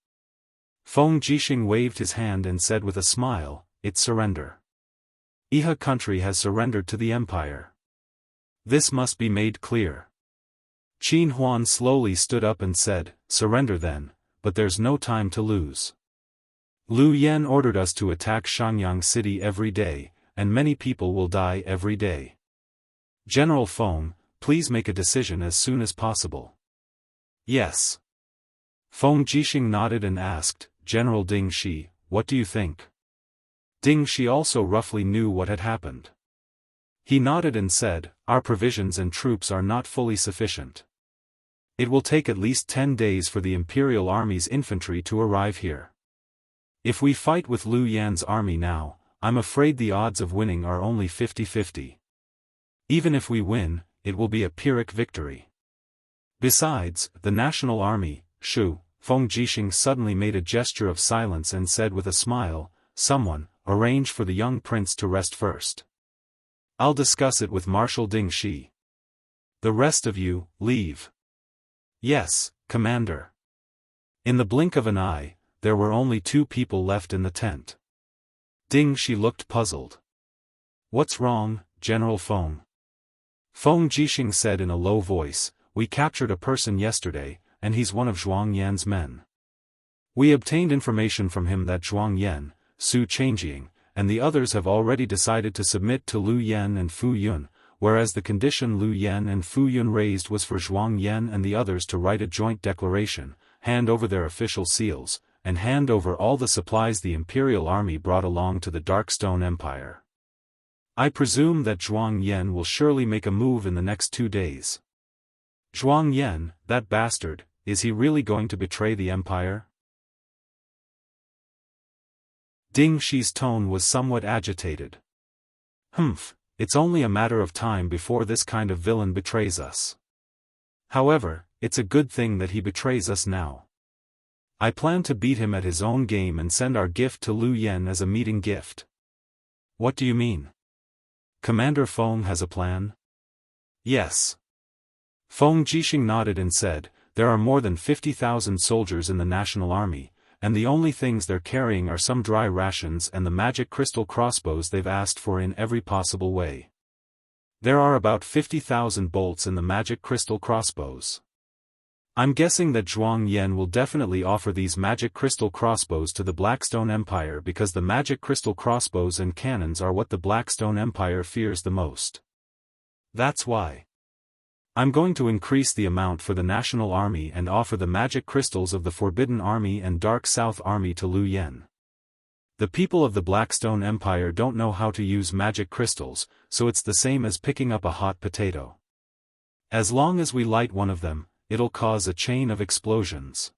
Feng Jixing waved his hand and said with a smile, it's surrender. Iha country has surrendered to the empire. This must be made clear. Qin Huan slowly stood up and said, surrender then, but there's no time to lose. Lu Yan ordered us to attack Shenyang City every day, and many people will die every day. General Feng, please make a decision as soon as possible. Yes. Feng Jixing nodded and asked, General Ding Shi, what do you think? Ding Shi also roughly knew what had happened. He nodded and said, our provisions and troops are not fully sufficient. It will take at least 10 days for the Imperial Army's infantry to arrive here. If we fight with Lu Yan's army now, I'm afraid the odds of winning are only 50-50. Even if we win, it will be a Pyrrhic victory. Besides, the National Army, Shu, Feng Jixing suddenly made a gesture of silence and said with a smile, someone, arrange for the young prince to rest first. I'll discuss it with Marshal Ding Shi. The rest of you, leave. Yes, Commander. In the blink of an eye, there were only 2 people left in the tent. Ding Shi looked puzzled. What's wrong, General Feng? Feng Jixing said in a low voice, we captured a person yesterday, and he's one of Zhuang Yan's men. We obtained information from him that Zhuang Yan, Su Changjing, and the others have already decided to submit to Liu Yan and Fu Yun, whereas the condition Liu Yan and Fu Yun raised was for Zhuang Yan and the others to write a joint declaration, hand over their official seals, and hand over all the supplies the Imperial Army brought along to the Darkstone Empire. I presume that Zhuang Yan will surely make a move in the next 2 days. Zhuang Yan, that bastard, is he really going to betray the Empire? Ding Shi's tone was somewhat agitated. Humph, it's only a matter of time before this kind of villain betrays us. However, it's a good thing that he betrays us now. I plan to beat him at his own game and send our gift to Liu Yan as a meeting gift. What do you mean? Commander Feng has a plan? Yes. Feng Jixing nodded and said, there are more than 50,000 soldiers in the National Army, and the only things they're carrying are some dry rations and the magic crystal crossbows they've asked for in every possible way. There are about 50,000 bolts in the magic crystal crossbows. I'm guessing that Zhuang Yan will definitely offer these magic crystal crossbows to the Blackstone Empire because the magic crystal crossbows and cannons are what the Blackstone Empire fears the most. That's why I'm going to increase the amount for the National Army and offer the magic crystals of the Forbidden Army and Dark South Army to Liu Yan. The people of the Blackstone Empire don't know how to use magic crystals, so it's the same as picking up a hot potato. As long as we light one of them, it'll cause a chain of explosions.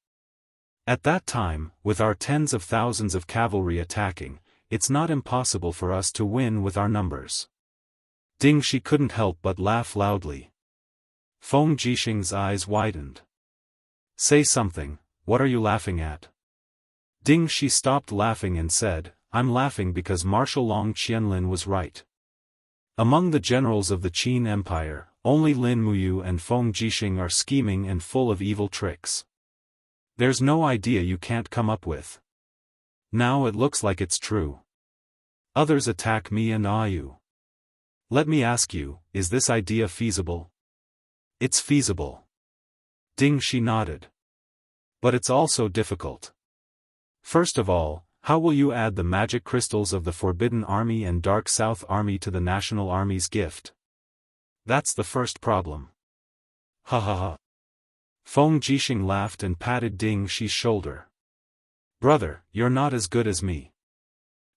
At that time, with our tens of thousands of cavalry attacking, it's not impossible for us to win with our numbers. Ding Shi couldn't help but laugh loudly. Feng Jixing's eyes widened. Say something, what are you laughing at? Ding Shi stopped laughing and said, I'm laughing because Marshal Long Qianlin was right. Among the generals of the Qin Empire, only Lin Muyu and Feng Jixing are scheming and full of evil tricks. There's no idea you can't come up with. Now it looks like it's true. Others attack me and Ayu. Let me ask you, is this idea feasible? It's feasible. Ding Shi nodded. But it's also difficult. First of all, how will you add the magic crystals of the Forbidden Army and Dark South Army to the National Army's gift? That's the first problem. Ha ha ha. Feng Jixing laughed and patted Ding Shi's shoulder. Brother, you're not as good as me.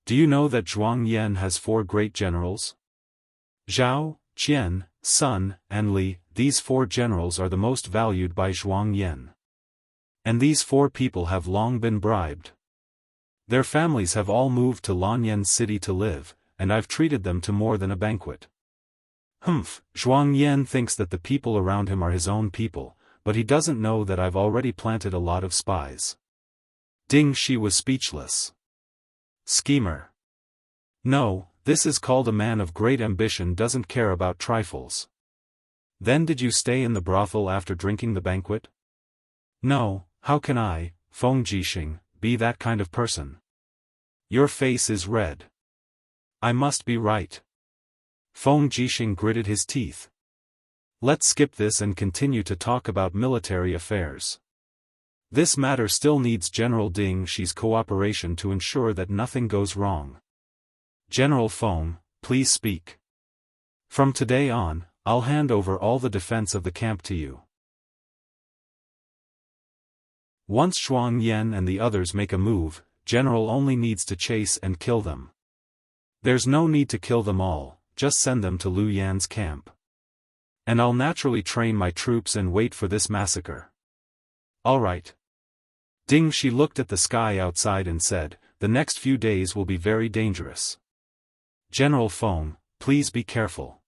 Do you know that Zhuang Yan has 4 great generals? Zhao, Qian, Sun, and Li, these 4 generals are the most valued by Zhuang Yan. And these 4 people have long been bribed. Their families have all moved to Lanyan City to live, and I've treated them to more than a banquet. Humph, Zhuang Yan thinks that the people around him are his own people, but he doesn't know that I've already planted a lot of spies. Ding Shi was speechless. Schemer. No, this is called a man of great ambition doesn't care about trifles. Then did you stay in the brothel after drinking the banquet? No, how can I, Feng Jixing, be that kind of person? Your face is red. I must be right. Feng Jixing gritted his teeth. Let's skip this and continue to talk about military affairs. This matter still needs General Ding Shi's cooperation to ensure that nothing goes wrong. General Feng, please speak. From today on, I'll hand over all the defense of the camp to you. Once Zhuang Yan and the others make a move, General only needs to chase and kill them. There's no need to kill them all, just send them to Liu Yan's camp. And I'll naturally train my troops and wait for this massacre. All right. Ding Shi looked at the sky outside and said, the next few days will be very dangerous. General Feng, please be careful.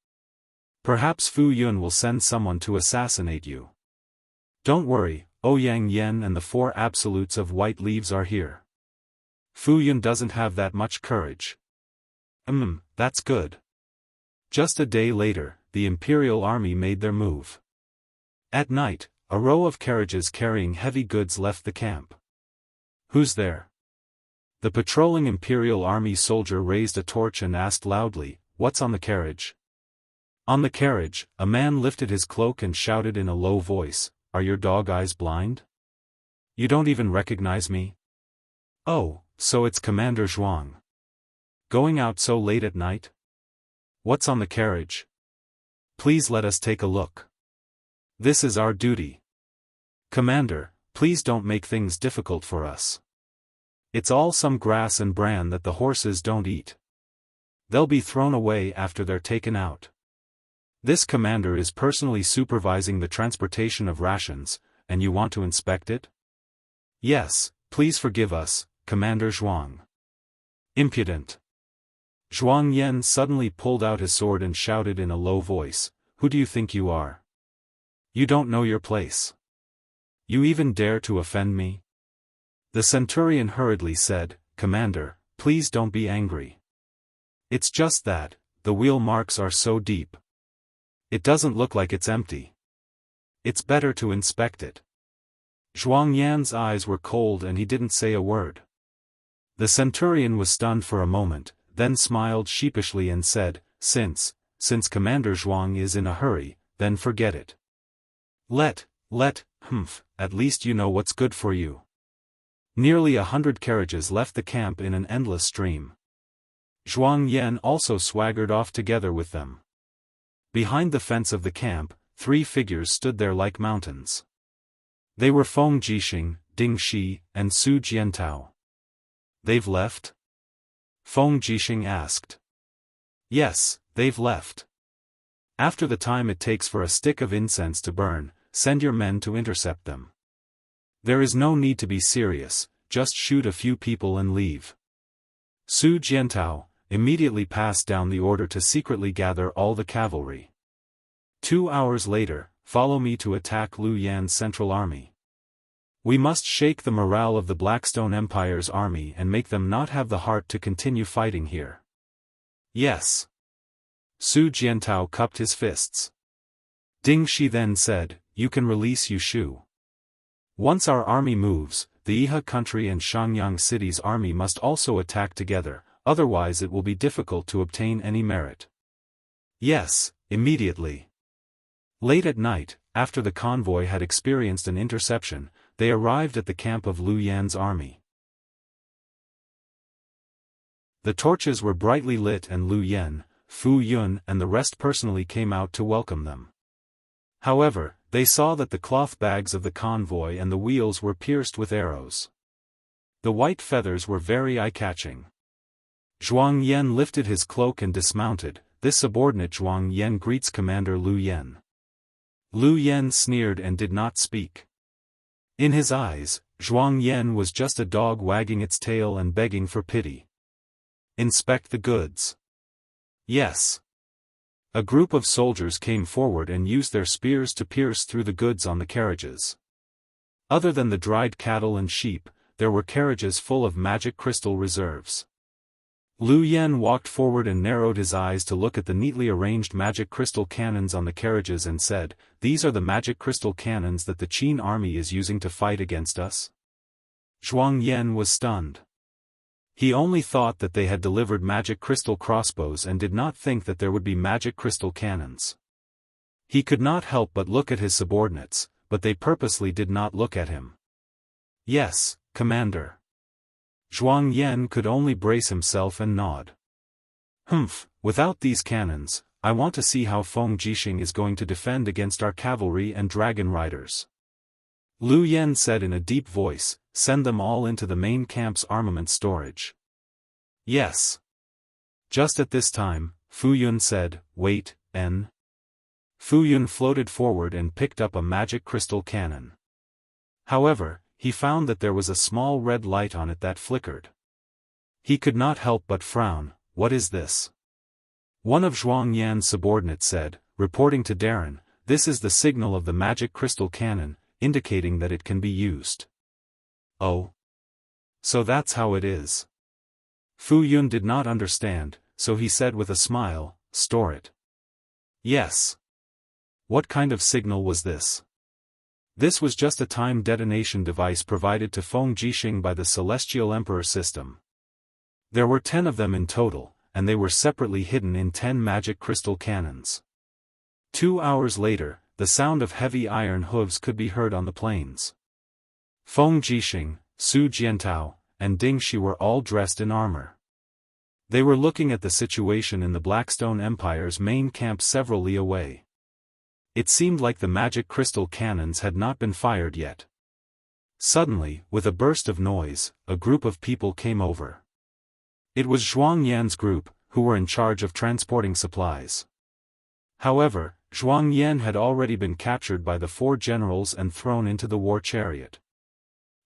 Perhaps Fu Yun will send someone to assassinate you. Don't worry, Ouyang Yan and the 4 absolutes of white leaves are here. Fu Yun doesn't have that much courage. That's good. Just a day later, the Imperial Army made their move. At night, a row of carriages carrying heavy goods left the camp. Who's there? The patrolling Imperial Army soldier raised a torch and asked loudly, what's on the carriage? On the carriage, a man lifted his cloak and shouted in a low voice, are your dog eyes blind? You don't even recognize me? Oh, so it's Commander Zhuang. Going out so late at night? What's on the carriage? Please let us take a look. This is our duty. Commander, please don't make things difficult for us. It's all some grass and bran that the horses don't eat. They'll be thrown away after they're taken out. This commander is personally supervising the transportation of rations, and you want to inspect it? Yes, please forgive us, Commander Zhuang. Impudent. Zhuang Yan suddenly pulled out his sword and shouted in a low voice, "Who do you think you are? You don't know your place. You even dare to offend me?" The centurion hurriedly said, "Commander, please don't be angry. It's just that, the wheel marks are so deep. It doesn't look like it's empty. It's better to inspect it." Zhuang Yan's eyes were cold and he didn't say a word. The centurion was stunned for a moment, then smiled sheepishly and said, Since Commander Zhuang is in a hurry, then forget it. At least you know what's good for you." Nearly 100 carriages left the camp in an endless stream. Zhuang Yan also swaggered off together with them. Behind the fence of the camp, 3 figures stood there like mountains. They were Feng Jixing, Ding Shi, and Su Jiantao. "They've left?" Feng Jixing asked. "Yes, they've left. After the time it takes for a stick of incense to burn, send your men to intercept them. There is no need to be serious, just shoot a few people and leave." Su Jiantao immediately passed down the order to secretly gather all the cavalry. 2 hours later, follow me to attack Liu Yan's central army. We must shake the morale of the Blackstone Empire's army and make them not have the heart to continue fighting here. Yes. Su Jiantao cupped his fists. Ding Shi then said, "You can release Yushu. Once our army moves, the Iha country and Shangyang city's army must also attack together, otherwise it will be difficult to obtain any merit." Yes, immediately. Late at night, after the convoy had experienced an interception, they arrived at the camp of Liu Yan's army. The torches were brightly lit and Liu Yan, Fu Yun and the rest personally came out to welcome them. However, they saw that the cloth bags of the convoy and the wheels were pierced with arrows. The white feathers were very eye-catching. Zhuang Yan lifted his cloak and dismounted. This subordinate Zhuang Yan greets Commander Liu Yan. Liu Yan sneered and did not speak. In his eyes, Zhuang Yan was just a dog wagging its tail and begging for pity. "Inspect the goods." "Yes." A group of soldiers came forward and used their spears to pierce through the goods on the carriages. Other than the dried cattle and sheep, there were carriages full of magic crystal reserves. Liu Yan walked forward and narrowed his eyes to look at the neatly arranged magic crystal cannons on the carriages and said, "These are the magic crystal cannons that the Qin army is using to fight against us?" Zhuang Yan was stunned. He only thought that they had delivered magic crystal crossbows and did not think that there would be magic crystal cannons. He could not help but look at his subordinates, but they purposely did not look at him. "Yes, Commander." Zhuang Yan could only brace himself and nod. Without these cannons, I want to see how Feng Jixing is going to defend against our cavalry and dragon riders. Liu Yan said in a deep voice, "Send them all into the main camp's armament storage." "Yes." Just at this time, Fu Yun said, "Wait, N." Fu Yun floated forward and picked up a magic crystal cannon. However, he found that there was a small red light on it that flickered. He could not help but frown. "What is this?" One of Zhuang Yan's subordinates said, reporting to Darren, "This is the signal of the magic crystal cannon, indicating that it can be used." "Oh. So that's how it is." Fu Yun did not understand, so he said with a smile, "Store it." "Yes." What kind of signal was this? This was just a time detonation device provided to Feng Jixing by the Celestial Emperor system. There were 10 of them in total, and they were separately hidden in 10 magic crystal cannons. 2 hours later, the sound of heavy iron hooves could be heard on the plains. Feng Jixing, Su Jiantao, and Ding Shi were all dressed in armor. They were looking at the situation in the Blackstone Empire's main camp several li away. It seemed like the magic crystal cannons had not been fired yet. Suddenly, with a burst of noise, a group of people came over. It was Zhuang Yan's group, who were in charge of transporting supplies. However, Zhuang Yan had already been captured by the 4 generals and thrown into the war chariot.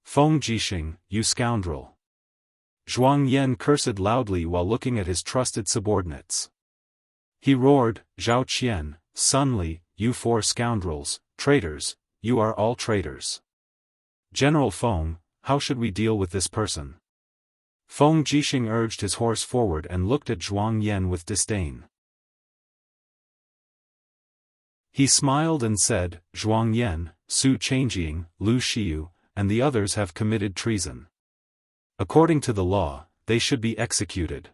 "Feng Jixing, you scoundrel!" Zhuang Yan cursed loudly while looking at his trusted subordinates. He roared, "Zhao Qian, Sun Li, you 4 scoundrels, traitors, you are all traitors. General Feng, how should we deal with this person?" Feng Jixing urged his horse forward and looked at Zhuang Yan with disdain. He smiled and said, "Zhuang Yan, Su Changjing, Lu Xiu, and the others have committed treason. According to the law, they should be executed.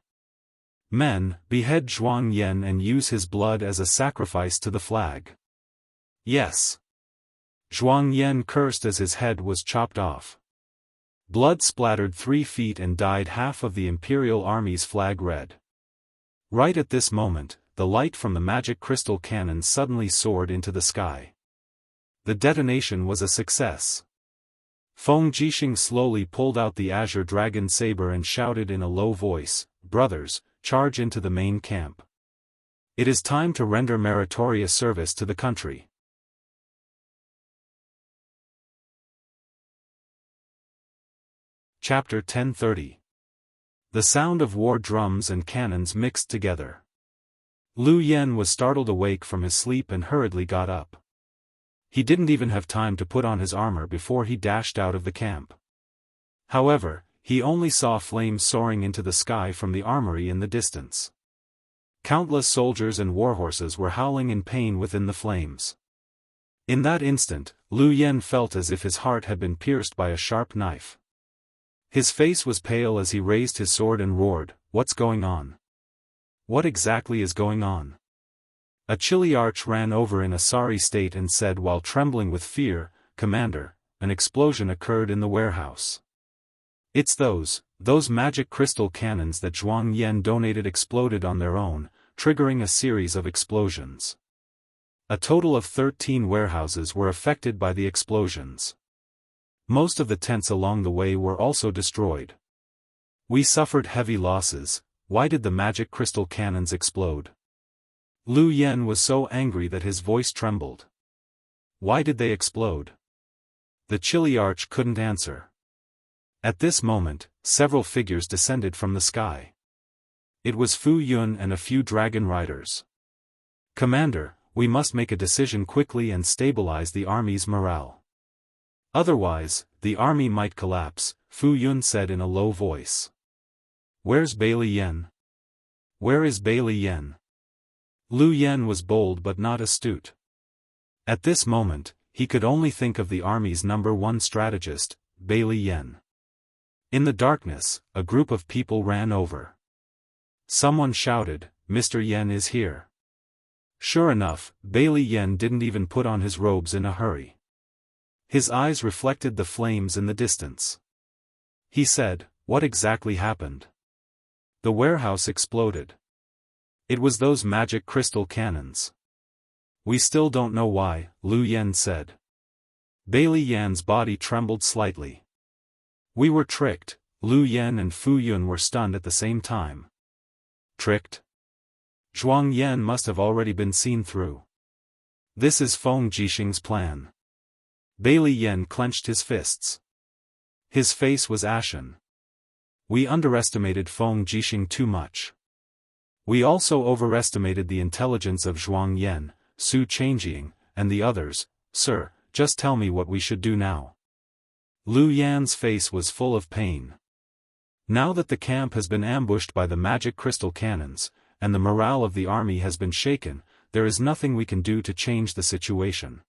Men, behead Zhuang Yan and use his blood as a sacrifice to the flag." "Yes." Zhuang Yan cursed as his head was chopped off. Blood splattered 3 feet and dyed half of the Imperial Army's flag red. Right at this moment, the light from the magic crystal cannon suddenly soared into the sky. The detonation was a success. Feng Jixing slowly pulled out the azure dragon saber and shouted in a low voice, "Brothers, charge into the main camp. It is time to render meritorious service to the country." Chapter 1030. The sound of war drums and cannons mixed together. Lu Yen was startled awake from his sleep and hurriedly got up. He didn't even have time to put on his armor before he dashed out of the camp. However, he only saw flames soaring into the sky from the armory in the distance. Countless soldiers and warhorses were howling in pain within the flames. In that instant, Lu Yen felt as if his heart had been pierced by a sharp knife. His face was pale as he raised his sword and roared, "What's going on? What exactly is going on?" A Chiliarch ran over in a sorry state and said while trembling with fear, "Commander, an explosion occurred in the warehouse. It's those magic crystal cannons that Zhuang Yan donated exploded on their own, triggering a series of explosions. A total of 13 warehouses were affected by the explosions. Most of the tents along the way were also destroyed. We suffered heavy losses. Why did the magic crystal cannons explode?" Lu Yen was so angry that his voice trembled. Why did they explode? The Chiliarch couldn't answer. At this moment, several figures descended from the sky. It was Fu Yun and a few dragon riders. "Commander, we must make a decision quickly and stabilize the army's morale. Otherwise, the army might collapse," Fu Yun said in a low voice. "Where's Bailey Yen? Where is Bailey Yen?" Lu Yen was bold but not astute. At this moment, he could only think of the army's #1 strategist, Bailey Yen. In the darkness, a group of people ran over. Someone shouted, "Mr. Yen is here." Sure enough, Bailey Yen didn't even put on his robes in a hurry. His eyes reflected the flames in the distance. He said, "What exactly happened?" "The warehouse exploded. It was those magic crystal cannons." "We still don't know why," Lu Yen said. Bailey Yan's body trembled slightly. "We were tricked." Lu Yen and Fu Yun were stunned at the same time. Tricked? Zhuang Yan must have already been seen through. This is Feng Jixing's plan. Bailey Yen clenched his fists. His face was ashen. We underestimated Feng Jixing too much. We also overestimated the intelligence of Zhuang Yan, Su Changjing, and the others. Sir, just tell me what we should do now. Lu Yan's face was full of pain. Now that the camp has been ambushed by the magic crystal cannons, and the morale of the army has been shaken, there is nothing we can do to change the situation.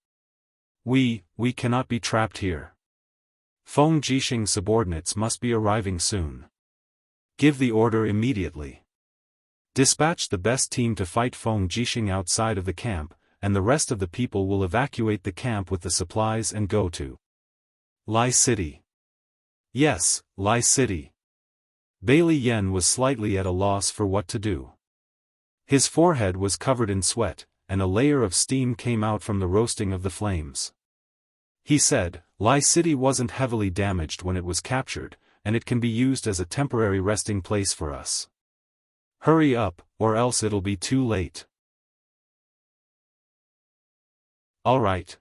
We cannot be trapped here. Feng Jixing's subordinates must be arriving soon. Give the order immediately. Dispatch the best team to fight Feng Jixing outside of the camp, and the rest of the people will evacuate the camp with the supplies and go to Lai City. Yes, Lai City. Bailey Yen was slightly at a loss for what to do. His forehead was covered in sweat, and a layer of steam came out from the roasting of the flames. He said, Lai City wasn't heavily damaged when it was captured, and it can be used as a temporary resting place for us. Hurry up, or else it'll be too late. All right.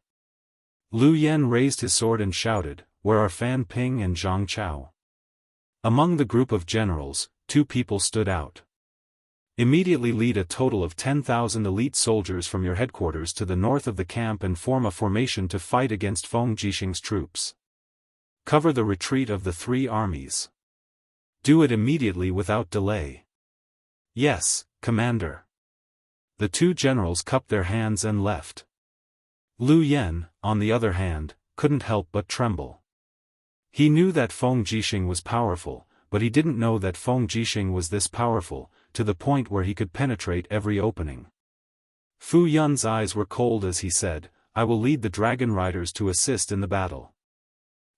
Lu Yen raised his sword and shouted, Where are Fan Ping and Zhang Chao? Among the group of generals, 2 people stood out. Immediately lead a total of 10,000 elite soldiers from your headquarters to the north of the camp and form a formation to fight against Feng Jixing's troops. Cover the retreat of the 3 armies. Do it immediately without delay. Yes, Commander. The 2 generals cupped their hands and left. Lu Yen, on the other hand, couldn't help but tremble. He knew that Feng Jixing was powerful, but he didn't know that Feng Jixing was this powerful, to the point where he could penetrate every opening. Fu Yun's eyes were cold as he said, I will lead the dragon riders to assist in the battle.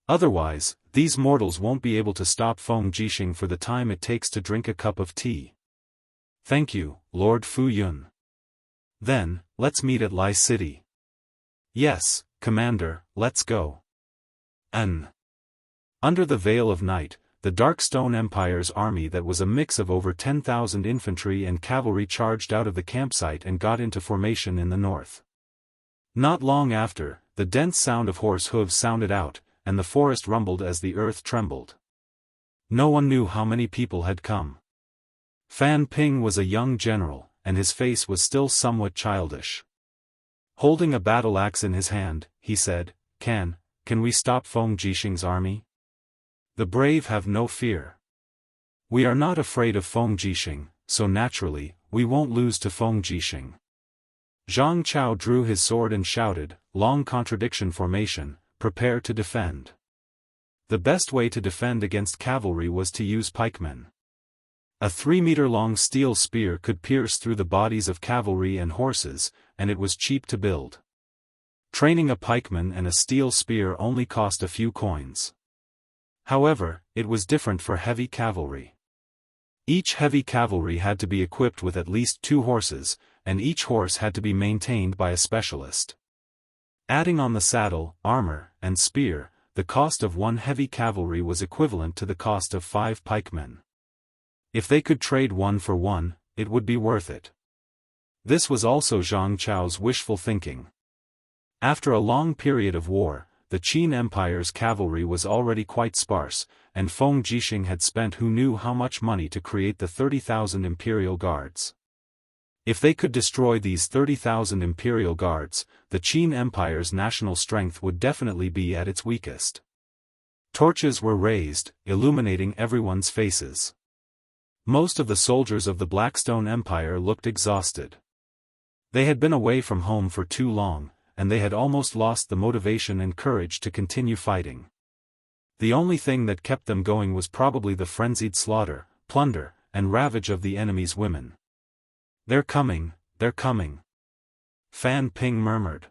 Otherwise, these mortals won't be able to stop Feng Jixing for the time it takes to drink a cup of tea. Thank you, Lord Fu Yun. Then, let's meet at Lai City. Yes, Commander, let's go. Under the veil of night, the Darkstone Empire's army that was a mix of over 10,000 infantry and cavalry charged out of the campsite and got into formation in the north. Not long after, the dense sound of horse hooves sounded out, and the forest rumbled as the earth trembled. No one knew how many people had come. Fan Ping was a young general, and his face was still somewhat childish. Holding a battle axe in his hand, he said, Can we stop Feng Jixing's army? The brave have no fear. We are not afraid of Feng Jixing, so naturally, we won't lose to Feng Jixing. Zhang Chao drew his sword and shouted, Long contradiction formation, prepare to defend. The best way to defend against cavalry was to use pikemen. A 3-meter-long steel spear could pierce through the bodies of cavalry and horses, and it was cheap to build. Training a pikeman and a steel spear only cost a few coins. However, it was different for heavy cavalry. Each heavy cavalry had to be equipped with at least 2 horses, and each horse had to be maintained by a specialist. Adding on the saddle, armor, and spear, the cost of 1 heavy cavalry was equivalent to the cost of 5 pikemen. If they could trade 1 for 1, it would be worth it. This was also Zhang Chao's wishful thinking. After a long period of war, the Qin Empire's cavalry was already quite sparse, and Feng Jixing had spent who knew how much money to create the 30,000 imperial guards. If they could destroy these 30,000 imperial guards, the Qin Empire's national strength would definitely be at its weakest. Torches were raised, illuminating everyone's faces. Most of the soldiers of the Blackstone Empire looked exhausted. They had been away from home for too long, and they had almost lost the motivation and courage to continue fighting. The only thing that kept them going was probably the frenzied slaughter, plunder, and ravage of the enemy's women. They're coming, they're coming. Fan Ping murmured.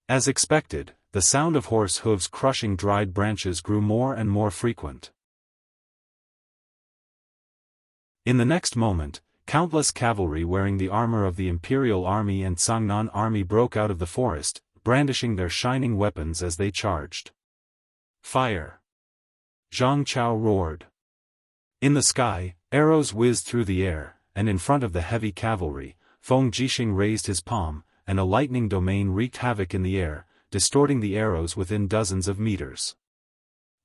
As expected, the sound of horse hooves crushing dried branches grew more and more frequent. In the next moment, countless cavalry wearing the armor of the Imperial Army and Sangnan Army broke out of the forest, brandishing their shining weapons as they charged. Fire! Zhang Chao roared. In the sky, arrows whizzed through the air, and in front of the heavy cavalry, Feng Jixing raised his palm, and a lightning domain wreaked havoc in the air, distorting the arrows within dozens of meters.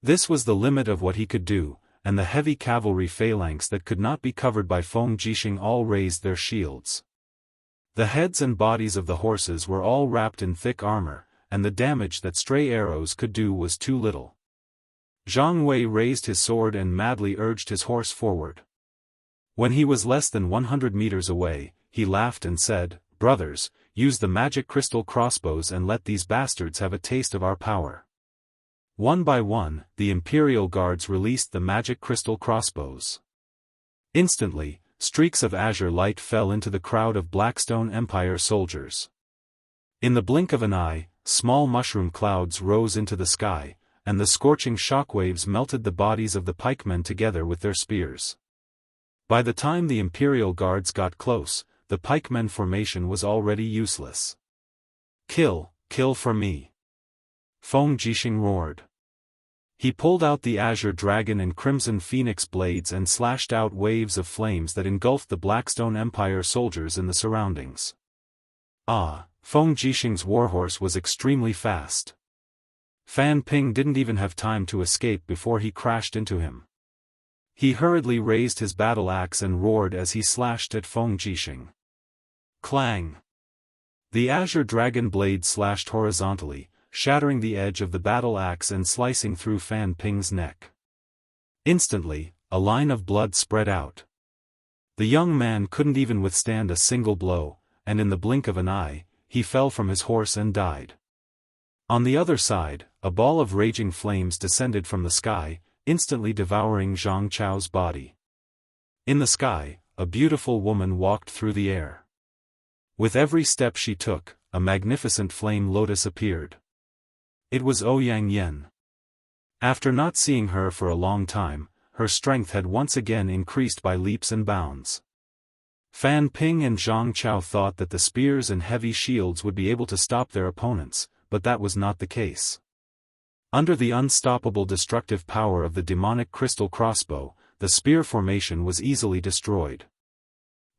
This was the limit of what he could do, and the heavy cavalry phalanx that could not be covered by Feng Jixing all raised their shields. The heads and bodies of the horses were all wrapped in thick armor, and the damage that stray arrows could do was too little. Zhang Wei raised his sword and madly urged his horse forward. When he was less than 100 meters away, he laughed and said, "Brothers, use the magic crystal crossbows and let these bastards have a taste of our power." One by one, the Imperial Guards released the magic crystal crossbows. Instantly, streaks of azure light fell into the crowd of Blackstone Empire soldiers. In the blink of an eye, small mushroom clouds rose into the sky, and the scorching shockwaves melted the bodies of the pikemen together with their spears. By the time the Imperial Guards got close, the pikemen formation was already useless. "Kill, kill for me!" Feng Jixing roared. He pulled out the azure dragon and crimson phoenix blades and slashed out waves of flames that engulfed the Blackstone Empire soldiers in the surroundings. Feng Jixing's warhorse was extremely fast. Fan Ping didn't even have time to escape before he crashed into him. He hurriedly raised his battle axe and roared as he slashed at Feng Jixing. Clang! The azure dragon blade slashed horizontally, shattering the edge of the battle axe and slicing through Fan Ping's neck. Instantly, a line of blood spread out. The young man couldn't even withstand a single blow, and in the blink of an eye, he fell from his horse and died. On the other side, a ball of raging flames descended from the sky, instantly devouring Zhang Chao's body. In the sky, a beautiful woman walked through the air. With every step she took, a magnificent flame lotus appeared. It was Ouyang Yen. After not seeing her for a long time, her strength had once again increased by leaps and bounds. Fan Ping and Zhang Chao thought that the spears and heavy shields would be able to stop their opponents, but that was not the case. Under the unstoppable destructive power of the demonic crystal crossbow, the spear formation was easily destroyed.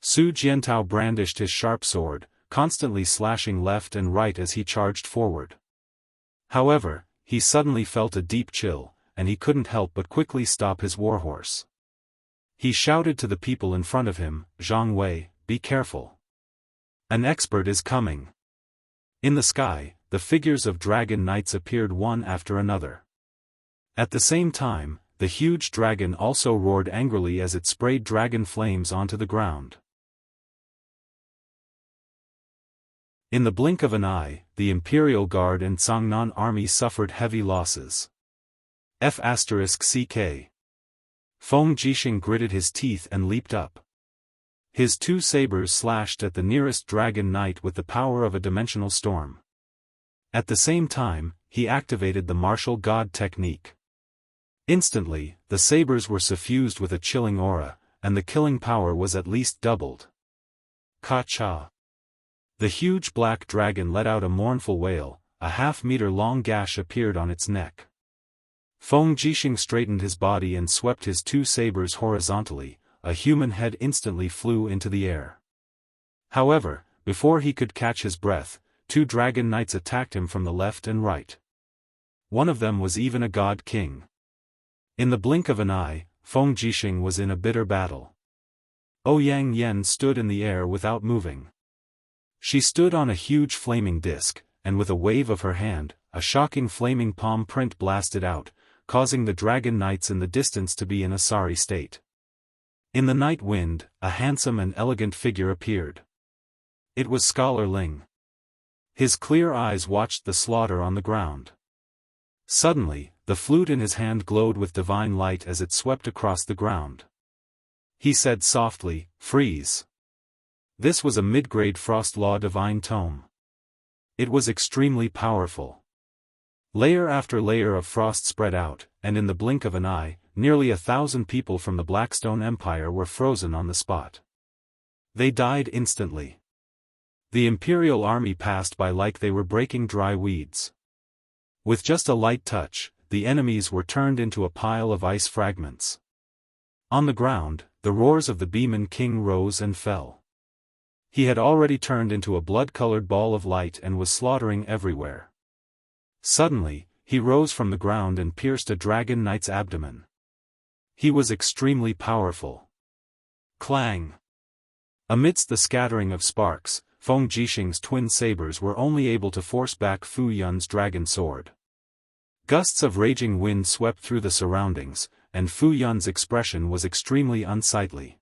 Su Jiantao brandished his sharp sword, constantly slashing left and right as he charged forward. However, he suddenly felt a deep chill, and he couldn't help but quickly stop his warhorse. He shouted to the people in front of him, "Zhang Wei, be careful. An expert is coming." In the sky, the figures of dragon knights appeared one after another. At the same time, the huge dragon also roared angrily as it sprayed dragon flames onto the ground. In the blink of an eye, the Imperial Guard and Sangnan army suffered heavy losses. F***CK. Feng Jixing gritted his teeth and leaped up. His two sabers slashed at the nearest dragon knight with the power of a dimensional storm. At the same time, he activated the martial god technique. Instantly, the sabers were suffused with a chilling aura, and the killing power was at least doubled. Ka-cha! The huge black dragon let out a mournful wail, a half-meter-long gash appeared on its neck. Feng Jixing straightened his body and swept his two sabers horizontally, a human head instantly flew into the air. However, before he could catch his breath, two dragon knights attacked him from the left and right. One of them was even a god king. In the blink of an eye, Feng Jixing was in a bitter battle. Ouyang Yen stood in the air without moving. She stood on a huge flaming disc, and with a wave of her hand, a shocking flaming palm print blasted out, causing the dragon knights in the distance to be in a sorry state. In the night wind, a handsome and elegant figure appeared. It was Scholar Ling. His clear eyes watched the slaughter on the ground. Suddenly, the flute in his hand glowed with divine light as it swept across the ground. He said softly, "Freeze." This was a mid-grade Frost Law divine tome. It was extremely powerful. Layer after layer of frost spread out, and in the blink of an eye, nearly 1,000 people from the Blackstone Empire were frozen on the spot. They died instantly. The Imperial army passed by like they were breaking dry weeds. With just a light touch, the enemies were turned into a pile of ice fragments. On the ground, the roars of the Beeman King rose and fell. He had already turned into a blood-colored ball of light and was slaughtering everywhere. Suddenly, he rose from the ground and pierced a dragon knight's abdomen. He was extremely powerful. Clang! Amidst the scattering of sparks, Feng Jixing's twin sabers were only able to force back Fu Yun's dragon sword. Gusts of raging wind swept through the surroundings, and Fu Yun's expression was extremely unsightly.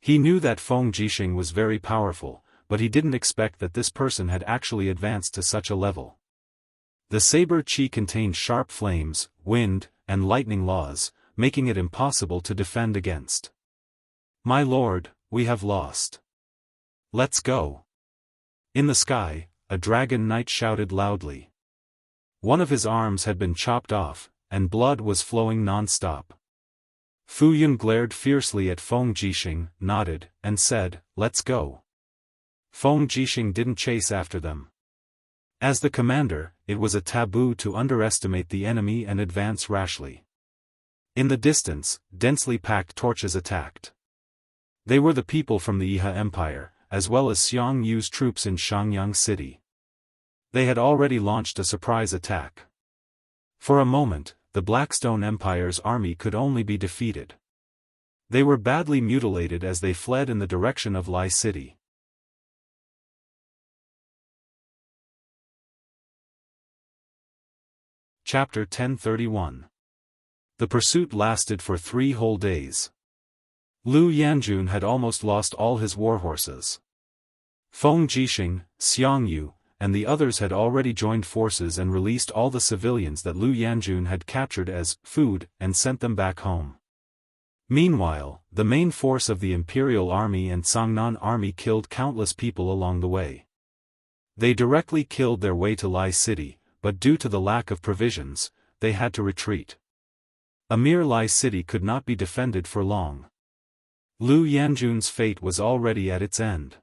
He knew that Feng Jixing was very powerful, but he didn't expect that this person had actually advanced to such a level. The saber chi contained sharp flames, wind, and lightning laws, making it impossible to defend against. "My lord, we have lost. Let's go." In the sky, a dragon knight shouted loudly. One of his arms had been chopped off, and blood was flowing non-stop. Fu Yun glared fiercely at Feng Jixing, nodded, and said, "Let's go." Feng Jixing didn't chase after them. As the commander, it was a taboo to underestimate the enemy and advance rashly. In the distance, densely packed torches attacked. They were the people from the Iha Empire, as well as Xiang Yu's troops in Xiangyang City. They had already launched a surprise attack. For a moment, the Blackstone Empire's army could only be defeated. They were badly mutilated as they fled in the direction of Lai City. Chapter 1031. The pursuit lasted for 3 whole days. Lu Yanjun had almost lost all his warhorses. Feng Jixing, Xiang Yu, and the others had already joined forces and released all the civilians that Lu Yanjun had captured as food and sent them back home. Meanwhile, the main force of the Imperial Army and Songnan Army killed countless people along the way. They directly killed their way to Lai City, but due to the lack of provisions, they had to retreat. A mere Lai City could not be defended for long. Lu Yanjun's fate was already at its end.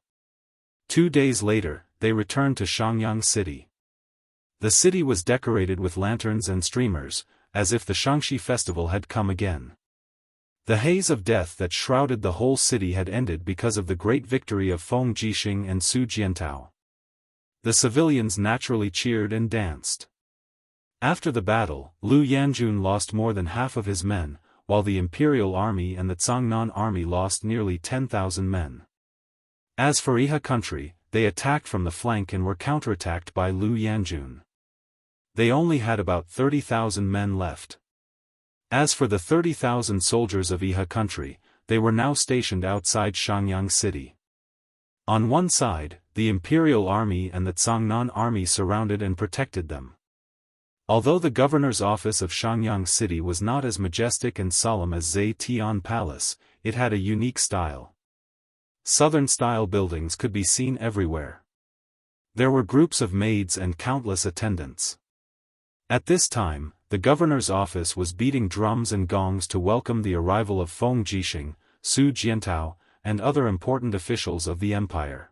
2 days later, they returned to Xiangyang City. The city was decorated with lanterns and streamers, as if the Shangxi festival had come again. The haze of death that shrouded the whole city had ended because of the great victory of Feng Jixing and Su Jiantao. The civilians naturally cheered and danced. After the battle, Lu Yanjun lost more than half of his men, while the Imperial Army and the Songnan Army lost nearly 10,000 men. As for Iha country, they attacked from the flank and were counterattacked by Lu Yanjun. They only had about 30,000 men left. As for the 30,000 soldiers of Iha country, they were now stationed outside Xiangyang City. On one side, the Imperial Army and the Songnan Army surrounded and protected them. Although the governor's office of Xiangyang City was not as majestic and solemn as Zetian Palace, it had a unique style. Southern-style buildings could be seen everywhere. There were groups of maids and countless attendants. At this time, the governor's office was beating drums and gongs to welcome the arrival of Feng Jixing, Su Jiantao, and other important officials of the empire.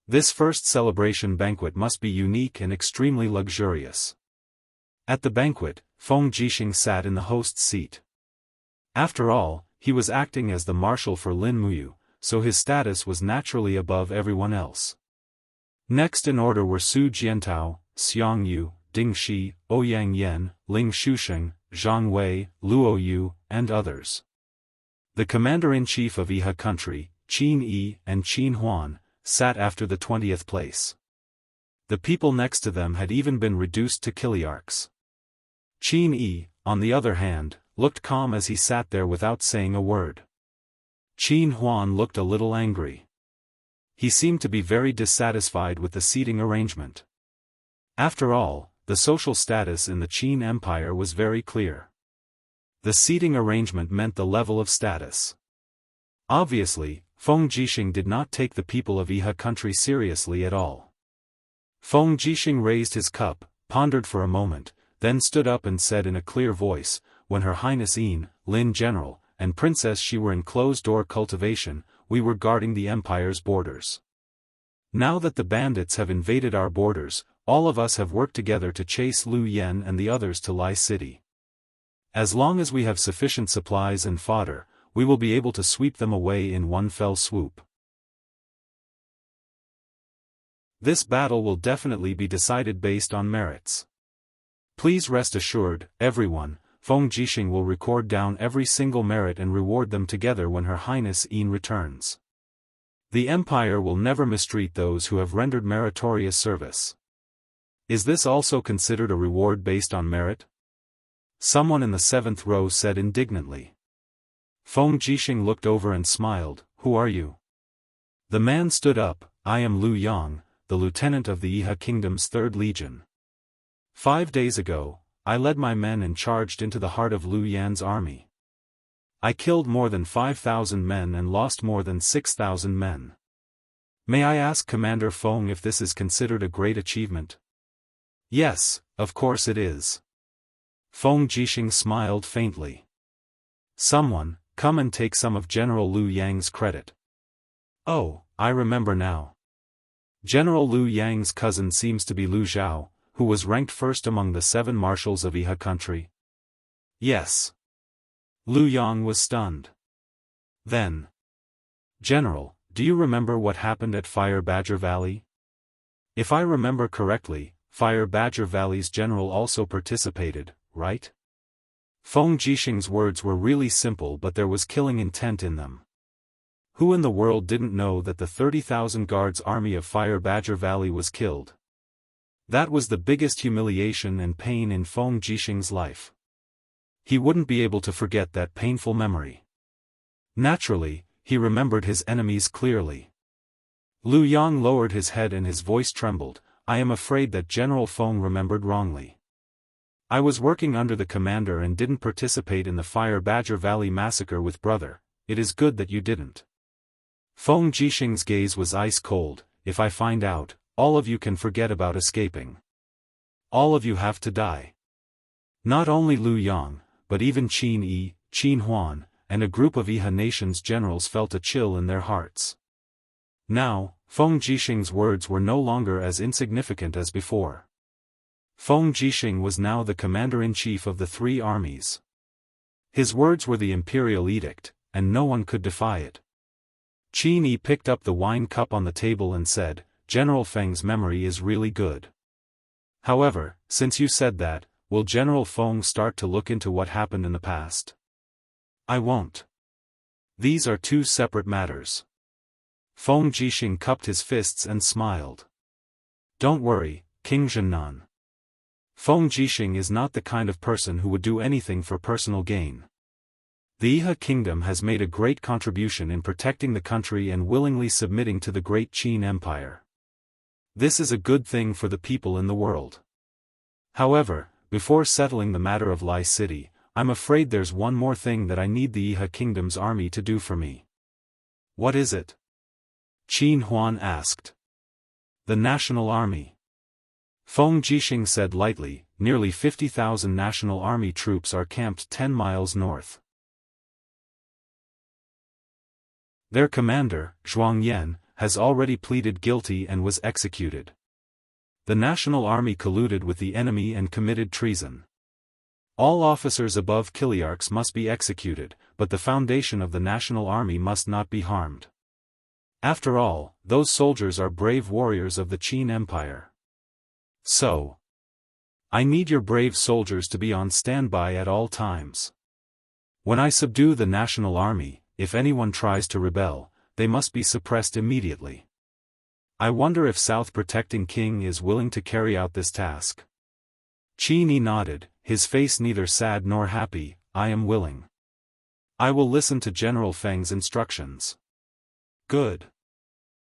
This first celebration banquet must be unique and extremely luxurious. At the banquet, Feng Jixing sat in the host's seat. After all, he was acting as the marshal for Lin Muyu, so his status was naturally above everyone else. Next in order were Su Jiantao, Xiang Yu, Ding Shi, Ouyang Yan, Ling Shusheng, Zhang Wei, Luo Yu, and others. The commander-in-chief of Iha country, Qin Yi and Qin Huan, sat after the 20th place. The people next to them had even been reduced to kiliarchs. Qin Yi, on the other hand, looked calm as he sat there without saying a word. Qin Huan looked a little angry. He seemed to be very dissatisfied with the seating arrangement. After all, the social status in the Qin Empire was very clear. The seating arrangement meant the level of status. Obviously, Feng Jixing did not take the people of Iha country seriously at all. Feng Jixing raised his cup, pondered for a moment, then stood up and said in a clear voice, "When Her Highness Lin General, and Princess Shi were in closed-door cultivation, we were guarding the empire's borders. Now that the bandits have invaded our borders, all of us have worked together to chase Lu Yan and the others to Lai City. As long as we have sufficient supplies and fodder, we will be able to sweep them away in one fell swoop. This battle will definitely be decided based on merits. Please rest assured, everyone, Feng Jixing will record down every single merit and reward them together when Her Highness returns. The Empire will never mistreat those who have rendered meritorious service." Is this also considered a reward based on merit? Someone in the 7th row said indignantly. Feng Jixing looked over and smiled. "Who are you?" The man stood up. "I am Lu Yang, the lieutenant of the Iha Kingdom's 3rd Legion. 5 days ago, I led my men and charged into the heart of Lu Yan's army. I killed more than 5,000 men and lost more than 6,000 men. May I ask Commander Feng if this is considered a great achievement?" Yes, of course it is. Feng Jixing smiled faintly. Someone, come and take some of General Liu Yang's credit. Oh, I remember now. General Liu Yang's cousin seems to be Liu Zhao, who was ranked first among the 7 marshals of Iha country. Yes. Liu Yang was stunned. Then. General, do you remember what happened at Fire Badger Valley? If I remember correctly, Fire Badger Valley's general also participated, right? Feng Jixing's words were really simple, but there was killing intent in them. Who in the world didn't know that the 30,000 guards army of Fire Badger Valley was killed? That was the biggest humiliation and pain in Feng Jixing's life. He wouldn't be able to forget that painful memory. Naturally, he remembered his enemies clearly. Liu Yang lowered his head and his voice trembled. I am afraid that General Feng remembered wrongly. I was working under the commander and didn't participate in the Fire Badger Valley massacre with brother. It is good that you didn't. Feng Jixing's gaze was ice cold. If I find out, all of you can forget about escaping. All of you have to die. Not only Liu Yang, but even Qin Yi, Qin Huan, and a group of Iha nation's generals felt a chill in their hearts. Now, Feng Jixing's words were no longer as insignificant as before. Feng Jixing was now the commander-in-chief of the 3 armies. His words were the imperial edict, and no one could defy it. Qin Yi picked up the wine cup on the table and said, General Feng's memory is really good. However, since you said that, will General Feng start to look into what happened in the past? I won't. These are 2 separate matters. Feng Jixing cupped his fists and smiled. Don't worry, King Zhennan. Feng Jixing is not the kind of person who would do anything for personal gain. The Iha kingdom has made a great contribution in protecting the country and willingly submitting to the great Qin Empire. This is a good thing for the people in the world. However, before settling the matter of Lai City, I'm afraid there's one more thing that I need the Iha kingdom's army to do for me. What is it? Qin Huan asked. The National Army. Feng Jixing said lightly, nearly 50,000 National Army troops are camped 10 miles north. Their commander, Zhuang Yan, has already pleaded guilty and was executed. The National Army colluded with the enemy and committed treason. All officers above Kiliarchs must be executed, but the foundation of the National Army must not be harmed. After all, those soldiers are brave warriors of the Qin Empire. So, I need your brave soldiers to be on standby at all times. When I subdue the National Army, if anyone tries to rebel, they must be suppressed immediately. I wonder if South Protecting King is willing to carry out this task. Qin Yi nodded, his face neither sad nor happy. I am willing. I will listen to General Feng's instructions. Good.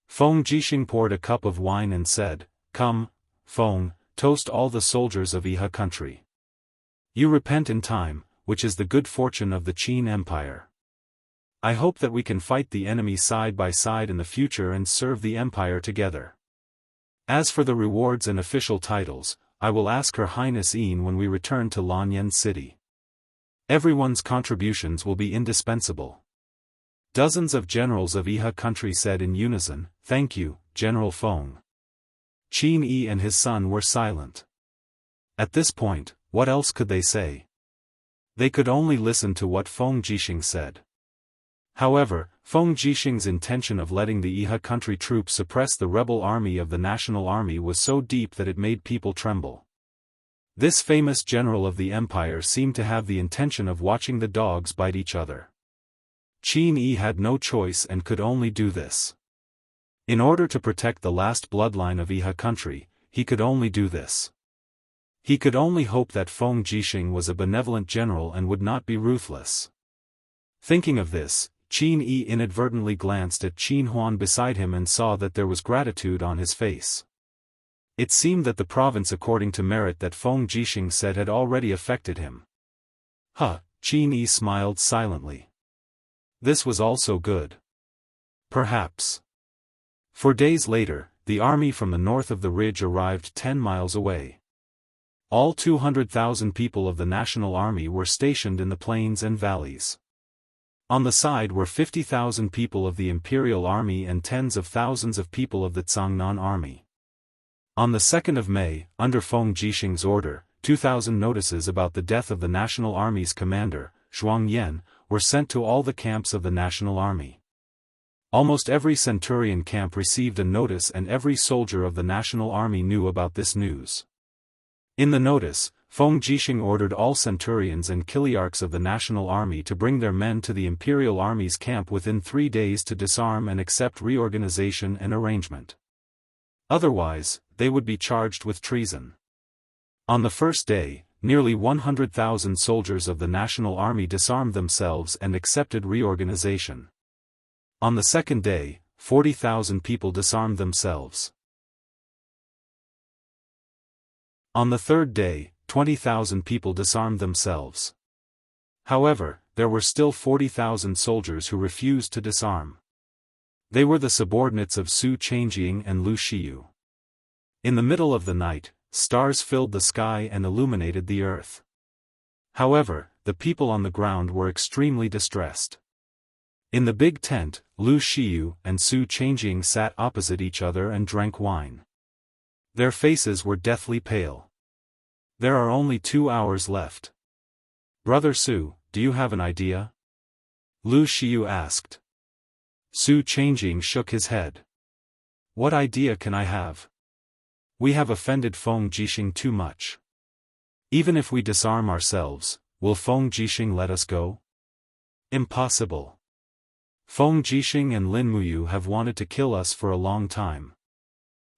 Feng Jixing poured a cup of wine and said, Come, Feng, toast all the soldiers of Iha country. You repent in time, which is the good fortune of the Qin Empire. I hope that we can fight the enemy side by side in the future and serve the Empire together. As for the rewards and official titles, I will ask Her Highness Yin when we return to Lanyan City. Everyone's contributions will be indispensable. Dozens of generals of Iha country said in unison, Thank you, General Feng. Qin Yi and his son were silent. At this point, what else could they say? They could only listen to what Feng Jixing said. However, Feng Jixing's intention of letting the Iha country troops suppress the rebel army of the National Army was so deep that it made people tremble. This famous general of the empire seemed to have the intention of watching the dogs bite each other. Qin Yi had no choice and could only do this. In order to protect the last bloodline of Iha country, he could only do this. He could only hope that Feng Jixing was a benevolent general and would not be ruthless. Thinking of this, Qin Yi inadvertently glanced at Qin Huan beside him and saw that there was gratitude on his face. It seemed that the province according to merit that Feng Jixing said had already affected him. Qin Yi smiled silently. This was also good. Perhaps. For days later, the army from the north of the ridge arrived 10 miles away. all 200,000 people of the national army were stationed in the plains and valleys. On the side were 50,000 people of the imperial army and tens of thousands of people of the Zhangnan army. On the 2nd of May, under Feng Jixing's order, 2,000 notices about the death of the national army's commander, Zhuang Yan, were sent to all the camps of the national army. Almost every centurion camp received a notice and every soldier of the national army knew about this news. In the notice, Feng Jixing ordered all centurions and chiliarchs of the national army to bring their men to the imperial army's camp within 3 days to disarm and accept reorganization and arrangement. Otherwise, they would be charged with treason. On the first day, nearly 100,000 soldiers of the national army disarmed themselves and accepted reorganization. On the second day, 40,000 people disarmed themselves. On the third day, 20,000 people disarmed themselves. However, there were still 40,000 soldiers who refused to disarm. They were the subordinates of Su Qianxia and Lu Xiyu. In the middle of the night, stars filled the sky and illuminated the earth. However, the people on the ground were extremely distressed. In the big tent, Lu Xiyu and Su Qianxia sat opposite each other and drank wine. Their faces were deathly pale. There are only 2 hours left. Brother Su, do you have an idea? Lu Xiyu asked. Su Qianxia shook his head. What idea can I have? We have offended Feng Jixing too much. Even if we disarm ourselves, will Feng Jixing let us go? Impossible. Feng Jixing and Lin Muyu have wanted to kill us for a long time.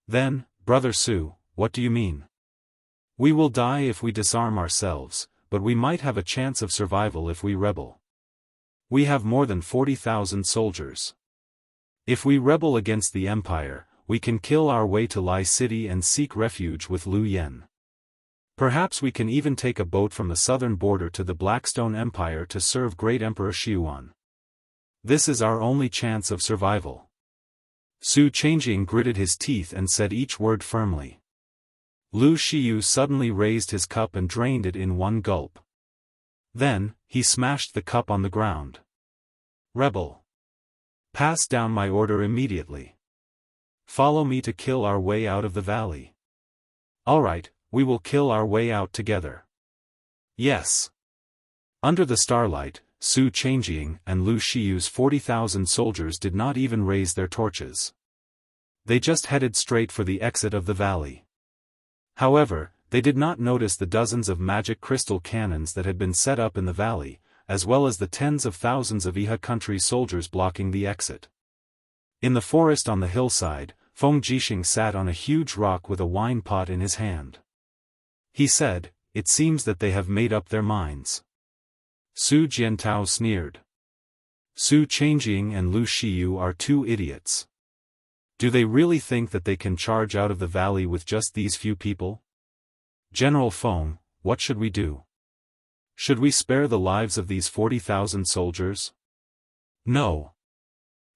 Then, Brother Su, what do you mean? We will die if we disarm ourselves, but we might have a chance of survival if we rebel. We have more than 40,000 soldiers. If we rebel against the empire, we can kill our way to Lai City and seek refuge with Lu Yen. Perhaps we can even take a boat from the southern border to the Blackstone Empire to serve Great Emperor Xiuan. This is our only chance of survival. Su Qianxia gritted his teeth and said each word firmly. Lu Xiyu suddenly raised his cup and drained it in one gulp. Then, he smashed the cup on the ground. Rebel! Pass down my order immediately. Follow me to kill our way out of the valley. Alright, we will kill our way out together. Yes. Under the starlight, Su Qianxia and Lu Xiyu's 40,000 soldiers did not even raise their torches. They just headed straight for the exit of the valley. However, they did not notice the dozens of magic crystal cannons that had been set up in the valley, as well as the tens of thousands of Iha country soldiers blocking the exit. In the forest on the hillside, Feng Jixing sat on a huge rock with a wine pot in his hand. He said, "It seems that they have made up their minds." Su Jiantao sneered. Su Qianxia and Lu Xiyu are 2 idiots. Do they really think that they can charge out of the valley with just these few people? General Feng, what should we do? Should we spare the lives of these 40,000 soldiers? No.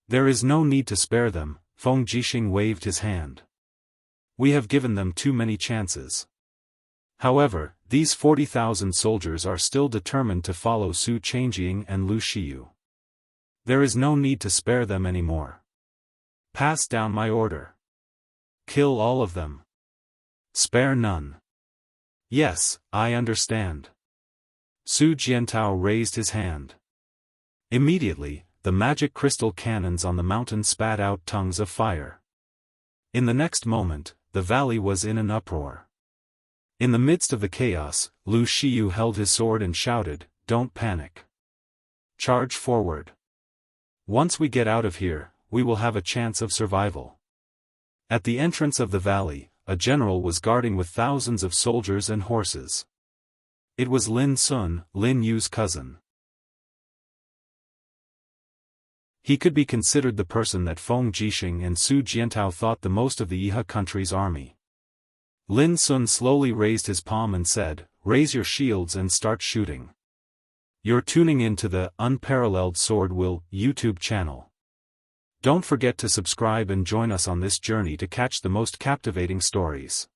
There is no need to spare them, Feng Jixing waved his hand. We have given them too many chances. However, these 40,000 soldiers are still determined to follow Su Qianxia and Lu Xiyu. There is no need to spare them anymore. Pass down my order. Kill all of them. Spare none. Yes, I understand. Su Jiantao raised his hand. Immediately, the magic crystal cannons on the mountain spat out tongues of fire. In the next moment, the valley was in an uproar. In the midst of the chaos, Lu Xiyu held his sword and shouted, "Don't panic. Charge forward. Once we get out of here, we will have a chance of survival." At the entrance of the valley, a general was guarding with thousands of soldiers and horses. It was Lin Sun, Lin Yu's cousin. He could be considered the person that Feng Jixing and Su Jiantao thought the most of the Iha country's army. Lin Sun slowly raised his palm and said, "Raise your shields and start shooting." You're tuning in to the Unparalleled SwordWill YouTube channel. Don't forget to subscribe and join us on this journey to catch the most captivating stories.